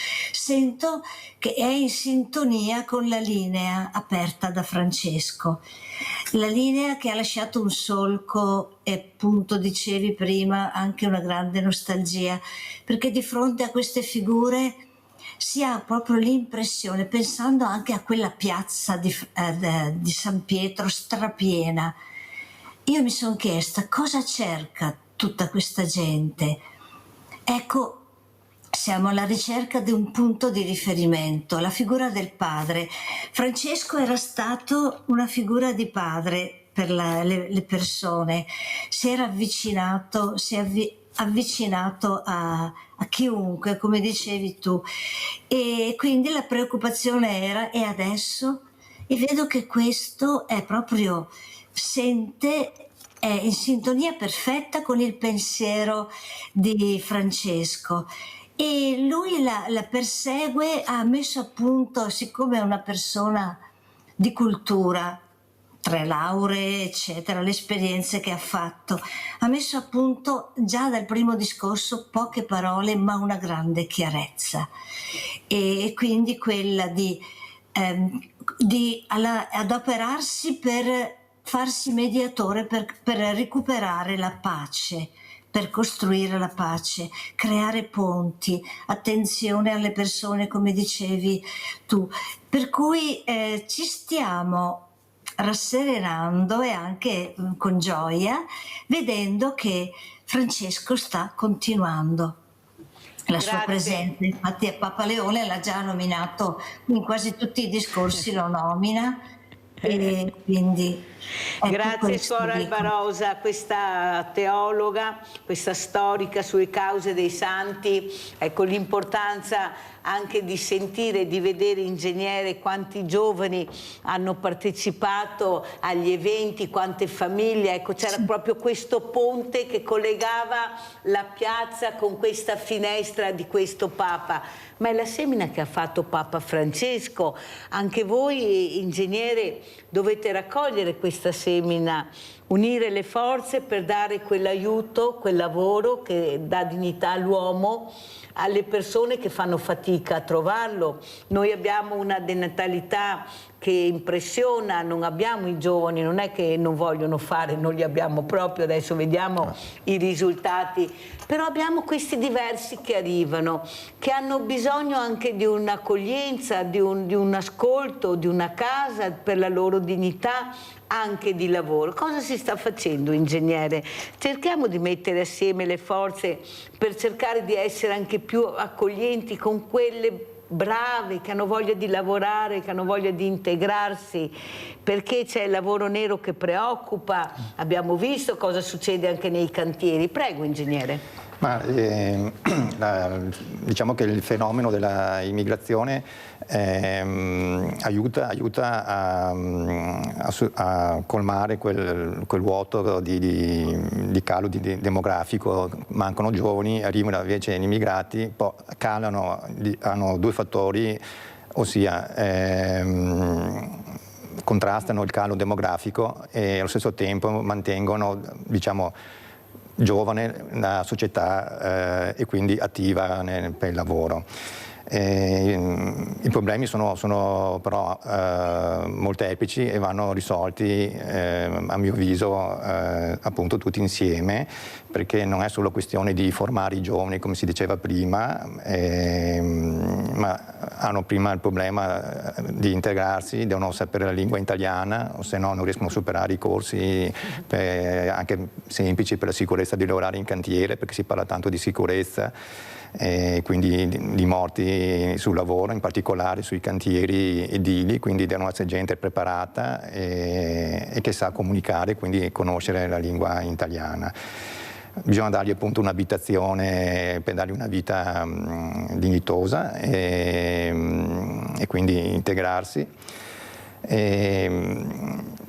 che è in sintonia con la linea aperta da Francesco, la linea che ha lasciato un solco e, appunto, dicevi prima, anche una grande nostalgia, perché di fronte a queste figure si ha proprio l'impressione, pensando anche a quella piazza di San Pietro strapiena. Io mi sono chiesta cosa cerca tutta questa gente. Ecco, siamo alla ricerca di un punto di riferimento, la figura del padre. Francesco era stato una figura di padre per le persone, si era avvicinato, avvicinato a chiunque, come dicevi tu, e quindi la preoccupazione era: e adesso? E vedo che questo è proprio, è in sintonia perfetta con il pensiero di Francesco, e lui la persegue, ha messo a punto, siccome è una persona di cultura, 3 lauree eccetera, le esperienze che ha fatto, ha messo a punto già dal primo discorso poche parole ma una grande chiarezza, e quindi quella di adoperarsi per farsi mediatore, per recuperare la pace, per costruire la pace, creare ponti, attenzione alle persone, come dicevi tu. Per cui ci stiamo rasserenando, e anche con gioia, vedendo che Francesco sta continuando la sua presenza. Infatti Papa Leone l'ha già nominato in quasi tutti i discorsi, lo nomina. E quindi grazie Suora Albarosa, questa teologa, questa storica sulle cause dei santi. Ecco l'importanza anche di sentire e di vedere, ingegnere, quanti giovani hanno partecipato agli eventi, quante famiglie. Ecco, c'era proprio questo ponte che collegava la piazza con questa finestra di questo Papa. Ma è la semina che ha fatto Papa Francesco. Anche voi, ingegnere, dovete raccogliere questa semina, unire le forze per dare quell'aiuto, quel lavoro che dà dignità all'uomo, alle persone che fanno fatica a trovarlo. Noi abbiamo una denatalità che impressiona, non abbiamo i giovani, non è che non vogliono fare, non li abbiamo proprio, adesso vediamo i risultati, però abbiamo questi diversi che arrivano, che hanno bisogno anche di un'accoglienza, di un ascolto, di una casa per la loro dignità, anche di lavoro. Cosa si sta facendo, ingegnere? Cerchiamo di mettere assieme le forze per cercare di essere anche più accoglienti con quelle brave, che hanno voglia di lavorare, che hanno voglia di integrarsi, perché c'è il lavoro nero che preoccupa. Abbiamo visto cosa succede anche nei cantieri. Prego, ingegnere. Ma, diciamo che il fenomeno dell'immigrazione aiuta a colmare quel vuoto di calo demografico. Mancano giovani, arrivano invece gli immigrati, poi calano, hanno 2 fattori, ossia contrastano il calo demografico e allo stesso tempo mantengono, diciamo, giovane la società e quindi attiva per il lavoro. I problemi sono però molteplici e vanno risolti a mio avviso appunto tutti insieme, perché non è solo questione di formare i giovani come si diceva prima, ma hanno prima il problema di integrarsi, devono sapere la lingua italiana, o se no non riescono a superare i corsi anche semplici per la sicurezza di lavorare in cantiere, perché si parla tanto di sicurezza. Quindi di morti sul lavoro, in particolare sui cantieri edili, quindi devono essere gente preparata e che sa comunicare, quindi conoscere la lingua italiana. bisogna dargli appunto un'abitazione per dargli una vita dignitosa e quindi integrarsi.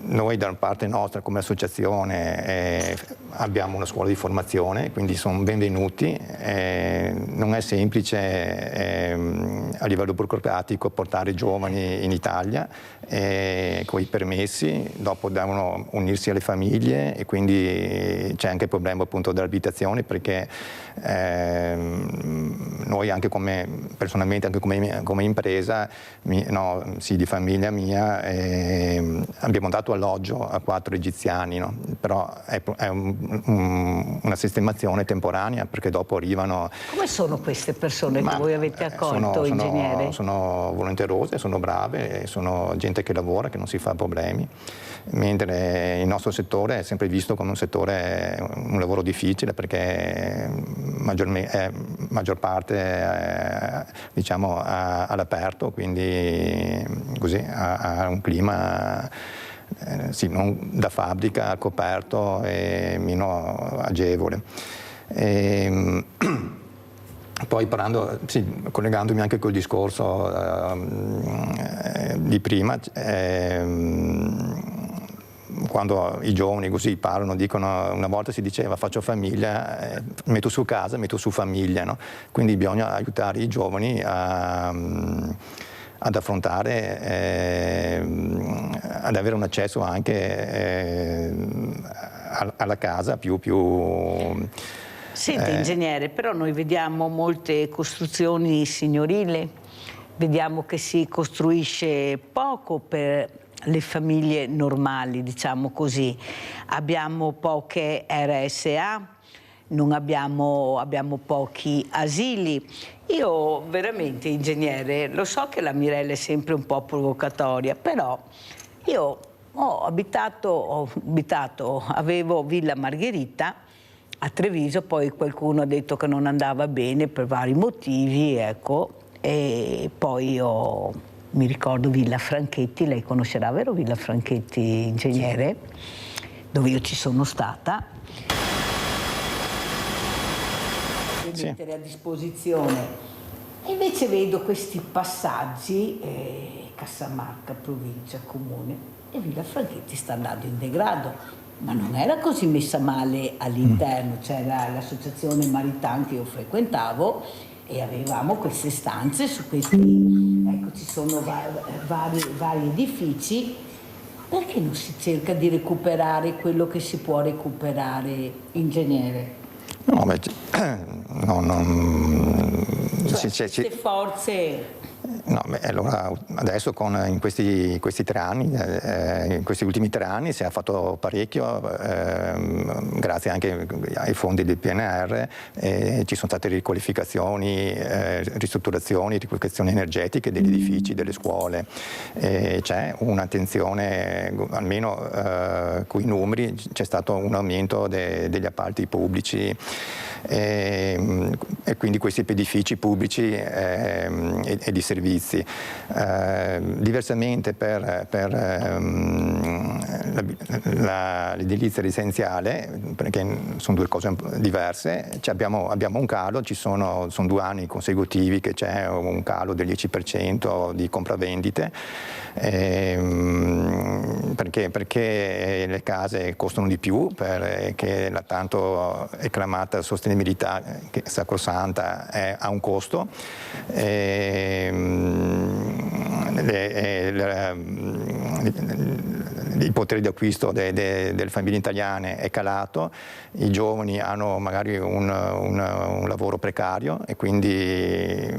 Noi da parte nostra come associazione abbiamo una scuola di formazione, quindi sono benvenuti. Non è semplice a livello burocratico portare giovani in Italia con i permessi, dopo devono unirsi alle famiglie e quindi c'è anche il problema appunto dell'abitazione, perché noi anche personalmente anche come impresa di famiglia mia abbiamo dato alloggio a 4 egiziani, no? Però è una sistemazione temporanea, perché dopo arrivano. Come sono queste persone che voi avete accolto, ingegnere? Sono volenterose, sono brave, sono gente che lavora, che non si fa problemi, mentre il nostro settore è sempre visto come un lavoro difficile, perché maggior parte diciamo all'aperto, quindi così ha un clima non da fabbrica, coperto e meno agevole. Poi collegandomi anche col discorso di prima, quando i giovani così parlano, dicono, una volta si diceva faccio famiglia, metto su casa, metto su famiglia, no? Quindi bisogna aiutare i giovani ad affrontare, ad avere un accesso anche alla casa più. Senti, ingegnere, però noi vediamo molte costruzioni signorili, vediamo che si costruisce poco per le famiglie normali, diciamo così. Abbiamo poche RSA, abbiamo pochi asili. Io veramente, ingegnere, lo so che la Mirella è sempre un po' provocatoria, però io avevo Villa Margherita a Treviso, poi qualcuno ha detto che non andava bene per vari motivi, ecco, e poi mi ricordo Villa Franchetti, lei conoscerà, vero Villa Franchetti, ingegnere? Dove io ci sono stata. Mettere a disposizione, e invece vedo questi passaggi, Cassamarca, provincia, comune, e Villa Franchetti sta andando in degrado, ma non era così messa male all'interno. C'era l'associazione Maritan che io frequentavo e avevamo queste stanze su questi, ecco, ci sono vari edifici. Perché non si cerca di recuperare quello che si può recuperare, ingegnere? Queste forze. Allora adesso in questi 3 anni, in questi ultimi 3 anni si è fatto parecchio, grazie anche ai fondi del PNR, ci sono state riqualificazioni, ristrutturazioni, riqualificazioni energetiche degli edifici, delle scuole, c'è un'attenzione, almeno con i numeri, c'è stato un aumento degli appalti pubblici. E quindi questi edifici pubblici e di servizi. Diversamente per l'edilizia residenziale, perché sono 2 cose diverse, abbiamo un calo, sono 2 anni consecutivi che c'è un calo del 10% di compravendite, perché le case costano di più, perché la tanto acclamata sostenibilità che sacrosanta ha un costo, il potere di acquisto delle famiglie italiane è calato, i giovani hanno magari un lavoro precario e quindi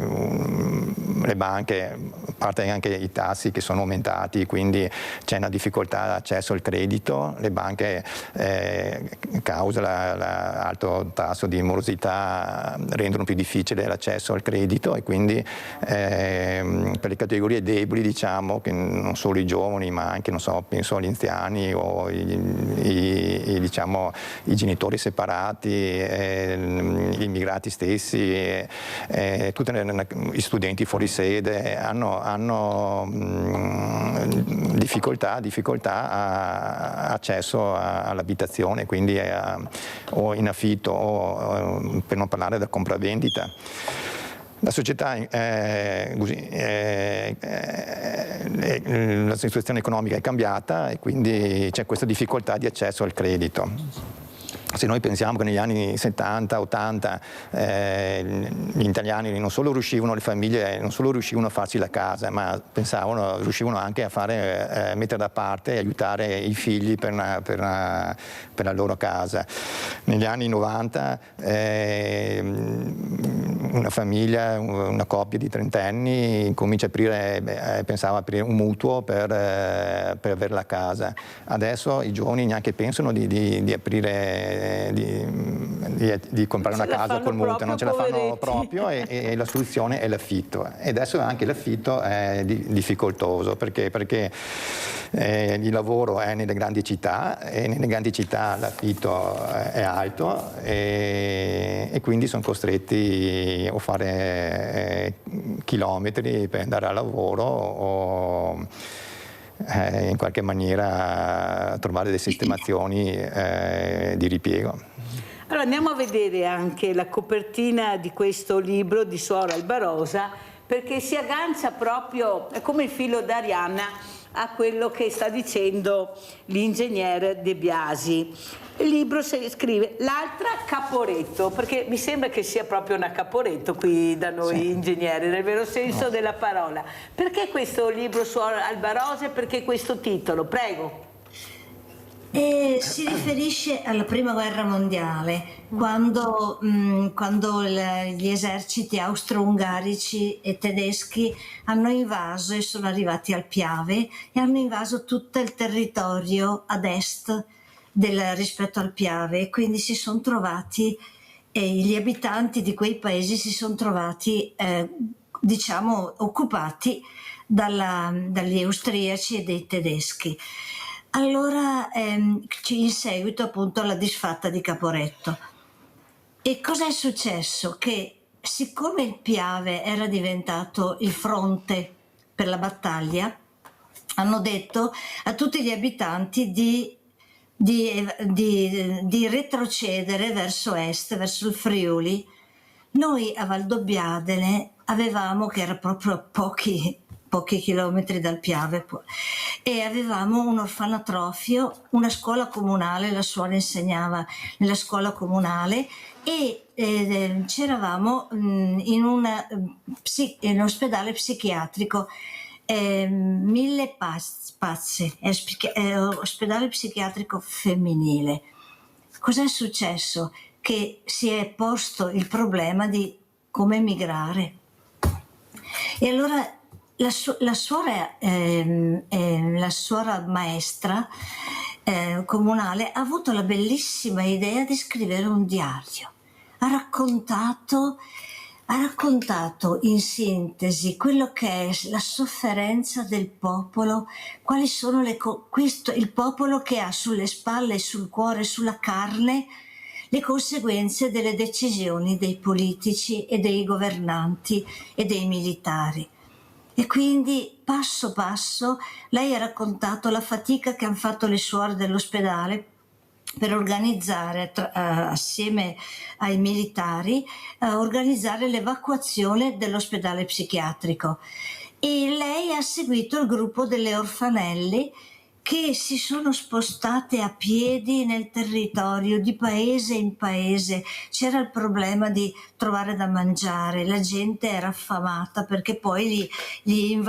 le banche, a parte anche i tassi che sono aumentati, quindi c'è una difficoltà d'accesso al credito, le banche causa l'alto tasso di morosità rendono più difficile l'accesso al credito e quindi per le categorie deboli, diciamo, che non solo i giovani ma anche, penso agli anziani o i genitori separati, gli immigrati stessi, tutti gli studenti fuori sede hanno hanno difficoltà a accesso all'abitazione, quindi o in affitto o per non parlare da compravendita. La società, la situazione economica è cambiata e quindi c'è questa difficoltà di accesso al credito. Se noi pensiamo che negli anni 70, 80 gli italiani non solo riuscivano, le famiglie non solo riuscivano a farsi la casa, ma riuscivano anche a mettere da parte e aiutare i figli per la loro casa. Negli anni 90 una famiglia, una coppia di trentenni comincia pensava a aprire un mutuo per avere la casa. Adesso i giovani neanche pensano di aprire di comprare una casa col mutuo, non ce la fanno proprio e la soluzione è l'affitto. E adesso anche l'affitto è difficoltoso perché il lavoro è nelle grandi città e nelle grandi città l'affitto è alto e quindi sono costretti a fare chilometri per andare al lavoro o in qualche maniera trovare delle sistemazioni di ripiego. Allora andiamo a vedere anche la copertina di questo libro di Suor Albarosa, perché si aggancia proprio, è come il filo d'Arianna, a quello che sta dicendo l'ingegnere De Biasi. Il libro scrive l'altra Caporetto, perché mi sembra che sia proprio una Caporetto qui da noi, sì. Ingegnere, nel vero senso della parola. Perché questo libro su Albarosa e perché questo titolo? Prego. Si riferisce alla Prima Guerra Mondiale, quando gli eserciti austro-ungarici e tedeschi hanno invaso e sono arrivati al Piave e hanno invaso tutto il territorio ad est rispetto al Piave, e quindi si sono trovati, gli abitanti di quei paesi si sono trovati occupati dagli austriaci e dei tedeschi. Allora in seguito appunto alla disfatta di Caporetto. E cosa è successo? Che siccome il Piave era diventato il fronte per la battaglia, hanno detto a tutti gli abitanti di retrocedere verso est, verso il Friuli. Noi a Valdobbiadene avevamo, che era proprio a pochi chilometri dal Piave, e avevamo un orfanatrofio, una scuola comunale, la suora insegnava nella scuola comunale e c'eravamo in un ospedale psichiatrico, 1000 spazi, ospedale psichiatrico femminile. Cos'è successo? Che si è posto il problema di come emigrare. E allora la suora maestra comunale ha avuto la bellissima idea di scrivere un diario. Ha raccontato in sintesi quello che è la sofferenza del popolo, quali sono il popolo che ha sulle spalle, sul cuore, sulla carne le conseguenze delle decisioni dei politici e dei governanti e dei militari. E quindi passo passo lei ha raccontato la fatica che hanno fatto le suore dell'ospedale per organizzare, assieme ai militari, organizzare l'evacuazione dell'ospedale psichiatrico. E lei ha seguito il gruppo delle orfanelle che si sono spostate a piedi nel territorio, di paese in paese. C'era il problema di trovare da mangiare, la gente era affamata perché poi gli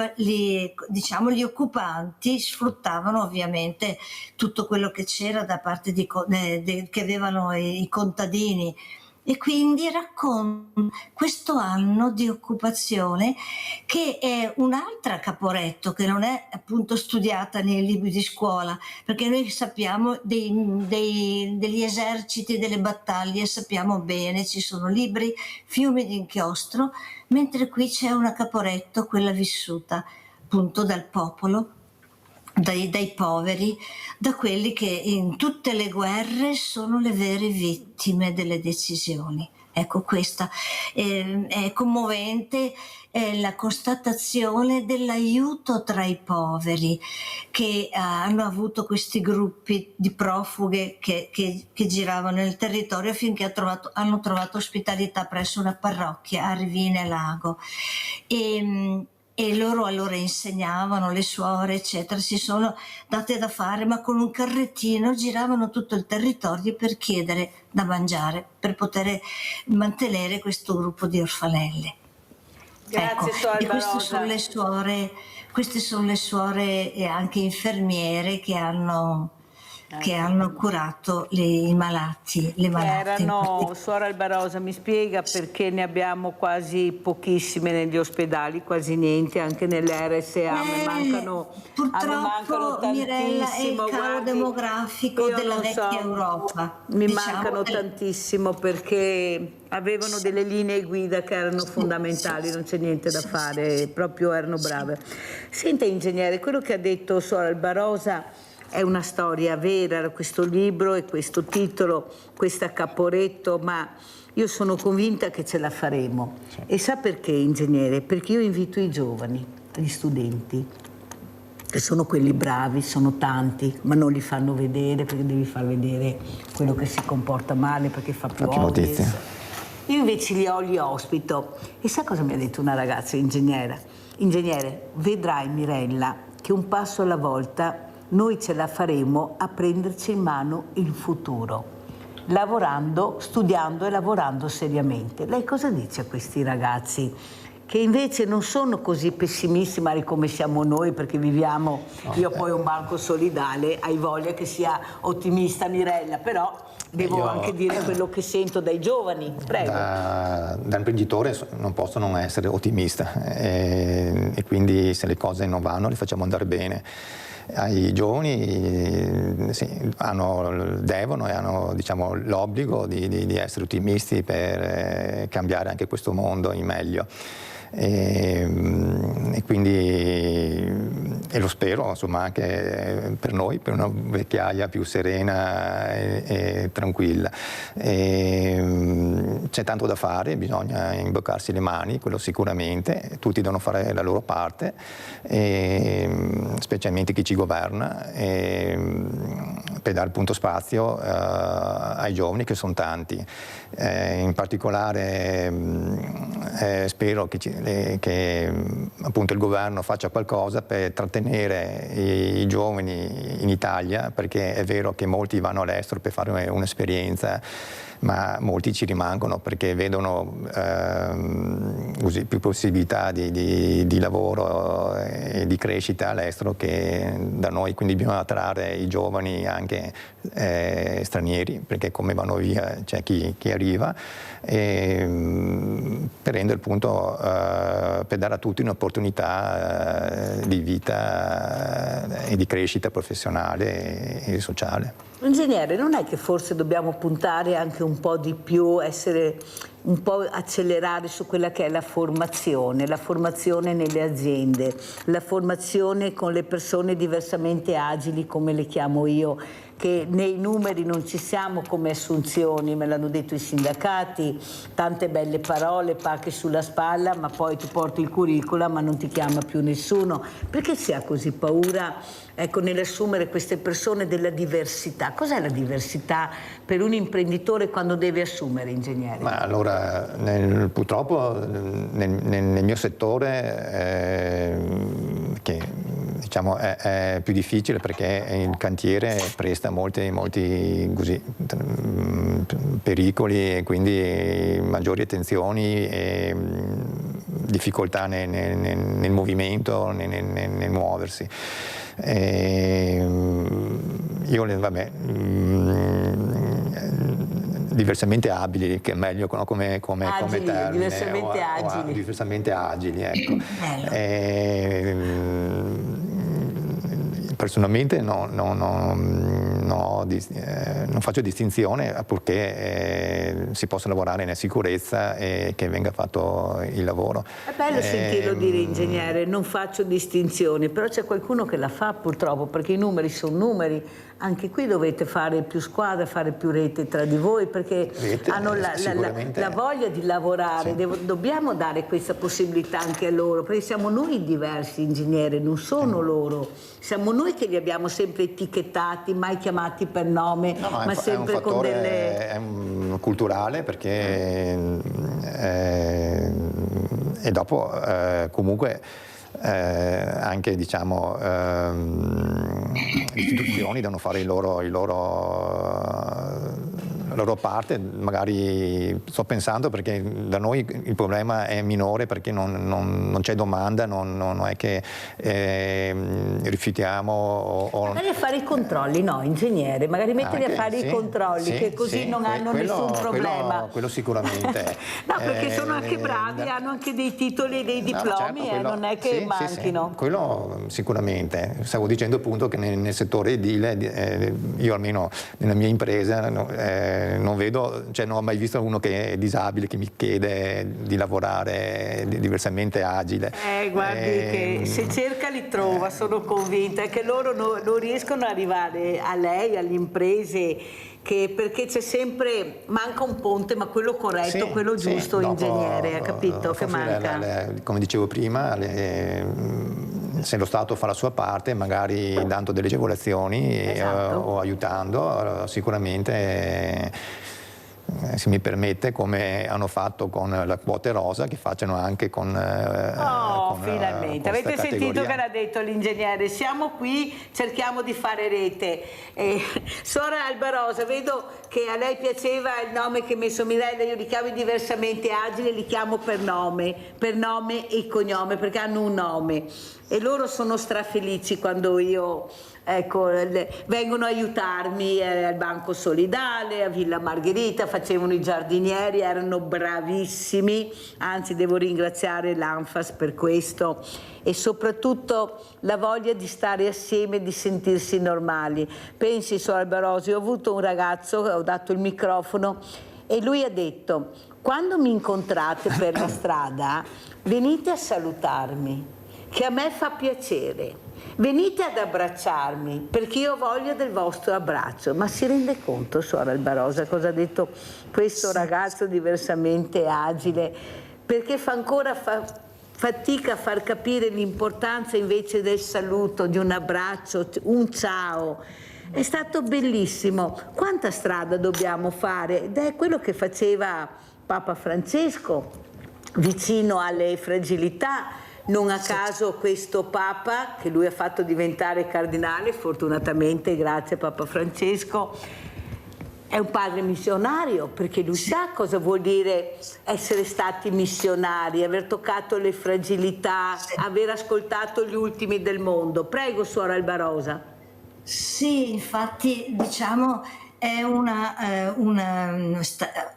occupanti sfruttavano ovviamente tutto quello che c'era da parte che avevano i contadini. E quindi racconta questo anno di occupazione, che è un'altra Caporetto, che non è appunto studiata nei libri di scuola, perché noi sappiamo degli eserciti, delle battaglie, sappiamo bene, ci sono libri, fiumi di inchiostro, mentre qui c'è una Caporetto, quella vissuta appunto dal popolo, dai poveri, da quelli che in tutte le guerre sono le vere vittime delle decisioni. Ecco, questa è commovente la constatazione dell'aiuto tra i poveri che hanno avuto questi gruppi di profughe che giravano nel territorio finché hanno trovato ospitalità presso una parrocchia a Rivine Lago. E loro allora insegnavano, le suore eccetera, si sono date da fare, ma con un carrettino giravano tutto il territorio per chiedere da mangiare, per poter mantenere questo gruppo di orfanelle. Grazie, ecco. E queste sono le suore e anche infermiere che hanno curato i malati, le malate. Suora Albarosa, mi spiega perché ne abbiamo quasi pochissime negli ospedali, quasi niente, anche nelle RSA mancano. Purtroppo Mirella è il calo demografico della vecchia Europa. Mi mancano tantissimo perché avevano delle linee guida che erano fondamentali, non c'è niente da fare, proprio erano brave. Senta ingegnere, quello che ha detto suora Albarosa è una storia vera, questo libro e questo titolo, questo a Caporetto, ma io sono convinta che ce la faremo. E sa perché, ingegnere? Perché io invito i giovani, gli studenti, che sono quelli bravi, sono tanti, ma non li fanno vedere perché devi far vedere quello che si comporta male perché fa più obvious. Io invece li ospito. E sa cosa mi ha detto una ragazza ingegnere? Ingegnere, vedrai Mirella che un passo alla volta noi ce la faremo a prenderci in mano il futuro, lavorando, studiando e lavorando seriamente. Lei cosa dice a questi ragazzi che invece non sono così pessimisti magari come siamo noi, perché viviamo, io poi un banco solidale, hai voglia che sia ottimista Mirella, però devo anche dire quello che sento dai giovani. Prego. Da imprenditore non posso non essere ottimista e quindi se le cose non vanno le facciamo andare bene. Ai giovani devono e hanno diciamo, l'obbligo di essere ottimisti per cambiare anche questo mondo in meglio. E quindi lo spero insomma anche per noi, per una vecchiaia più serena e tranquilla. C'è tanto da fare, bisogna imboccarsi le mani, quello sicuramente, tutti devono fare la loro parte, specialmente chi ci governa, per dare appunto spazio ai giovani che sono tanti. In particolare spero che appunto il governo faccia qualcosa per trattenere i giovani in Italia, perché è vero che molti vanno all'estero per fare un'esperienza, ma molti ci rimangono perché vedono più possibilità di lavoro e di crescita all'estero che da noi, quindi bisogna attrarre i giovani anche stranieri, perché come vanno via c'è chi arriva, per rendere appunto per dare a tutti un'opportunità di vita e di crescita professionale e sociale. Ingegnere, non è che forse dobbiamo puntare anche un po' di più, essere un po' accelerare su quella che è la formazione nelle aziende, la formazione con le persone diversamente agili, come le chiamo io, che nei numeri non ci siamo come assunzioni, me l'hanno detto i sindacati, tante belle parole, pacche sulla spalla, ma poi tu porti il curriculum ma non ti chiama più nessuno. Perché si ha così paura, ecco, nell'assumere queste persone della diversità? Cos'è la diversità per un imprenditore quando deve assumere, ingegnere? Ma allora, purtroppo nel mio settore, che diciamo è più difficile perché il cantiere presta molti così, pericoli e quindi maggiori attenzioni e difficoltà nel movimento, nel muoversi. Io diversamente abili, che è meglio come termine, diversamente agili. Diversamente agili, ecco. Personalmente non faccio distinzione purché si possa lavorare in sicurezza e che venga fatto il lavoro. È bello sentirlo dire, ingegnere, non faccio distinzione, però c'è qualcuno che la fa purtroppo, perché i numeri sono numeri, anche qui dovete fare più squadra, fare più rete tra di voi, perché hanno la voglia di lavorare. Sì. Dobbiamo dare questa possibilità anche a loro, perché siamo noi diversi ingegneri, non sono loro. Siamo noi che li abbiamo sempre etichettati, mai chiamati per nome, ma sempre è un con delle... È culturale, perché e dopo comunque anche, diciamo, le istituzioni devono fare la loro parte. Magari sto pensando, perché da noi il problema è minore, perché non c'è domanda, non è che rifiutiamo Magari a fare i controlli, no, ingegnere, magari metterli a fare i controlli, che così non hanno nessun problema. Quello sicuramente. No, perché sono anche bravi, hanno anche dei titoli e dei diplomi, certo, non è che manchino. Sì. Quello sicuramente. Stavo dicendo appunto che nel settore edile, io almeno nella mia impresa non vedo, cioè non ho mai visto uno che è disabile che mi chiede di lavorare diversamente agile. Guardi che se cerca li trova, sono convinta, è che loro non riescono ad arrivare a lei, alle imprese, perché c'è sempre, manca un ponte, ma quello corretto, quello giusto, ingegnere, ha capito che manca? Come dicevo prima, se lo Stato fa la sua parte, magari dando delle agevolazioni o aiutando, sicuramente, se mi permette, come hanno fatto con la quota rosa, che facciano anche con finalmente. Avete sentito che l'ha detto l'ingegnere? Siamo qui, cerchiamo di fare rete. Suora Albarosa, vedo che a lei piaceva il nome che ha messo Mirella. Io li chiamo diversamente agili, li chiamo per nome e cognome, perché hanno un nome, e loro sono strafelici quando io vengono a aiutarmi al Banco Solidale, a Villa Margherita, facevano i giardinieri, erano bravissimi, anzi devo ringraziare l'ANFAS per questo, e soprattutto la voglia di stare assieme, di sentirsi normali. Pensi, Suor Albarosi, ho avuto un ragazzo, ho dato il microfono e lui ha detto: quando mi incontrate per la strada venite a salutarmi, che a me fa piacere. Venite ad abbracciarmi, perché io ho voglia del vostro abbraccio. Ma si rende conto, Suor Albarosa, cosa ha detto questo ragazzo diversamente agile? Perché fa ancora fatica a far capire l'importanza invece del saluto, di un abbraccio, un ciao. È stato bellissimo. Quanta strada dobbiamo fare? Ed è quello che faceva Papa Francesco, vicino alle fragilità. Non a caso questo Papa, che lui ha fatto diventare cardinale, fortunatamente, grazie a Papa Francesco, è un padre missionario, perché lui sa cosa vuol dire essere stati missionari, aver toccato le fragilità, aver ascoltato gli ultimi del mondo. Prego, Suora Albarosa. Sì, infatti, diciamo, è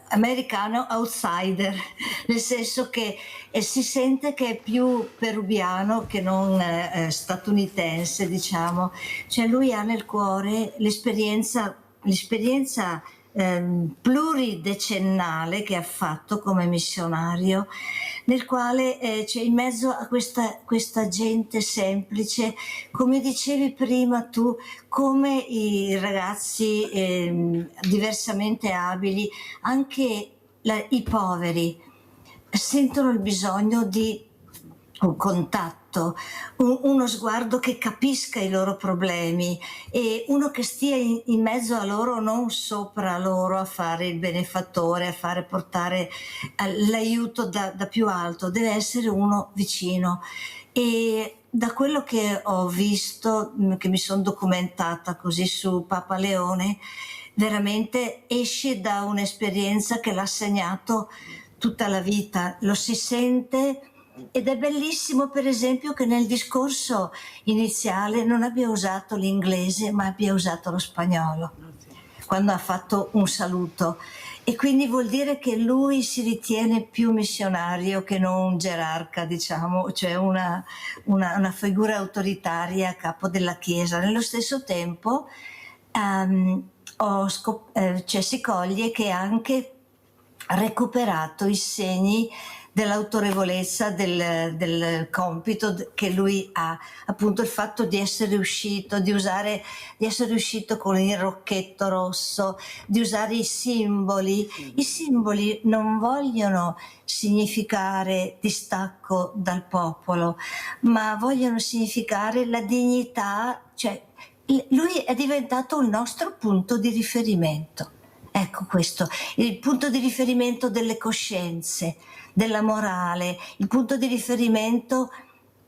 americano outsider, nel senso che si sente che è più peruviano che non statunitense, diciamo. Cioè lui ha nel cuore l'esperienza pluridecennale che ha fatto come missionario, nel quale c'è in mezzo a questa gente semplice, come dicevi prima tu, come i ragazzi diversamente abili, anche i poveri sentono il bisogno di un contatto, uno sguardo che capisca i loro problemi e uno che stia in mezzo a loro, non sopra loro a fare il benefattore, a fare portare l'aiuto da più alto, deve essere uno vicino. E da quello che ho visto, che mi sono documentata così su Papa Leone, veramente esce da un'esperienza che l'ha segnato tutta la vita, lo si sente. Ed è bellissimo, per esempio, che nel discorso iniziale non abbia usato l'inglese, ma abbia usato lo spagnolo quando ha fatto un saluto, e quindi vuol dire che lui si ritiene più missionario che non un gerarca, diciamo, cioè una figura autoritaria a capo della Chiesa. Nello stesso tempo si coglie che ha anche recuperato i segni dell'autorevolezza del compito che lui ha, appunto il fatto di essere uscito, di essere uscito con il rocchetto rosso, di usare i simboli. I simboli non vogliono significare distacco dal popolo, ma vogliono significare la dignità, cioè lui è diventato il nostro punto di riferimento. Ecco questo, il punto di riferimento delle coscienze, della morale, il punto di riferimento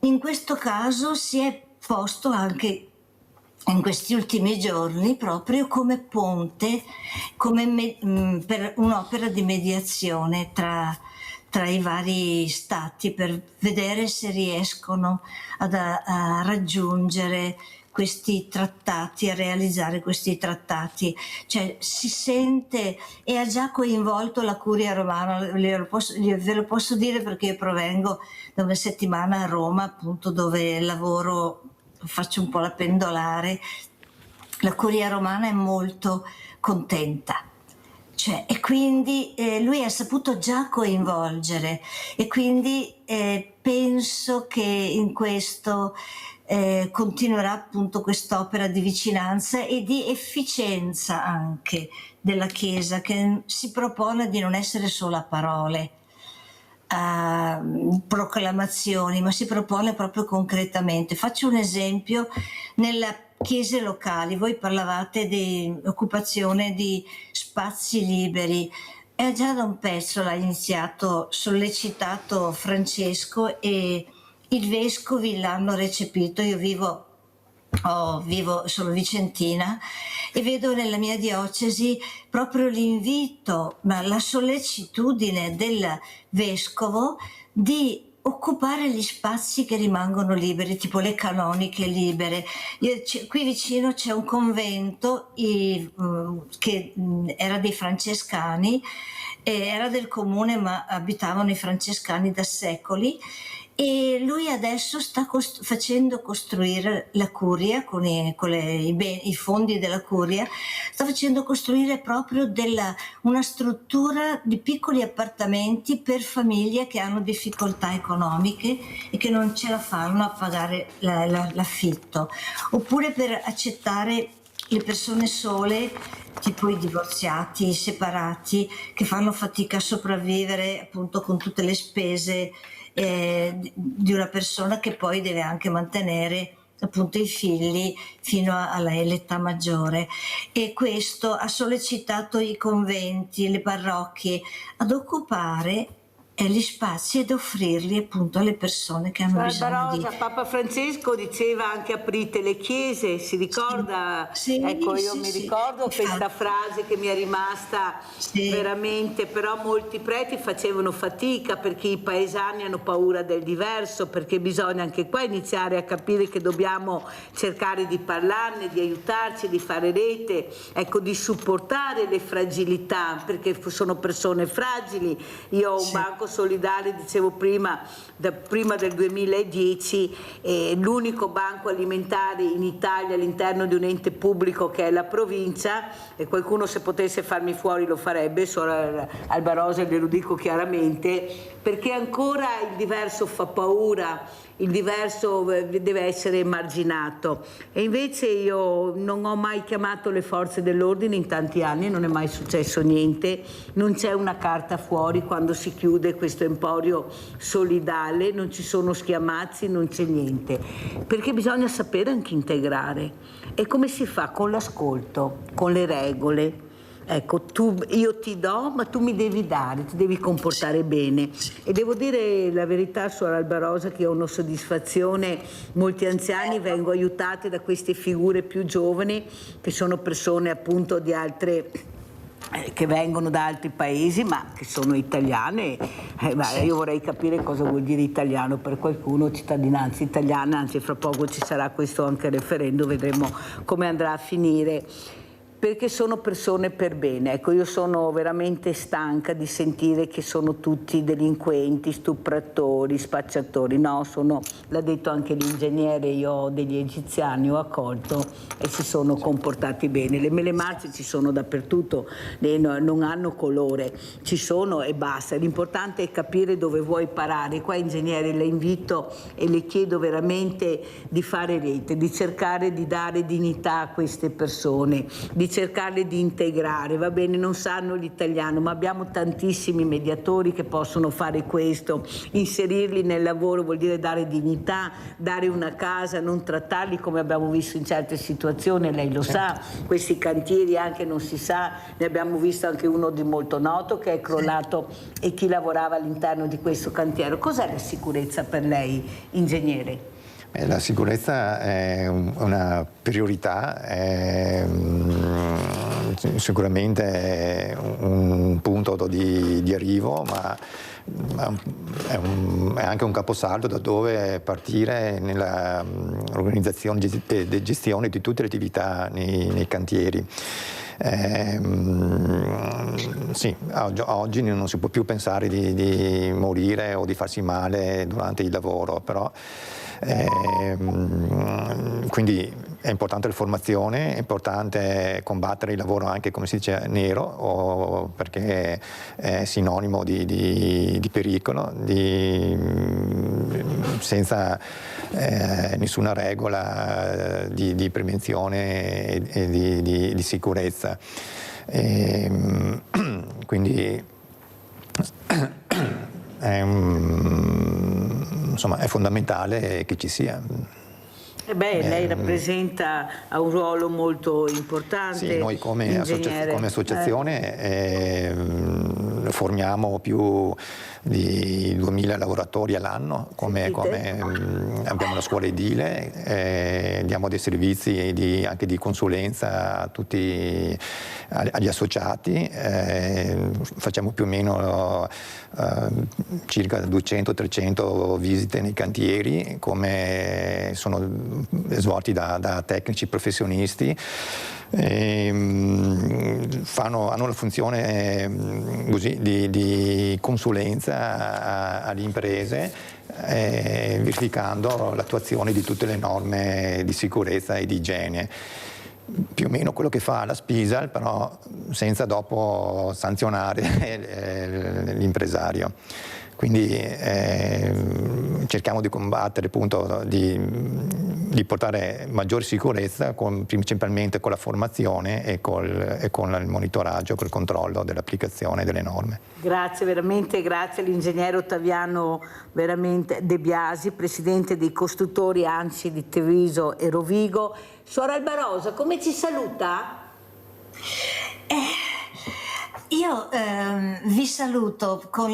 in questo caso si è posto anche in questi ultimi giorni proprio come ponte, per un'opera di mediazione tra i vari stati per vedere se riescono a raggiungere questi trattati, a realizzare questi trattati. Cioè si sente e ha già coinvolto la Curia Romana, ve lo posso dire perché io provengo da una settimana a Roma, appunto, dove lavoro, faccio un po' la pendolare. La Curia Romana è molto contenta. Cioè, e quindi lui ha saputo già coinvolgere e quindi penso che in questo continuerà appunto quest'opera di vicinanza e di efficienza anche della Chiesa, che si propone di non essere solo a parole, proclamazioni, ma si propone proprio concretamente. Faccio un esempio: nelle chiese locali voi parlavate di occupazione di spazi liberi, e già da un pezzo l'ha iniziato, sollecitato Francesco, e i vescovi l'hanno recepito. Io sono vicentina e vedo nella mia diocesi proprio l'invito, la sollecitudine del vescovo di occupare gli spazi che rimangono liberi, tipo le canoniche libere. Qui vicino c'è un convento che era dei francescani, era del comune, ma abitavano i francescani da secoli, e lui adesso sta facendo costruire la Curia con i fondi della Curia, sta facendo costruire proprio una struttura di piccoli appartamenti per famiglie che hanno difficoltà economiche e che non ce la fanno a pagare l'affitto, oppure per accettare le persone sole, tipo i divorziati, i separati, che fanno fatica a sopravvivere appunto con tutte le spese di una persona che poi deve anche mantenere appunto i figli fino all'età maggiore. E questo ha sollecitato i conventi, le parrocchie ad occupare gli spazi ed offrirli appunto alle persone che hanno bisogno di... Papa Francesco diceva anche aprite le chiese, si ricorda? Sì, ecco, io sì, mi sì, ricordo questa frase che mi è rimasta veramente, però molti preti facevano fatica perché i paesani hanno paura del diverso, perché bisogna anche qua iniziare a capire che dobbiamo cercare di parlarne, di aiutarci, di fare rete, ecco, di supportare le fragilità, perché sono persone fragili. Io ho un banco solidale, dicevo prima del 2010, l'unico banco alimentare in Italia all'interno di un ente pubblico che è la provincia, e qualcuno se potesse farmi fuori lo farebbe, Suor Albarosa, glielo dico chiaramente, perché ancora il diverso fa paura, il diverso deve essere emarginato. E invece io non ho mai chiamato le forze dell'ordine in tanti anni, non è mai successo niente, non c'è una carta fuori quando si chiude questo emporio solidale, non ci sono schiamazzi, non c'è niente, perché bisogna sapere anche integrare. E come si fa? Con l'ascolto, con le regole. Ecco, io ti do, ma tu mi devi dare, ti devi comportare bene. E devo dire la verità, Suor Albarosa, che ho una soddisfazione. Molti anziani vengo aiutati da queste figure più giovani, che sono persone appunto di altre, che vengono da altri paesi ma che sono italiane. Io vorrei capire cosa vuol dire italiano per qualcuno, cittadinanza italiana, anzi fra poco ci sarà questo anche referendum, vedremo come andrà a finire. perché sono persone per bene. Ecco, io sono veramente stanca di sentire che sono tutti delinquenti, stupratori, spacciatori. No, l'ha detto anche l'ingegnere, io ho degli egiziani, ho accolto e si sono comportati bene. Le mele marce ci sono dappertutto, non hanno colore, ci sono e basta. L'importante è capire dove vuoi parare. Qua, ingegnere, le invito e le chiedo veramente di fare rete, di cercare di dare dignità a queste persone, di cercarle di integrare. Va bene, non sanno l'italiano, ma abbiamo tantissimi mediatori che possono fare questo. Inserirli nel lavoro vuol dire dare dignità, dare una casa, non trattarli come abbiamo visto in certe situazioni, lei lo sa, questi cantieri anche non si sa, ne abbiamo visto anche uno di molto noto che è crollato e chi lavorava all'interno di questo cantiere. Cos'è la sicurezza per lei, ingegnere? La sicurezza è una priorità, è sicuramente un punto di arrivo, ma è anche un caposaldo da dove partire nell'organizzazione e gestione di tutte le attività nei cantieri. Sì, oggi non si può più pensare di morire o di farsi male durante il lavoro, però quindi è importante la formazione, è importante combattere il lavoro anche, come si dice, nero, perché è sinonimo di pericolo, senza nessuna regola di prevenzione e di sicurezza. Quindi insomma, è fondamentale che ci sia. Lei rappresenta un ruolo molto importante. Sì, noi come associazione formiamo più di 2000 lavoratori all'anno, abbiamo la scuola edile, diamo dei servizi anche di consulenza a tutti agli associati, facciamo più o meno circa 200-300 visite nei cantieri, come sono svolti da tecnici professionisti. Hanno la funzione così di consulenza alle imprese, verificando l'attuazione di tutte le norme di sicurezza e di igiene. Più o meno quello che fa la Spisal, però senza dopo sanzionare l'impresario. Quindi cerchiamo di combattere, appunto, di portare maggiore sicurezza principalmente con la formazione e con il monitoraggio, col controllo dell'applicazione delle norme. Grazie, veramente grazie all'ingegnere Ottaviano De Biasi, presidente dei costruttori ANCI di Treviso e Rovigo. Suora Albarosa, come ci saluta? Io vi saluto con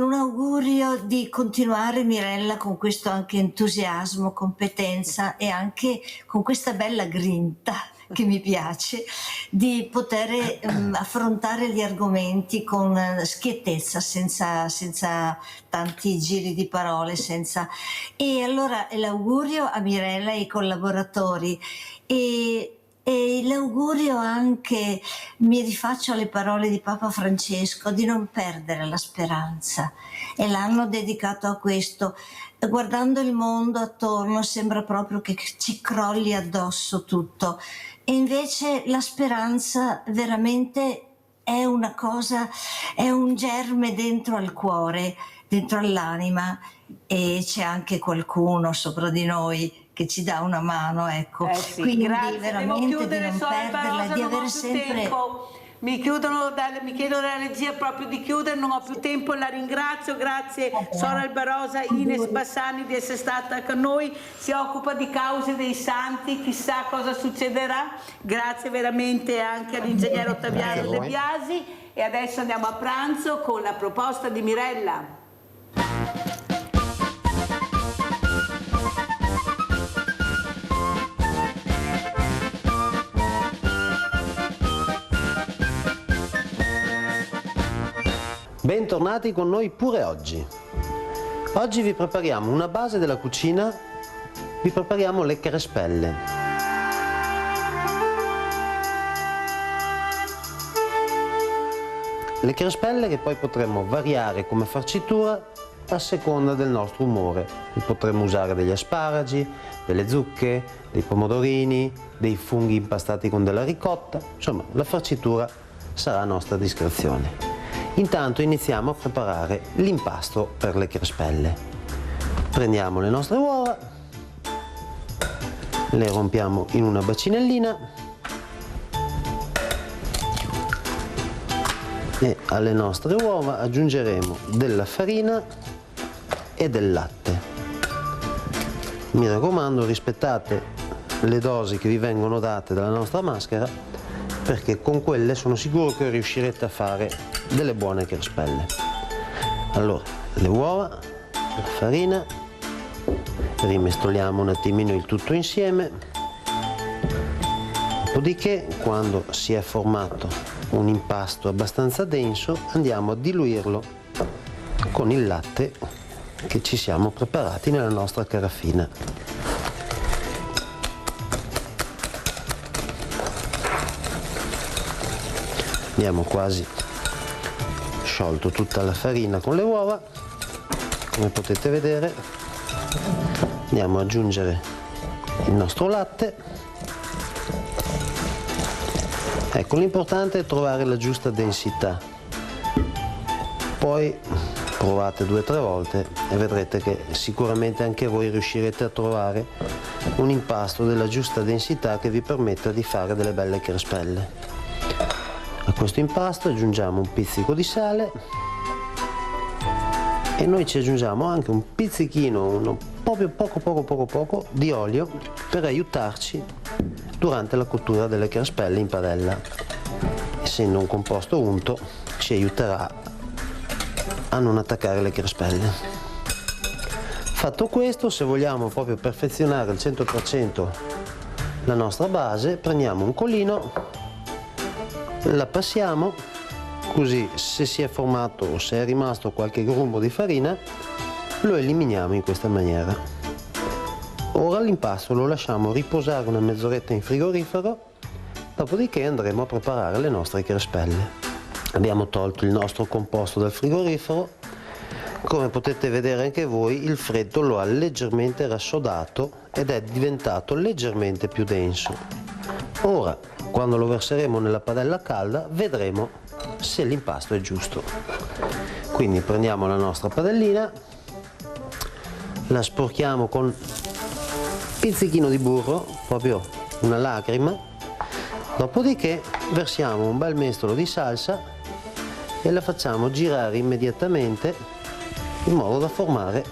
un augurio di continuare, Mirella, con questo anche entusiasmo, competenza e anche con questa bella grinta che mi piace, di poter affrontare gli argomenti con schiettezza, senza tanti giri di parole, E allora l'augurio a Mirella e ai collaboratori e l'augurio anche, mi rifaccio alle parole di Papa Francesco, di non perdere la speranza. E l'hanno dedicato a questo. Guardando il mondo attorno sembra proprio che ci crolli addosso tutto. E invece la speranza veramente è una cosa, è un germe dentro al cuore, dentro all'anima, e c'è anche qualcuno sopra di noi che ci dà una mano, ecco. Sì, quindi grazie. veramente di non perderla, di avere sempre... Mi chiedono dalla regia proprio di chiudere, non ho più tempo, la ringrazio, grazie Sora Albarosa, Ines Bassani di essere stata con noi, si occupa di cause dei santi, chissà cosa succederà, grazie veramente anche all'ingegnere Ottaviano De Biasi e adesso andiamo a pranzo con la proposta di Mirella. Bentornati con noi pure oggi. Oggi vi prepariamo una base della cucina, vi prepariamo le crespelle. Le crespelle che poi potremmo variare come farcitura a seconda del nostro umore. Potremmo usare degli asparagi, delle zucche, dei pomodorini, dei funghi impastati con della ricotta, insomma la farcitura sarà a nostra discrezione. Intanto iniziamo a preparare l'impasto per le crespelle. Prendiamo le nostre uova, le rompiamo in una bacinellina e alle nostre uova aggiungeremo della farina e del latte. Mi raccomando, rispettate le dosi che vi vengono date dalla nostra maschera, perché con quelle sono sicuro che riuscirete a fare delle buone crespelle. Allora, le uova, la farina, rimestoliamo un attimino il tutto insieme, dopodiché quando si è formato un impasto abbastanza denso andiamo a diluirlo con il latte che ci siamo preparati nella nostra caraffina. Abbiamo quasi sciolto tutta la farina con le uova, come potete vedere. Andiamo ad aggiungere il nostro latte. Ecco, l'importante è trovare la giusta densità, poi provate 2 o 3 volte e vedrete che sicuramente anche voi riuscirete a trovare un impasto della giusta densità che vi permetta di fare delle belle crespelle. A questo impasto aggiungiamo un pizzico di sale e noi ci aggiungiamo anche un pizzichino, proprio poco di olio per aiutarci durante la cottura delle crespelle in padella. Essendo un composto unto ci aiuterà a non attaccare le crespelle. Fatto questo, se vogliamo proprio perfezionare al 100% la nostra base, prendiamo un colino, la passiamo, così se si è formato o se è rimasto qualche grumbo di farina lo eliminiamo in questa maniera. Ora l'impasto lo lasciamo riposare una mezz'oretta in frigorifero, dopodiché andremo a preparare le nostre crespelle. Abbiamo tolto il nostro composto dal frigorifero, come potete vedere anche voi il freddo lo ha leggermente rassodato ed è diventato leggermente più denso. Ora, quando lo verseremo nella padella calda, vedremo se l'impasto è giusto. Quindi prendiamo la nostra padellina, la sporchiamo con pizzichino di burro, proprio una lacrima, dopodiché versiamo un bel mestolo di salsa e la facciamo girare immediatamente in modo da formare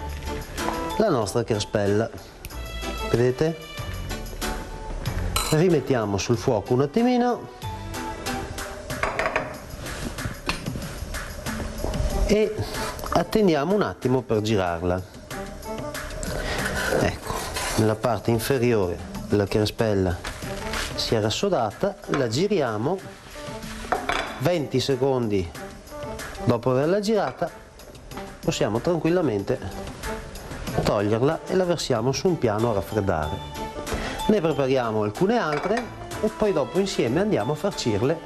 la nostra crespella. Vedete? Rimettiamo sul fuoco un attimino e attendiamo un attimo per girarla. Ecco, nella parte inferiore della crespella si è rassodata, la giriamo 20 secondi dopo averla girata, possiamo tranquillamente toglierla e la versiamo su un piano a raffreddare. Ne prepariamo alcune altre e poi dopo insieme andiamo a farcirle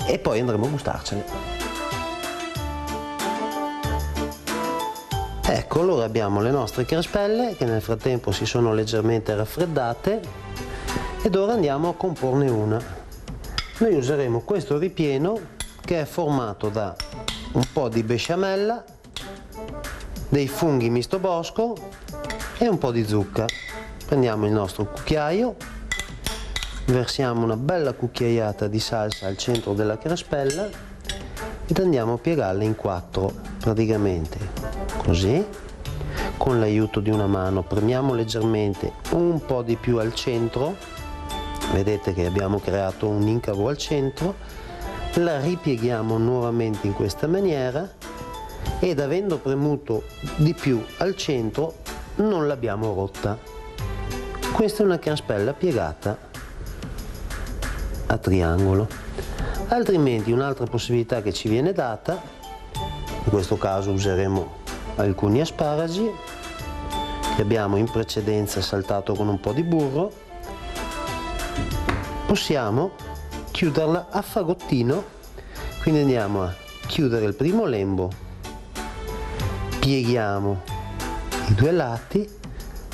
e poi andremo a gustarcele. Ecco, allora abbiamo le nostre crespelle che nel frattempo si sono leggermente raffreddate ed ora andiamo a comporne una. Noi useremo questo ripieno che è formato da un po' di besciamella, dei funghi misto bosco e un po' di zucca. Prendiamo il nostro cucchiaio, versiamo una bella cucchiaiata di salsa al centro della crespella ed andiamo a piegarla in 4, praticamente così. Con l'aiuto di una mano premiamo leggermente un po' di più al centro, vedete che abbiamo creato un incavo al centro, la ripieghiamo nuovamente in questa maniera ed avendo premuto di più al centro non l'abbiamo rotta. Questa è una crespella piegata a triangolo. Altrimenti un'altra possibilità che ci viene data, in questo caso useremo alcuni asparagi che abbiamo in precedenza saltato con un po' di burro, possiamo chiuderla a fagottino Quindi andiamo a chiudere il primo lembo, pieghiamo i due lati,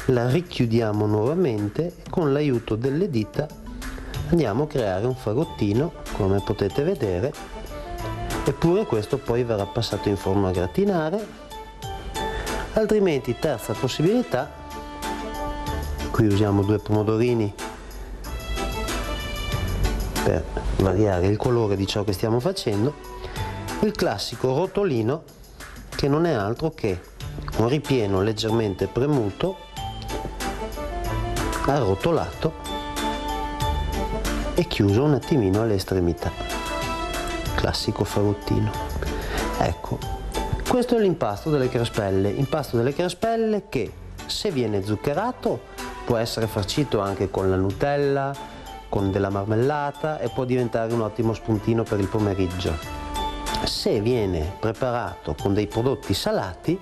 la richiudiamo nuovamente e con l'aiuto delle dita andiamo a creare un fagottino, come potete vedere, eppure questo poi verrà passato in forno a gratinare. Altrimenti, terza possibilità, qui usiamo 2 pomodorini per variare il colore di ciò che stiamo facendo, il classico rotolino, che non è altro che un ripieno leggermente premuto, arrotolato e chiuso un attimino alle estremità. Classico fagottino. Ecco, questo è l'impasto delle crespelle. Impasto delle crespelle che, se viene zuccherato, può essere farcito anche con la Nutella, con della marmellata e può diventare un ottimo spuntino per il pomeriggio. Se viene preparato con dei prodotti salati,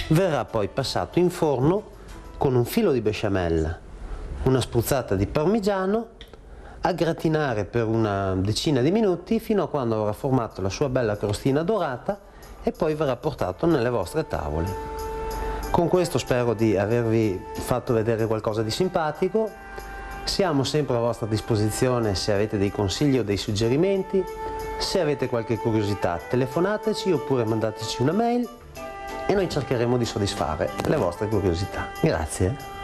verrà poi passato in forno con un filo di besciamella, una spruzzata di parmigiano, a gratinare per una decina di minuti fino a quando avrà formato la sua bella crostina dorata e poi verrà portato nelle vostre tavole. Con questo spero di avervi fatto vedere qualcosa di simpatico. Siamo sempre a vostra disposizione se avete dei consigli o dei suggerimenti. Se avete qualche curiosità, telefonateci oppure mandateci una mail e noi cercheremo di soddisfare le vostre curiosità. Grazie.